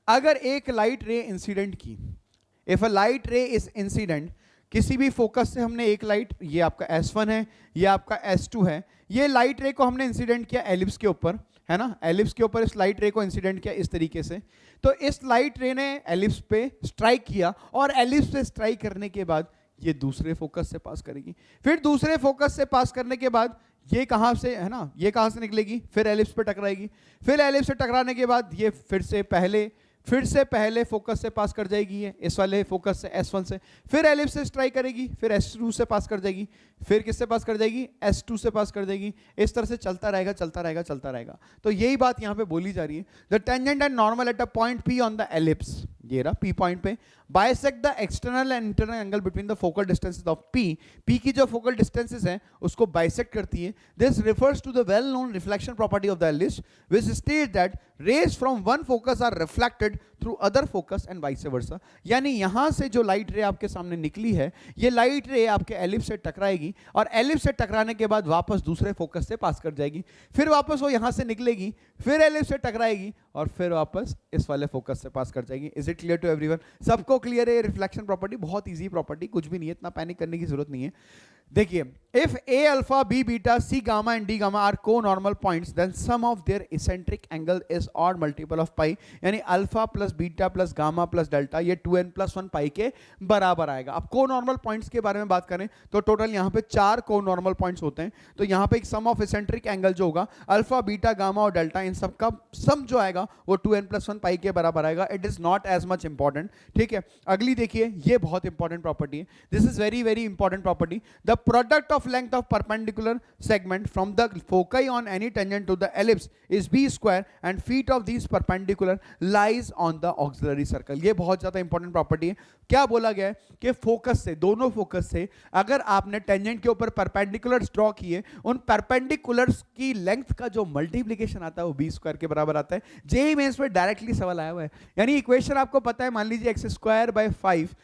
अगर एक लाइट रे इंसिडेंट की, इफ अ लाइट रे इज इंसिडेंट, किसी भी फोकस से हमने एक लाइट, ये आपका S1 है, ये आपका S2 है, ये लाइट रे को हमने इंसिडेंट किया एलिप्स के ऊपर, है ना, एलिप्स के ऊपर इस लाइट रे को इंसिडेंट किया इस तरीके से। तो इस लाइट रे ने एलिप्स पे स्ट्राइक किया, और एलिप्स पे स्ट्राइक करने के बाद ये दूसरे फोकस से पास करेगी। फिर दूसरे फोकस से पास करने के बाद ये कहां से, है ना, ये कहां से निकलेगी, फिर एलिप्स पे टकराएगी। फिर एलिप्स से टकराने के बाद ये फिर से पहले फोकस से पास कर जाएगी, ये इस वाले फोकस से S1 से, फिर एलिप्स से स्ट्राइक करेगी, फिर S2 से पास कर जाएगी, फिर किससे पास कर जाएगी, S2 से पास कर जाएगी। इस तरह से चलता रहेगा चलता रहेगा चलता रहेगा। तो यही बात यहां पे बोली जा रही है। The tangent and normal at a point P on the ellipse, ये रहा P पॉइंट पे, bisect the external and internal angle between the focal distances of P की जो फोकल डिस्टेंसेस हैं उसको बाइसेक्ट करती है। This refers to the well known reflection property of the ellipse which states that rays from one focus are reflected through other focus and vice versa. यानी यहां से जो लाइट रे आपके सामने निकली है, ये लाइट रे आपके एलिप्स से टकराएगी, और एलिप्स से टकराने के बाद वापस दूसरे फोकस से पास कर जाएगी। फिर वापस वो यहां से निकलेगी, फिर एलिप्स से टकराएगी, और फिर वापस इस वाले फोकस से पास कर जाएगी। Is it clear to everyone? सबको क्लियर है? रिफ्लेक्शन प्रॉपर्टी बहुत इजी प्रॉपर्टी, कुछ भी नहीं है, इतना पैनिक करने की जरूरत नहीं है। देखिए, if a alpha b beta c gamma and d gamma are conormal points, then sum of their eccentric angle is odd multiple of pi, यानी alpha plus beta plus gamma plus delta ये 2n+1 पाई के बराबर आएगा। अब को normal points के बारे में बात करें तो टोटल यहां पे 4 को नॉर्मल पॉइंट्स होते हैं। तो यहां पे एक सम ऑफ इसेंट्रिक एंगल जो होगा अल्फा बीटा गामा और डेल्टा, इन सब का सम जो आएगा वो 2n+1 पाई के बराबर आएगा। It is not as much important. ठीक है, अगली देखिए, ये बहुत इंपॉर्टेंट प्रॉपर्टी है। This is very very important property. The product of length of perpendicular segment from the foci on any tangent to the ellipse is b square and feet of these perpendicular lies on the auxiliary circle। ये बहुत ज्यादा important property है। क्या बोला गया है कि focus से, दोनों फोकस से अगर आपने टेंजेंट के ऊपर परपेंडिकुलर्स ड्रॉ किए, उन परपेंडिकुलर्स की लेंथ का जो मल्टीप्लिकेशन आता है वो बी स्क्वायर के बराबर आता है। जेईई मेंस में डायरेक्टली सवाल आया हुआ है। यानी इक्वेशन आपको पता है, मान लीजिए x square by 5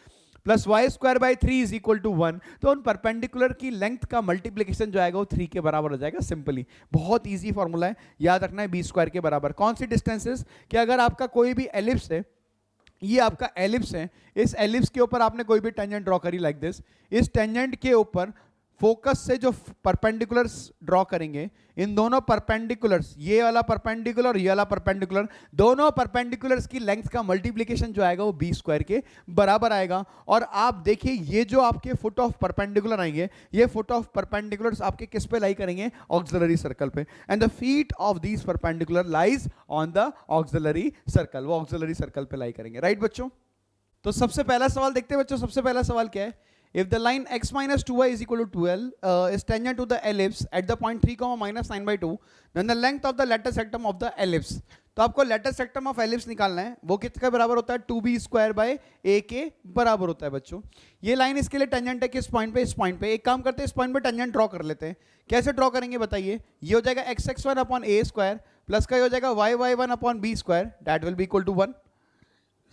plus y square by 3 is equal to 1, तो उन परपेंडिकुलर की लेंथ का मल्टीप्लिकेशन जो आएगा वो 3 के बराबर हो जाएगा। सिंपली बहुत इजी फॉर्मूला है, याद रखना है, बी स्क्वायर के बराबर। कौन सी डिस्टेंसेस, कि अगर आपका कोई भी एलिप्स है, ये आपका एलिप्स है, इस एलिप्स के ऊपर आपने कोई भी टेंजेंट ड्रॉ करी लाइक दिस, इस टेंजेंट के ऊपर फोकस से जो परपेंडिकुलर्स ड्रॉ करेंगे, इन दोनों परपेंडिकुलर्स, ये वाला परपेंडिकुलर और ये वाला परपेंडिकुलर, दोनों परपेंडिकुलर्स की लेंथ का मल्टीप्लिकेशन जो आएगा वो बी स्क्वायर के बराबर आएगा। और आप देखिए, ये जो आपके फुट ऑफ परपेंडिकुलर आएंगे, ये फुट ऑफ परपेंडिकुलर्स आपके किस पे लाई करेंगे, ऑक्सिलरी सर्कल पे, and the feet of these perpendicular lies on the auxiliary circle, वो ऑक्सिलरी सर्कल पे लाई करेंगे। राइट बच्चों? तो सबसे पहला सवाल देखते हैं बच्चों। सबसे पहला सवाल क्या है? If the line x minus 2y is equal to 12 is tangent to the ellipse at the point 3, minus 9/2, then the length of the lateral sectum of the ellipse. तो आपको lateral sectum of ellipse निकालना है। वो किसके बराबर होता है? 2b square by a के बराबर होता है बच्चों। ये लाइन इसके लिए टेंजेंट है किस पॉइंट पे? इस पॉइंट पे। एक काम करते हैं, इस पॉइंट पे टेंजेंट ड्रॉ कर लेते हैं। कैसे ड्रॉ करेंगे बताइए? ये हो जाएगा x(x1) upon a square plus का ये हो जाएगा y(y1) upon b square, that will be equal to 1।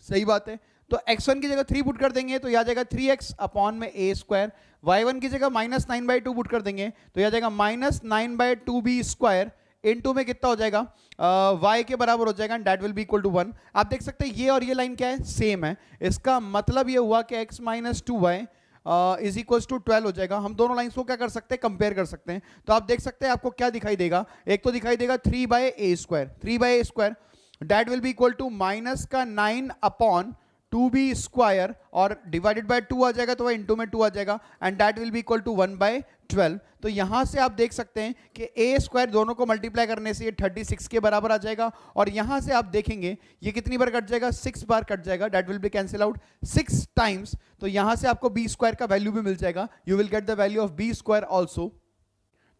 सही बात है। तो x1 की जगह 3 पुट कर देंगे तो यह आ जाएगा 3x अपॉन में a स्क्वायर, y1 की जगह -9/2 पुट कर देंगे तो यह आ जाएगा -9/2b स्क्वायर, इनटू में कितना हो जाएगा, y के बराबर हो जाएगा, that will be equal to 1। आप देख सकते हैं ये और ये लाइन क्या है, सेम है। इसका मतलब ये हुआ कि x - 2y is equal to 12 हो जाएगा। हम दोनों लाइन्स को क्या कर सकते हैं, कंपेयर कर सकते हैं। तो आप देख सकते हैं आपको क्या दिखाई देगा, एक तो दिखाई देगा 3/a square, that will be equal to minus का 9 अपॉन 2b स्क्वायर और डिवाइडेड बाय 2 आ जाएगा तो वह इनटू में 2 आ जाएगा, and that will be equal to 1/2। 12। तो यहां से आप देख सकते हैं कि a स्क्वायर दोनों को मल्टीप्लाई करने से ये 36 के बराबर आ जाएगा, और यहां से आप देखेंगे ये कितनी बार कट जाएगा, 6 बार कट जाएगा, that will be cancel out 6 times. तो यहां से आपको b स्क्वायर का वैल्यू भी मिल जाएगा, you will get the value of b square also.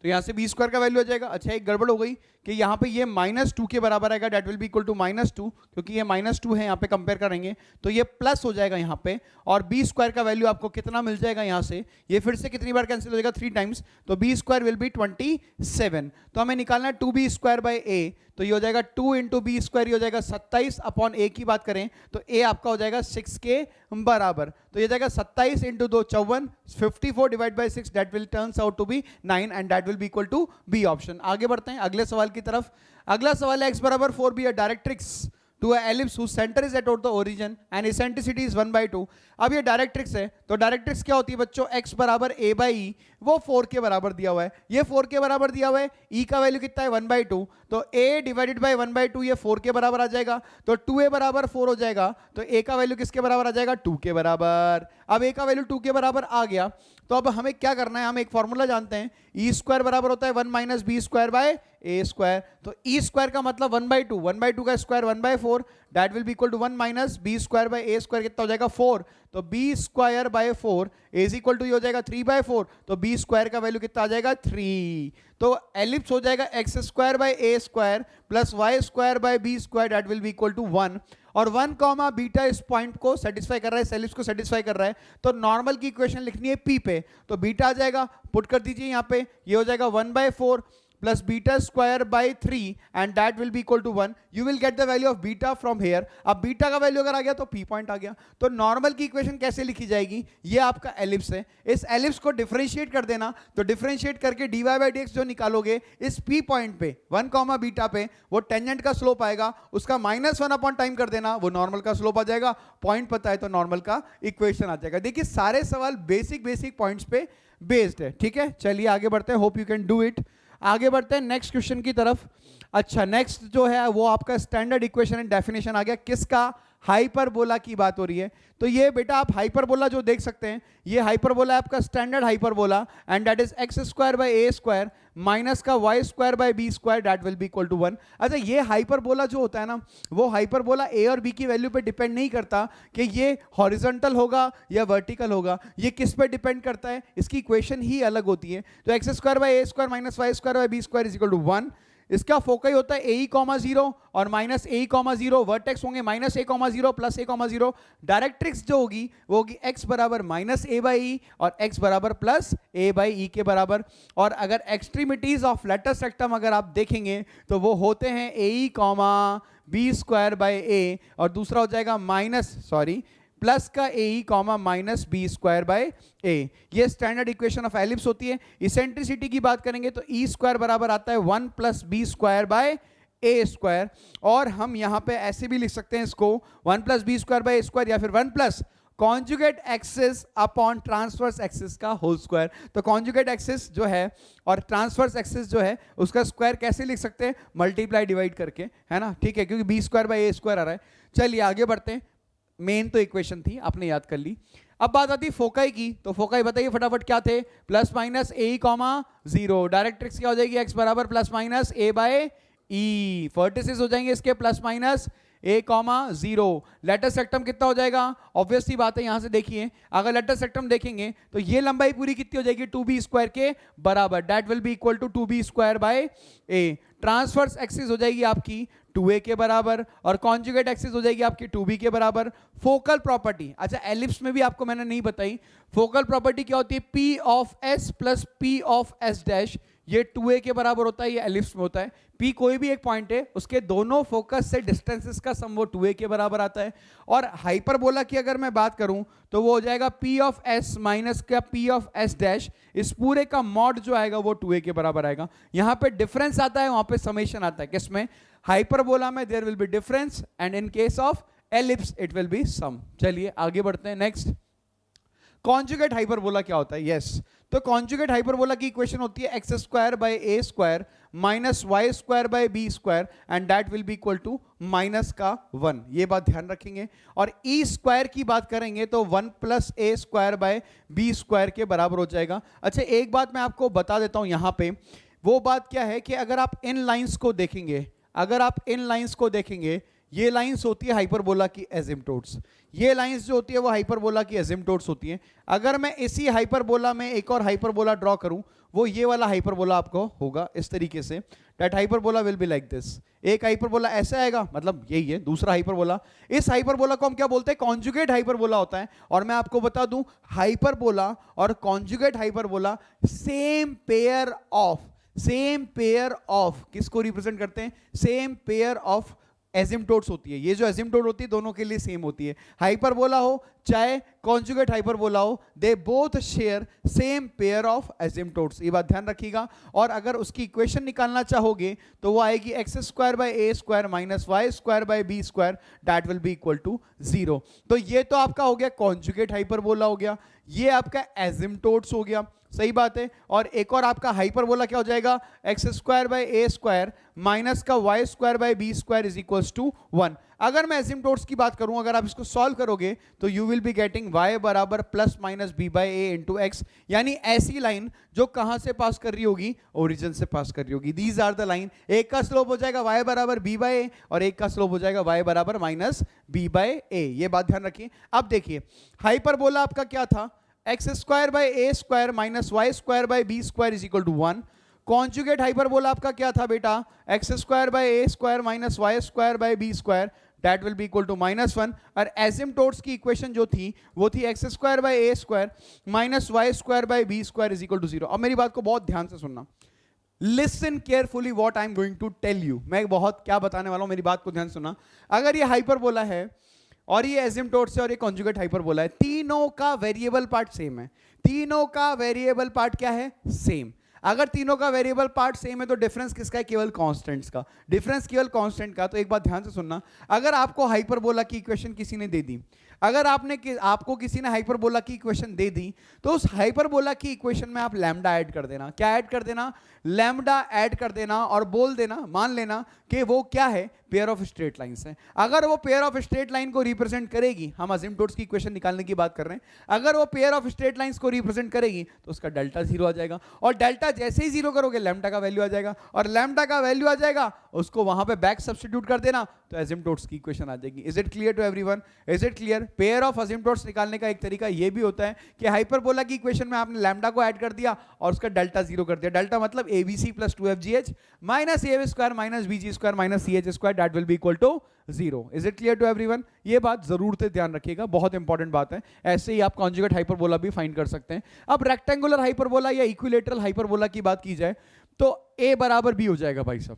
तो यहां से बी स्क्वायर का वैल्यू आ जाएगा। अच्छा, एक गड़बड़ हो गई कि यहां पे ये -2 के बराबर आएगा, that will be equal to -2, क्योंकि ये -2 है, यहां पे कंपेयर करेंगे तो ये प्लस हो जाएगा यहां पे, और बी स्क्वायर का वैल्यू आपको कितना मिल जाएगा यहां से, ये फिर से कितनी बार कैंसिल हो जाएगा, 3 टाइम्स, तो बी स्क्वायर विल बी 27। तो हमें निकालना है 2b स्क्वायर बाई ए, तो ये हो जाएगा 2 इंटू बी स्क्वायर, ये हो जाएगा 27 अपॉन ए की बात करें तो ए आपका हो जाएगा 6 के बराबर, तो ये जाएगा 27 into 2 54, 54 divide by 6, that will turns out to be 9 and that will be equal to b option. आगे बढ़ते हैं अगले सवाल की तरफ। अगला सवाल है x बराबर 4 be a directrix to a ellipse whose center is at the origin and eccentricity is 1/2। अब ये डायरेक्ट्रिक्स है, तो डायरेक्ट्रिक्स क्या होती है बच्चों, x बराबर a बाई ई, वो 4 के बराबर दिया हुआ है, ये 4 के बराबर दिया हुआ है, e का वैल्यू कितना है 1/2, तो a डिवाइडेड बाई 1/2 ये 4 के बराबर आ जाएगा, तो 2a बराबर 4 हो जाएगा, तो a का वैल्यू किसके बराबर आ जाएगा, 2 के बराबर। अब a का वैल्यू 2 के बराबर आ गया, तो अब हमें क्या करना है, हम एक फॉर्मूला जानते हैं, ई स्क्वायर बराबर होता है 1 minus B square by a square, तो ई स्क्वायर का मतलब 1/2 का square 1/4, that will be equal to 1 minus B square by a square, कितना हो जाएगा 4, तो b square by 4 is equal to ये हो जाएगा 3/4, तो बी स्क्वायर का वैल्यू कितना आ जाएगा 3, तो एलिप्स हो जाएगा x square by a square plus y square by b square, that will be equal to 1, और 1 कॉमा बीटा इस पॉइंट को सेटिस्फाई कर रहा है, इस एलिप्स को सेटिस्फाई कर रहा है, तो नॉर्मल की इक्वेशन लिखनी है पी पे, तो बीटा आ जाएगा, पुट कर दीजिए यहाँ पे, ये हो जाएगा 1/4 plus beta square by 3 and that will be equal to 1, you will get the value of beta from here. अब बीटा का वैल्यू अगर आ गया तो पी पॉइंट आ गया, तो नॉर्मल की इक्वेशन कैसे लिखी जाएगी, ये आपका एलिप्स है, इस एलिप्स को डिफरेंशिएट कर देना, तो डिफरेंशिएट करके dy बाई dx जो निकालोगे इस पी पॉइंट पे 1 कॉमा बीटा पे, वो टेंजेंट का स्लोप आएगा, उसका -1 अपॉन टाइम कर देना, वो नॉर्मल का स्लोप आ जाएगा, पॉइंट पता है तो नॉर्मल का इक्वेशन आ जाएगा। देखिए सारे सवाल बेसिक पॉइंट्स पे बेस्ड है, ठीक है। चलिए आगे बढ़ते हैं, hope you can do it. आगे बढ़ते हैं नेक्स्ट क्वेश्चन की तरफ। अच्छा, नेक्स्ट जो है वो आपका स्टैंडर्ड इक्वेशन एंड डेफिनेशन आ गया, किसका, हाइपरबोला की बात हो रही है। तो ये बेटा आप हाइपरबोला जो देख सकते हैं, ये हाइपरबोला है आपका standard hyperbola, and that is x square by a square minus का y square by b square, that will be equal to 1। अच्छा, ये हाइपरबोला जो होता है ना, वो हाइपरबोला ए और बी की वैल्यू पे डिपेंड नहीं करता कि ये हॉरिजॉन्टल होगा या वर्टिकल होगा, ये किस पे डिपेंड करता है, इसकी इक्वेशन ही अलग होती है। तो x square by a square minus y square by b square is equal to 1, इसका फोकस होता है ए कॉमा 0 और माइनस ए कॉमा 0, वर्टेक्स होंगे minus a comma 0 plus a comma 0, directrix जो होगी वो होगी x बराबर माइनस ए बाई ई और x बराबर प्लस ए बाई ई के बराबर। और अगर एक्सट्रीमिटीज ऑफ लेटस रेक्टम अगर आप देखेंगे तो वो होते हैं a comma b square by a, और दूसरा हो जाएगा प्लस का a comma minus B square by a. ये स्टैंडर्ड इक्वेशन ऑफ एलिप्स होती है। इसेंट्रिसिटी की बात करेंगे तो ई स्क्वायर बराबर आता है 1 plus b square by a square, और हम यहां पे ऐसे भी लिख सकते हैं इसको 1 plus b square by a square, या फिर 1 plus conjugate axis upon transverse axis का होल स्क्वायर। तो कॉन्जुगेट एक्सिस जो है और ट्रांसवर्स एक्सिस जो है उसका स्क्वायर कैसे लिख सकते हैं, मल्टीप्लाई डिवाइड करके, है ना, ठीक है, क्योंकि b square by a square आ रहा है। चलिए आगे बढ़ते हैं, मेन तो इक्वेशन थी आपने याद कर ली। अब बात आती है फोकाई की, तो फोकाई बताइए फटाफट क्या थे, plus minus a comma 0, directrix क्या हो जाएगी एक्स बराबर प्लस माइनस ए बाय ई, वर्टिसेस हो जाएंगे इसके plus minus a comma 0, latus rectum कितना हो जाएगा, ऑब्वियस सी बात है, यहां से देखिए अगर लेटस रेक्टम देखेंगे तो ये लंबाई पूरी कितनी हो जाएगी 2b स्क्वायर के बराबर, that will be equal to 2b square by a. Transverse axis हो जाएगी आपकी 2a के बराबर और कॉन्जुगेट एक्सिस हो जाएगी आपकी 2b के बराबर। फोकल प्रॉपर्टी, अच्छा एलिप्स में भी आपको मैंने नहीं बताई, फोकल प्रॉपर्टी क्या होती है, p of s plus p of s dash, ये 2a के बराबर होता है, ये एलिप्स में होता है। p कोई भी एक पॉइंट है, उसके दोनों फोकस से डिस्टेंसेस का सम वो 2a के बराबर आता है। और हाइपरबोला की अगर मैं बात करूं तो वो हो जाएगा p ऑफ s माइनस का p ऑफ s डैश, इस पूरे का मॉड जो आएगा वो 2a के बराबर आएगा। यहां पे डिफरेंस आता है, वहां पे समेशन आता है, किसमें, हाइपरबोला में there will be difference and in case of ellipse it will be sum. चलिए आगे बढ़ते हैं नेक्स्ट। कॉन्जुगेट हाइपरबोला क्या होता है? यस, तो कॉन्जुगेट हाइपरबोला की इक्वेशन होती है x square by a square minus y square by b square and that will be equal to minus का 1। ये बात ध्यान रखेंगे। और ई स्क्वायर की बात करेंगे तो 1 plus a square by b square के बराबर हो जाएगा। अच्छा, एक बात मैं आपको बता देता हूं यहां पे, वो बात क्या है कि अगर आप इन लाइंस को देखेंगे, अगर आप इन लाइंस को देखेंगे, ये लाइंस होती है हाइपरबोला की एसिम्प्टोट्स, ये लाइंस जो होती है वो हाइपरबोला की एसिम्प्टोट्स होती हैं। अगर मैं इसी हाइपरबोला में एक और हाइपरबोला ड्रॉ करूं, वो ये वाला हाइपरबोला आपको होगा इस तरीके से, that hyperbola will be like this. एक हाइपरबोला ऐसे आएगा, मतलब यही है दूसरा हाइपरबोला। इस हाइपरबोला को हम क्या बोलते हैं? कॉन्जुगेट हाइपरबोला होता है। और मैं आपको बता दूं, हाइपरबोला और conjugate hyperbola same pair of किसको रिप्रेजेंट करते हैं? सेम पेयर ऑफ एसिम्प्टोट्स होती है। ये जो एसिम्प्टोट होती है दोनों के लिए सेम होती है, हाइपरबोला हो चाहे कॉन्जुगेट हाइपरबोला हो, they both share same pair of asymptotes. ये बात ध्यान रखिएगा। और अगर उसकी इक्वेशन निकालना चाहोगे तो वो आएगी x square by a square minus y square by b square, that will be equal to 0। तो ये तो आपका हो गया कॉन्जुगेट हाइपरबोला हो गया, ये आपका एसिम्प्टोट्स हो गया, सही बात है। और एक और आपका हाइपरबोला क्या हो जाएगा? X square by a square minus का y square by b square is equals to 1। अगर मैं एसिम्प्टोट्स की बात करूं, अगर आप इसको सॉल्व करोगे तो you will be getting y बराबर प्लस माइनस बी बाय ए इंटू एक्स, यानी ऐसी लाइन जो कहां से पास कर रही होगी? ओरिजिन से पास कर रही होगी। These are the line. एक का स्लोप हो जाएगा y बराबर बी बाय ए और एक का स्लोप हो जाएगा y बराबर माइनस बी बाय ए। ये बात ध्यान रखिए। अब देखिए, हाइपरबोला आपका क्या था? X square by a square minus y square by b square is equal to 1। Conjugate hyperbola आपका क्या था बेटा? X square by a square minus y square by b square, that will be equal to -1। और asymptotes की equation जो थी वो थी x square by a square minus y square by b square is equal to 0। अब मेरी बात को बहुत ध्यान से सुनना, listen carefully what I am going to tell you. मैं बहुत क्या बताने वाला हूं, मेरी बात को ध्यान से सुनना। अगर ये हाइपरबोला है और ये एसिम्प्टोट्स है और ये कॉन्जुगेट हाइपरबोला है, तीनों का वेरिएबल पार्ट सेम है। तीनों का वेरिएबल पार्ट क्या है? सेम। अगर तीनों का वेरिएबल पार्ट सेम है तो डिफरेंस किसका है? केवल कांस्टेंट्स का। डिफरेंस केवल कांस्टेंट का। तो एक बात ध्यान से सुनना, अगर आपको हाइपरबोला की इक्वेशन किसी ने दे दी, अगर आपको किसी ने हाइपरबोला की इक्वेशन दे दी, तो उस हाइपरबोला की इक्वेशन में आप लैम्डा ऐड कर देना। क्या ऐड कर देना? लैम्डा ऐड कर देना और बोल देना, मान लेना कि वो क्या है? पेयर ऑफ स्ट्रेट लाइंस है। अगर वो पेयर ऑफ स्ट्रेट लाइन को रिप्रेजेंट करेगी, हम असिम्प्टोट्स की इक्वेशन निकालने की बात कर रहे हैं, अगर वो पेयर ऑफ स्ट्रेट लाइंस को रिप्रेजेंट करेगी तो उसका डेल्टा 0 आ जाएगा। और डेल्टा जैसे ही 0 करोगे लैम्डा का वैल्यू आ जाएगा, और लैम्डा का वैल्यू आ जाएगा, उसको वहां पे बैक सब्स्टिट्यूट कर देना तो असिम्प्टोट्स की इक्वेशन आ जाएगी। Is it clear to everyone? Is it clear? Pair of asymptotes निकालने का एक तरीका ये भी होता है कि हाइपरबोला की इक्वेशन में आपने लैम्डा को ऐड कर दिया और उसका डेल्टा 0 कर दिया। डेल्टा मतलब abc plus 2fgh minus a square minus bg square minus c h square, that will be equal to 0। Is it clear to everyone? ये बात जरूर से ध्यान रखिएगा, बहुत इंपॉर्टेंट बात है। ऐसे ही आप कॉन्जुगेट हाइपरबोला भी फाइंड कर सकते हैं। अब रेक्टेंगुलर हाइपरबोला या इक्विलेटरल हाइपरबोला की बात की जाए तो a बराबर b हो जाएगा भाई साहब।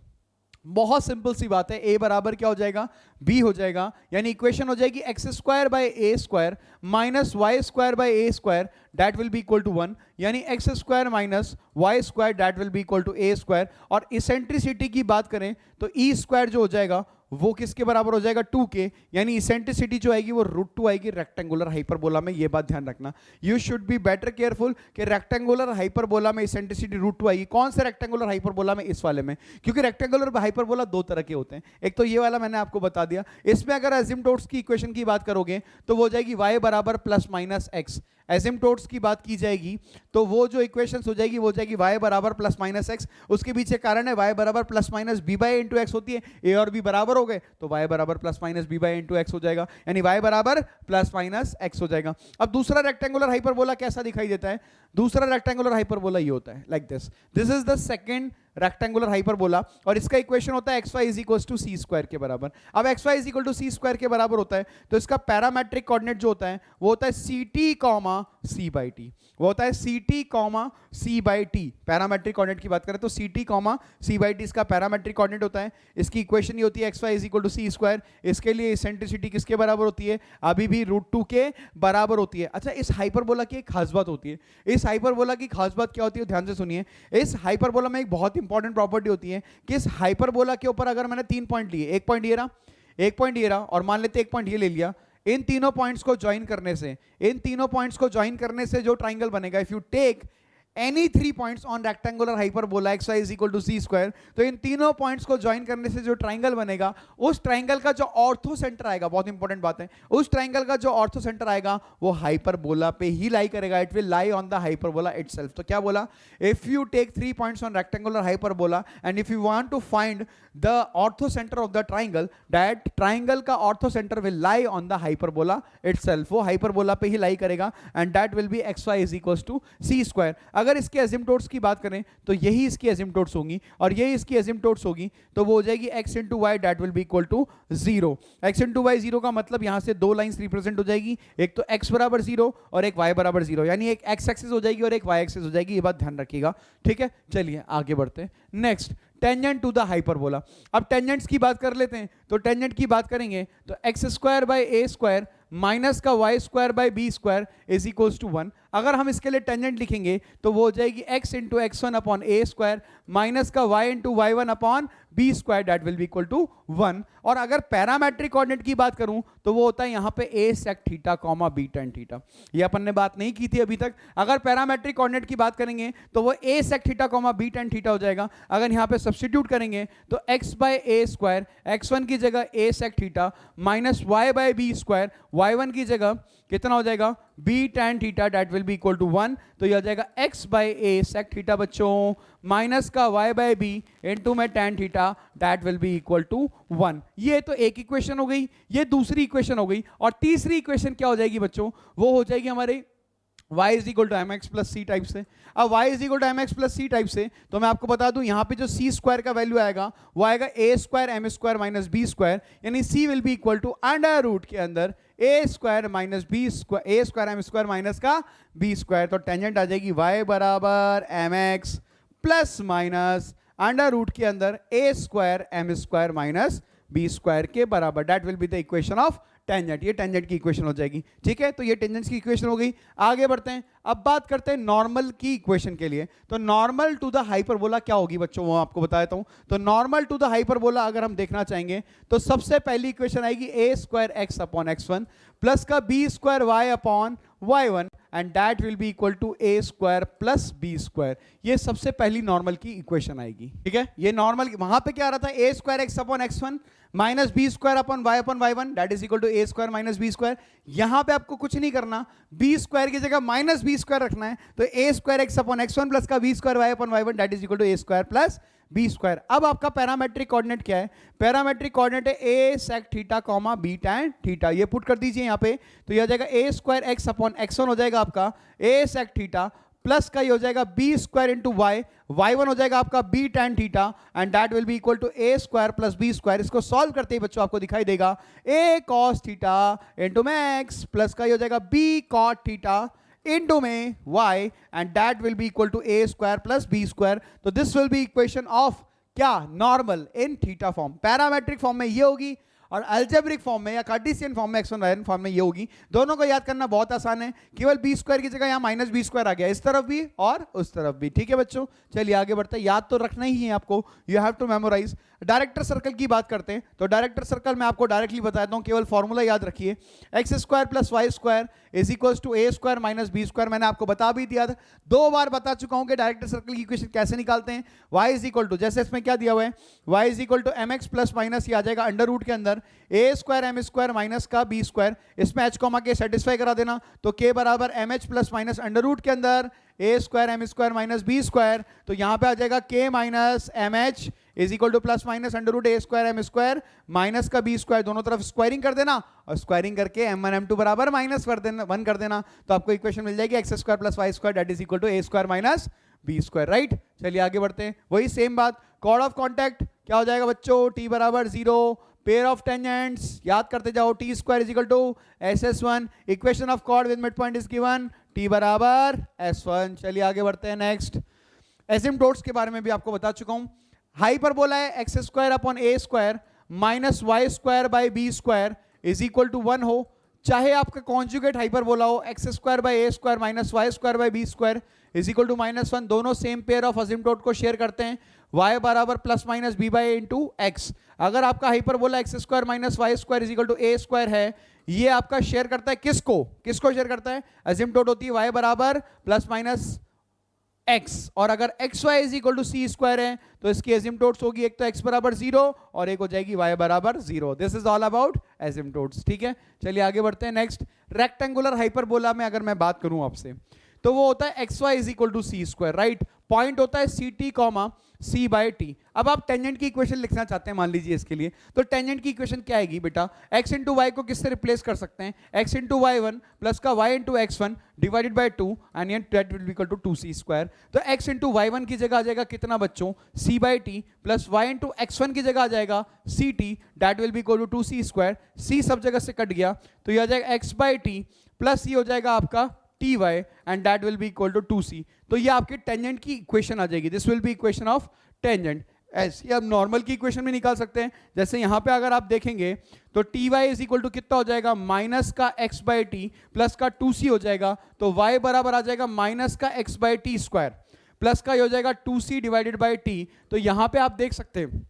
बहुत सिंपल सी बात है, a बराबर क्या हो जाएगा? b हो जाएगा। यानी इक्वेशन हो जाएगी x square by a square minus y square by a square, that will be equal to 1। यानी x square minus y square, that will be equal to a square. और इसेंट्रिसिटी की बात करें तो ई स्क्वायर जो हो जाएगा वो किसके बराबर हो जाएगा? 2 के। यानी इसेंट्रिसिटी जो आएगी वो √2 आएगी रेक्टेंगुलर हाइपरबोला में। ये बात ध्यान रखना, you should be better careful कि रेक्टेंगुलर हाइपरबोला में इसेंट्रिसिटी √2 आएगी। कौन से रेक्टेंगुलर हाइपरबोला में? इस वाले में। क्योंकि रेक्टेंगुलर हाइपरबोला दो तरह के होते हैं, एक तो ये वाला मैंने आपको बता दिया। इसमें अगर एसिम्प्टोट्स की इक्वेशन की बात करोगे तो वो हो जाएगी y बराबर प्लस माइनस एक्स। एसिम्प्टोट्स की बात की जाएगी तो वो जो इक्वेशंस हो जाएगी वो हो जाएगी y बराबर प्लस माइनस एक्स। उसके पीछे कारण है y बराबर plus minus b by into x होती है। a और b बराबर हो गए तो y बराबर plus minus b by into x हो जाएगा, यानी y बराबर प्लस माइनस एक्स हो जाएगा। अब दूसरा रेक्टेंगुलर हाइपरबोला कैसा दिखाई देता है? दूसरा रेक्टेंगुलर हाइपरबोला ये होता है like this. This is the second rectangular hyperbola और इसका इक्वेशन होता है x y is equal to c square के बराबर। अब x y is equal to c square के बराबर होता है तो इसका पैरामेट्रिक कोऑर्डिनेट जो होता है वो होता है c t comma c by t. वो होता है c t comma c by t. Parametric coordinate की बात करें तो c t comma c by t इसका पैरामेट्रिक कोऑर्डिनेट होता है। इसकी इक्वेशन ये होती है x y is equal to c square. इसके लिए इसेंट्रिसिटी किसके बराबर होती है? अभी भी √2 के बराबर होती है। अच्छा, इस हाइपरबोला की एक खास बात होती है। इस हाइपरबोला की खास बात क्या होती है? ध्यान से सुनिए। इस हाइपरबोला में एक बहुत इंपॉर्टेंट प्रॉपर्टी होती है कि इस हाइपरबोला के ऊपर अगर मैंने 3 पॉइंट लिए, एक पॉइंट ये रहा और मान लेते एक पॉइंट ये ले लिया, इन तीनों पॉइंट्स को ज्वाइन करने से, इन तीनों पॉइंट्स को ज्वाइन करने से जो ट्राइंगल बनेगा, if you take any 3 points on rectangular hyperbola xy is equal to c square, तो इन तीनों पॉइंट्स को ज्वाइन करने से जो ट्राइंगल बनेगा, उस ट्राइंगल का जो ऑर्थो सेंटर आएगा, बहुत इंपॉर्टेंट बात है, उस ट्राइंगल का जो ऑर्थो सेंटर आएगा वो हाइपरबोला पे ही लाई करेगा, it will lie on the hyperbola itself. तो क्या बोला, if you take 3 points on rectangular hyperbola and if you want to find the ortho center of the triangle, that triangle का ortho center will lie on the hyperbola itself, वो hyperbola पे ही lie करेगा, and that will be xy is equals to c square। अगर इसके एसिम्पटोट्स की बात करें तो यही इसकी एसिम्पटोट्स होंगी और यही इसकी एसिम्पटोट्स होगी, तो वो हो जाएगी x into y, that will be equal to 0। x into y 0 का मतलब यहां से दो लाइंस रिप्रेजेंट हो जाएगी, एक तो x बराबर 0 और एक y बराबर 0, यानी एक x एक्सिस हो जाएगी और एक y एक्सिस हो जाएगी, ये बात ध्यान रखिएगा, ठीक है। चलिए आगे बढ़ते हैं। Next, tangent to the hyperbola. अब टेंजेंट्स की बात कर लेते हैं, तो टेंजेंट की बात करेंगे तो x square by a square minus का y square by b square is equals to 1। अगर हम इसके लिए टेंजेंट लिखेंगे तो वो हो जाएगी x into x one upon a square minus का y into y one upon b square, that will be equal to 1। और अगर पैरामेट्रिक कोऑर्डिनेट की बात करूं तो वो होता है यहाँ पे a sec theta comma b tan theta, ये अपन ने बात नहीं की थी अभी तक। अगर पैरामेट्रिक कोऑर्डिनेट की बात करेंगे तो वो a sec theta comma b tan theta हो जाएगा। अगर यहाँ पे सब्स्टिट्यूट करेंगे तो x by a square, x1 की जगह a sec theta minus y by b square, y1 की जगह कितना हो जाएगा b tan theta, that will be equal to 1। तो यह हो जाएगा x by a sec theta बच्चों माइनस का y बाय बी इंटू में tan theta, that will be equal to 1। ये तो एक इक्वेशन हो गई, ये दूसरी इक्वेशन हो गई। और तीसरी इक्वेशन क्या हो जाएगी बच्चों, वो हो जाएगी हमारे y is equal to m x plus c type से। अब y is equal to m x plus c type से, तो मैं आपको बता दूं यहाँ पे जो c स्क्वायर का वैल्यू आएगा वो आएगा a square m square minus B square, यानी c will be equal to under root के अंदर a square minus B square, a square m square minus का b स्क्वायर। तो टेंजेंट आ जाएगी y बराबर m x plus minus under root के अंदर a square m square minus B square के बराबर, that will be the equation of tangent. ये टेंजेंट की इक्वेशन हो जाएगी, ठीक है। तो ये टेंजेंट की इक्वेशन हो गई। आगे बढ़ते हैं, अब बात करते हैं नॉर्मल की इक्वेशन के लिए। तो नॉर्मल टू द हाइपरबोला क्या होगी बच्चों, वो आपको बता देता हूं। तो नॉर्मल टू द हाइपरबोला अगर हम देखना चाहेंगे तो सबसे पहली इक्वेशन आएगी a square x upon x1 plus का b square y upon y1 and that will be equal to a square plus b square. ये सबसे पहली नॉर्मल की इक्वेशन आएगी, ठीक है। ये नॉर्मल, वहां पे क्या आ रहा था, a square x upon x1 minus B square upon y1 that is equal to a square minus B square. यहां पे आपको कुछ नहीं करना, b स्क्वायर की जगह माइनस बी स्क्वायर रखना है, तो a square x upon x1 plus का b square y upon y1 that is equal to a square plus b square. अब आपका पैरामेट्रिक कोऑर्डिनेट क्या है, पैरामेट्रिक कोऑर्डिनेट है a sec theta comma b tan theta, ये put कर दीजिए यहाँ पे। तो ये हो जाएगा a square x upon x1 हो जाएगा आपका a सेक थीटा प्लस का ये हो जाएगा b square into Y, y1 हो जाएगा आपका b tan theta and that will be equal to a square plus b square. इसको सॉल्व करते ही बच्चों आपको दिखाई देगा a cos थीटा इंटू में x प्लस का ये हो जाएगा b cot थीटा into में y and that will be equal to a square plus b square। तो this will be equation of क्या, नॉर्मल इन थीटा फॉर्म। पैरामेट्रिक फॉर्म में ये होगी और अल्जेब्रिक फॉर्म में या कार्टेशियन फॉर्म में x1 y1 फॉर्म में ये होगी। दोनों को याद करना बहुत आसान है, केवल b स्क्वायर की जगह यहाँ माइनस बी स्क्वायर आ गया, इस तरफ भी और उस तरफ भी, ठीक है बच्चों। चलिए आगे बढ़ते हैं, याद तो रखना ही है आपको, you have to memorise. Director circle की बात करते हैं तो डायरेक्टर सर्कल में आपको डायरेक्टली बताता हूं, केवल फॉर्मूला याद रखिए, x square plus y square is equal to a square minus B square. मैंने आपको बता भी दिया था, 2 बार बता चुका हूं कि डायरेक्टर सर्कल की इक्वेशन कैसे निकालते हैं। वाई इज इक्वल टू, जैसे इसमें क्या दिया हुआ है, y is equal to m x plus minus, ये आ जाएगा अंडर रूट के अंदर a square m square minus का बी स्क्वायर, इसमें एच कॉमा के सेटिस्फाई करा देना, तो के बराबर m h plus minus under root के अंदर a square m square minus B square. तो यहां पे आ जाएगा k minus m h is equal to plus minus under root a square m square minus का बी स्क्वायर, दोनों तरफ स्क्वायरिंग कर देना और स्क्वायरिंग करके m1 m2 बराबर माइनस कर देना 1 कर देना, तो आपको इक्वेशन मिल जाएगी x square plus y square that is equal to a square minus B square, right. चलिए आगे बढ़ते हैं, वही सेम बात, कॉर्ड ऑफ कॉन्टैक्ट क्या हो जाएगा बच्चों, t बराबर 0, पेयर ऑफ टेंजेंट्स याद करते जाओ, t square is equal to ss1, equation of chord with mid point is given t बराबर s1। चलिए आगे बढ़ते हैं, नेक्स्ट एसिम्पटोट्स के बारे में भी आपको बता चुका हूं। हाइपरबोला है x square upon a square minus y square by b square is equal to 1 हो, चाहे आपका कॉन्जुगेट हाइपरबोला हो x square by a square minus y square by b square is equal to -1, दोनों same pair of असिम्पटोट को share करते हैं, y बराबर plus minus b by into x. अगर आपका hyperbola x square minus y square is equal to a square है, ये आपका शेयर करता है किसको, किसको शेयर करता है, एसिम्पटोट होती है y बराबर प्लस माइनस x, और अगर x y is equal to c square है तो इसकी एसिम्पटोट्स होगी एक तो x बराबर 0 और एक हो जाएगी y बराबर 0. This is all about asymptotes. ठीक है, चलिए आगे बढ़ते हैं. नेक्स्ट, रेक्टेंगुलर हाइपरबोला में अगर मैं बात करूं आपसे तो वो होता है x y is equal to c square, right. Point होता है c t comma c by t. अब आप टेंजेंट की इक्वेशन लिखना चाहते हैं मान लीजिए इसके लिए, तो टेंजेंट की इक्वेशन क्या आएगी बेटा, x इंटू वाई को किससे रिप्लेस कर सकते हैं, x into y one plus का y into x one divided by 2 and that will be equal to 2c square. तो x इंटू वाई वन की जगह आ जाएगा कितना बच्चों, c by t plus y into x one की जगह आ जाएगा c t, that will be equal to 2c square. c सब जगह से कट गया तो ये आ जाएगा x बाई टी प्लस ये हो जाएगा आपका t y and that will be equal to 2c. तो ये आपकी टेंजेंट की इक्वेशन आ जाएगी. This will be equation of tangent. ऐसे आप नॉर्मल की इक्वेशन में निकाल सकते हैं. जैसे यहां पे अगर आप देखेंगे तो t y is equal to कितना हो जाएगा, माइनस का एक्स बाई टी प्लस का 2c हो जाएगा. तो y बराबर आ जाएगा माइनस का x by T square plus का ये हो जाएगा 2c डिवाइडेड बाई टी. तो यहां पे आप देख सकते हैं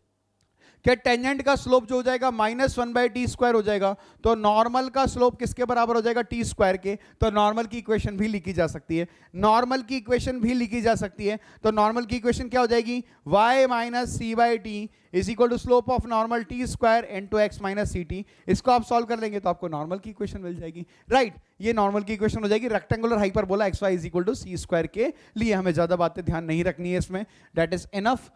कि टेंजेंट का स्लोप जो हो जाएगा minus one by T square हो जाएगा. तो नॉर्मल का स्लोप किसके बराबर हो जाएगा, टी स्क्वायर के. तो नॉर्मल की इक्वेशन भी लिखी जा सकती है, नॉर्मल की इक्वेशन भी लिखी जा सकती है. तो नॉर्मल की इक्वेशन क्या हो जाएगी, y minus c by t is equal to slope of normal t square into x minus c t. इसको आप सॉल्व कर लेंगे तो आपको नॉर्मल की इक्वेशन मिल जाएगी, राइट. ये नॉर्मल की इक्वेशन हो जाएगी rectangular hyperbola x y is equal to c square के लिए. हमें ज्यादा बातें ध्यान नहीं रखनी है इसमें, दैट इज इनफ.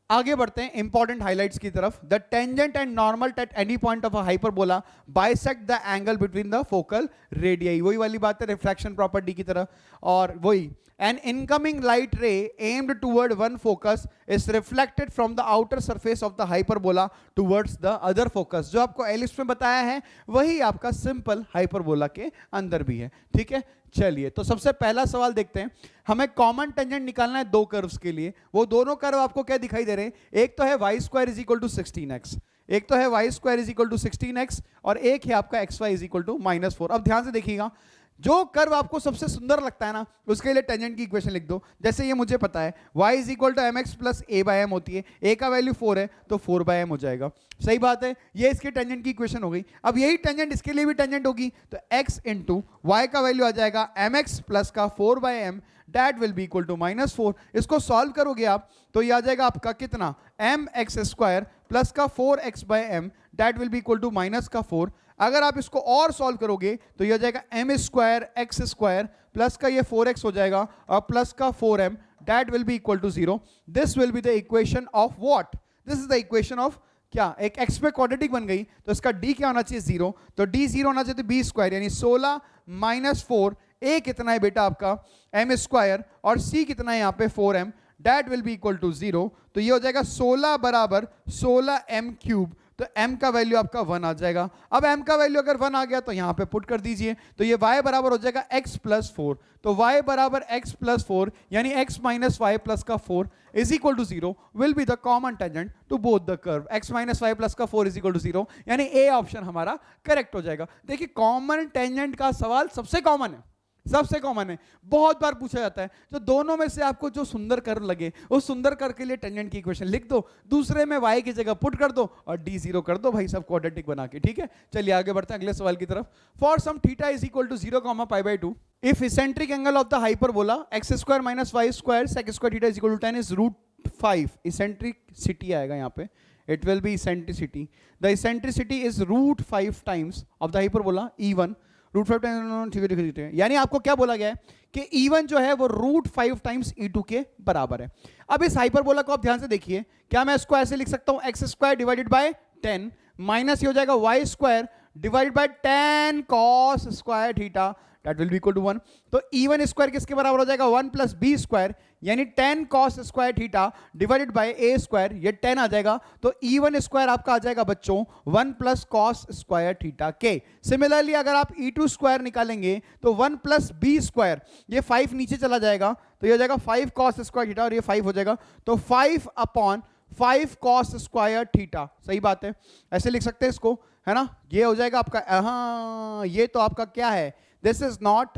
आगे बढ़ते हैं इंपॉर्टेंट हाइलाइट्स की तरफ. The tangent and normal at any point of a hyperbola bisect the angle between the focal radii. वही वाली बात है रिफ्रैक्शन प्रॉपर्टी की तरह. और वही an incoming light ray aimed toward one focus is reflected from the outer surface of the hyperbola towards the other focus. जो आपको एलिप्स में बताया है वही आपका सिंपल हाइपरबोला के अंदर भी है. ठीक है, चलिए तो सबसे पहला सवाल देखते हैं. हमें कॉमन टेंजेंट निकालना है दो कर्व्स के लिए. वो दोनों कर्व आपको क्या दिखाई दे रहे हैं, एक तो है y square is equal to 16x, एक तो है y square is equal to 16x और एक है आपका x y is equal to -4. अब ध्यान से देखिएगा, जो कर्व आपको सबसे सुंदर लगता है ना उसके लिए टेंजेंट की इक्वेशन लिख दो. जैसे ये मुझे पता है y is equal to m x plus a by m होती है, a का वैल्यू 4 है तो 4 बाई एम हो जाएगा. सही बात है, ये इसके टेंजेंट की इक्वेशन हो गई. अब यही टेंजेंट इसके लिए भी टेंजेंट होगी तो x इंटू वाई का वैल्यू आ जाएगा एम एक्स प्लस का 4 by m, that will be equal to -4. इसको सॉल्व करोगे आप तो ये आ जाएगा आपका कितना, एम एक्स स्क्वायर प्लस का 4x by m, that will be equal to minus का 4. अगर आप इसको और सॉल्व करोगे तो ये हो जाएगा m square x square plus का ये 4x हो जाएगा और प्लस का 4m, that will be equal to 0. This will be the equation of what, this is the equation of क्या, एक x पे क्वाड्रेटिक बन गई तो इसका d क्या होना चाहिए, 0. तो d 0 होना चाहिए तो b स्क्वायर यानी 16 माइनस 4. a कितना है बेटा आपका m स्क्वायर और c कितना है यहाँ पे 4m, that will be equal to 0. तो ये हो जाएगा 16 बराबर 16m क्यूब. तो m का वैल्यू आपका 1 आ जाएगा. अब m का वैल्यू अगर 1 आ गया तो यहां पे पुट कर दीजिए तो ये y बराबर हो जाएगा x प्लस 4. तो y बराबर x प्लस 4 यानी x माइनस वाई प्लस का 4 is equal to 0 will be the common tangent to both the curve. x minus y plus का 4 इज इक्वल टू 0 यानी a ऑप्शन हमारा करेक्ट हो जाएगा. देखिए कॉमन टेंजेंट का सवाल सबसे कॉमन है, सबसे कॉमन है, बहुत बार पूछा जाता है. तो दोनों में से आपको जो सुंदर कर्व लगे उस सुंदर कर्व के लिए टेंजेंट की इक्वेशन लिख दो, दूसरे में y की जगह पुट कर दो और d0 कर दो भाई सब क्वाड्रेटिक बना के. ठीक है, चलिए आगे बढ़ते हैं अगले सवाल की तरफ. For some theta is equal to 0 comma pi by 2 if eccentric angle of the hyperbola x square minus y square sec square theta is equal to 10 is √5. Eccentricity आएगा यहाँ पे, it will be eccentricity. The eccentricity is √5 times of the hyperbola E1. √5 times, ठीक है, यानी आपको क्या बोला गया है कि E1 जो है वो √5 टाइम्स E2 के बराबर है. अब इस हाइपरबोला को आप ध्यान से देखिए, क्या मैं इसको ऐसे लिख सकता हूं x square divided by 10 minus ये हो जाएगा y square divided by 10 cos square theta, that will be equal to 1. तो E1 स्क्वायर किसके बराबर हो जाएगा 1 प्लस बी स्क्वायर यानी 10 cos square theta divided by a square, ये 10 आ जाएगा. तो E1 स्क्वायर आपका आ जाएगा बच्चों 1 प्लस cos स्क्वायर थीटा के. सिमिलरली अगर आप E2 स्क्वायर निकालेंगे तो 1 प्लस बी स्क्वायर, ये 5 नीचे चला जाएगा तो ये हो जाएगा 5 cos स्क्वायर थीटा और ये 5 हो जाएगा तो 5 अपॉन 5 cos स्क्वायर थीटा. सही बात है, ऐसे लिख सकते हैं इसको, है ना. ये हो जाएगा आपका, हाँ ये तो आपका क्या है, दिस इज नॉट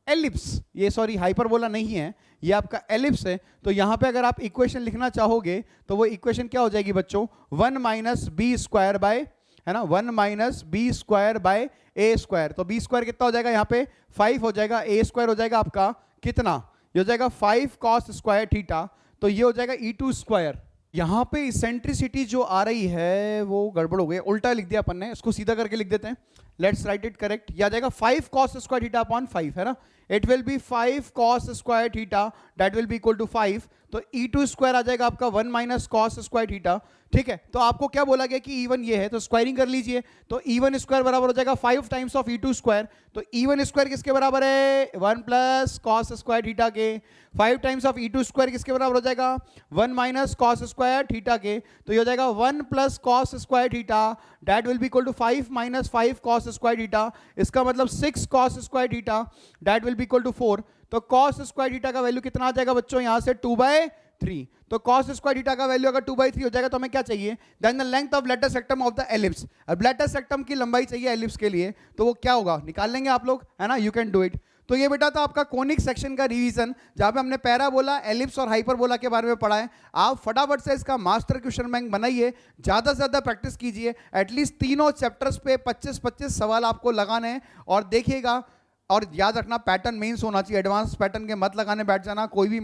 एलिप्स, ये सॉरी हाइपरबोला नहीं है, ये आपका एलिप्स है. तो यहां पे अगर आप इक्वेशन लिखना चाहोगे तो वो इक्वेशन क्या हो जाएगी बच्चों, 1 माइनस बी स्क्वायर बाय है ना, 1 minus B square by a square. तो बी स्क्वायर कितना हो जाएगा यहाँ पे 5 हो जाएगा, ए स्क्वायर हो जाएगा आपका कितना, ये हो जाएगा 5 कॉस स्क्वायर थीटा, तो ये हो जाएगा E2 स्क्वायर। यहाँ पे इसेंट्रिसिटी जो आ रही है वो गड़बड़ हो गई, उल्टा लिख दिया अपन ने, इसको सीधा करके लिख देते हैं, लेट्स राइट इट करेक्ट। यह आ जाएगा 5 cos स्क्वायर थीटा अपॉन 5, है ना, it will be 5 cos square theta that will be equal to 5। तो E2 स्क्वायर आ जाएगा आपका 1 माइनस cos स्क्वायर थीटा, ठीक है। तो आपको क्या बोला गया कि E1 ये है, तो स्क्वायरिंग कर लीजिए, तो E1 स्क्वायर बराबर हो जाएगा 5 टाइम्स ऑफ E2 स्क्वायर। तो E1 स्क्वायर किसके बराबर है 1 प्लस cos स्क्वायर थीटा के, 5 टाइम्स ऑफ E2 स्क्वायर किसके बराबर हो जाएगा 1 माइनस cos स्क्वायर थीटा के, तो ये हो जाएगा 1 plus cos square theta that will be equal to 5 minus 5 cos square theta, इसका मतलब 6 cos square theta that will be equal to 4। तो cos स्क्वायर थीटा का वैल्यू कितना आ जाएगा बच्चों यहां से 2/3। तो cos स्क्वायर थीटा का वैल्यू अगर 2/3 हो जाएगा तो हमें क्या चाहिए, then the length of latus rectum of the ellipse. अब लेटर सेक्टम की लंबाई चाहिए एलिप्स के लिए, तो वो क्या होगा निकाल लेंगे आप लोग, है ना, यू कैन डू इट। तो ये बेटा था आपका कोनिक सेक्शन का रिवीजन, जहां पे हमने पैराबोला, एलिप्स और हाइपरबोला के बारे में पढ़ा है। आप फटाफट से इसका मास्टर क्वेश्चन बैंक बनाइए, ज्यादा से ज्यादा प्रैक्टिस कीजिए, एटलीस्ट तीनों चैप्टर्स पे 25-25 सवाल आपको लगाने हैं, और देखिएगा, और याद रखना पैटर्न मेंस होना चाहिए, एडवांस पैटर्न के मत लगाने बैठ जाना, कोई भी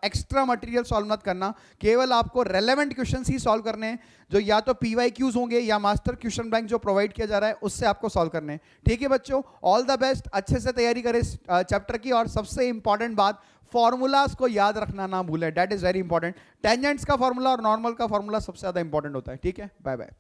एक्स्ट्रा मटेरियल सॉल्व मत करना, केवल आपको रेलेवेंट क्वेश्चंस ही सॉल्व करने हैं, जो या तो PYQs होंगे या मास्टर क्वेश्चन बैंक जो प्रोवाइड किया जा रहा है उससे आपको सॉल्व करने हैं। ठीक है बच्चों, ऑल द बेस्ट, अच्छे से तैयारी करें चैप्टर की, और सबसे इंपॉर्टेंट बात, फॉर्मूलाज को याद रखना ना भूलें, that is very important. Tangents का फॉर्मूला और नॉर्मल का फॉर्मूला सबसे ज्यादा इंपॉर्टेंट होता है। ठीक है, बाय बाय।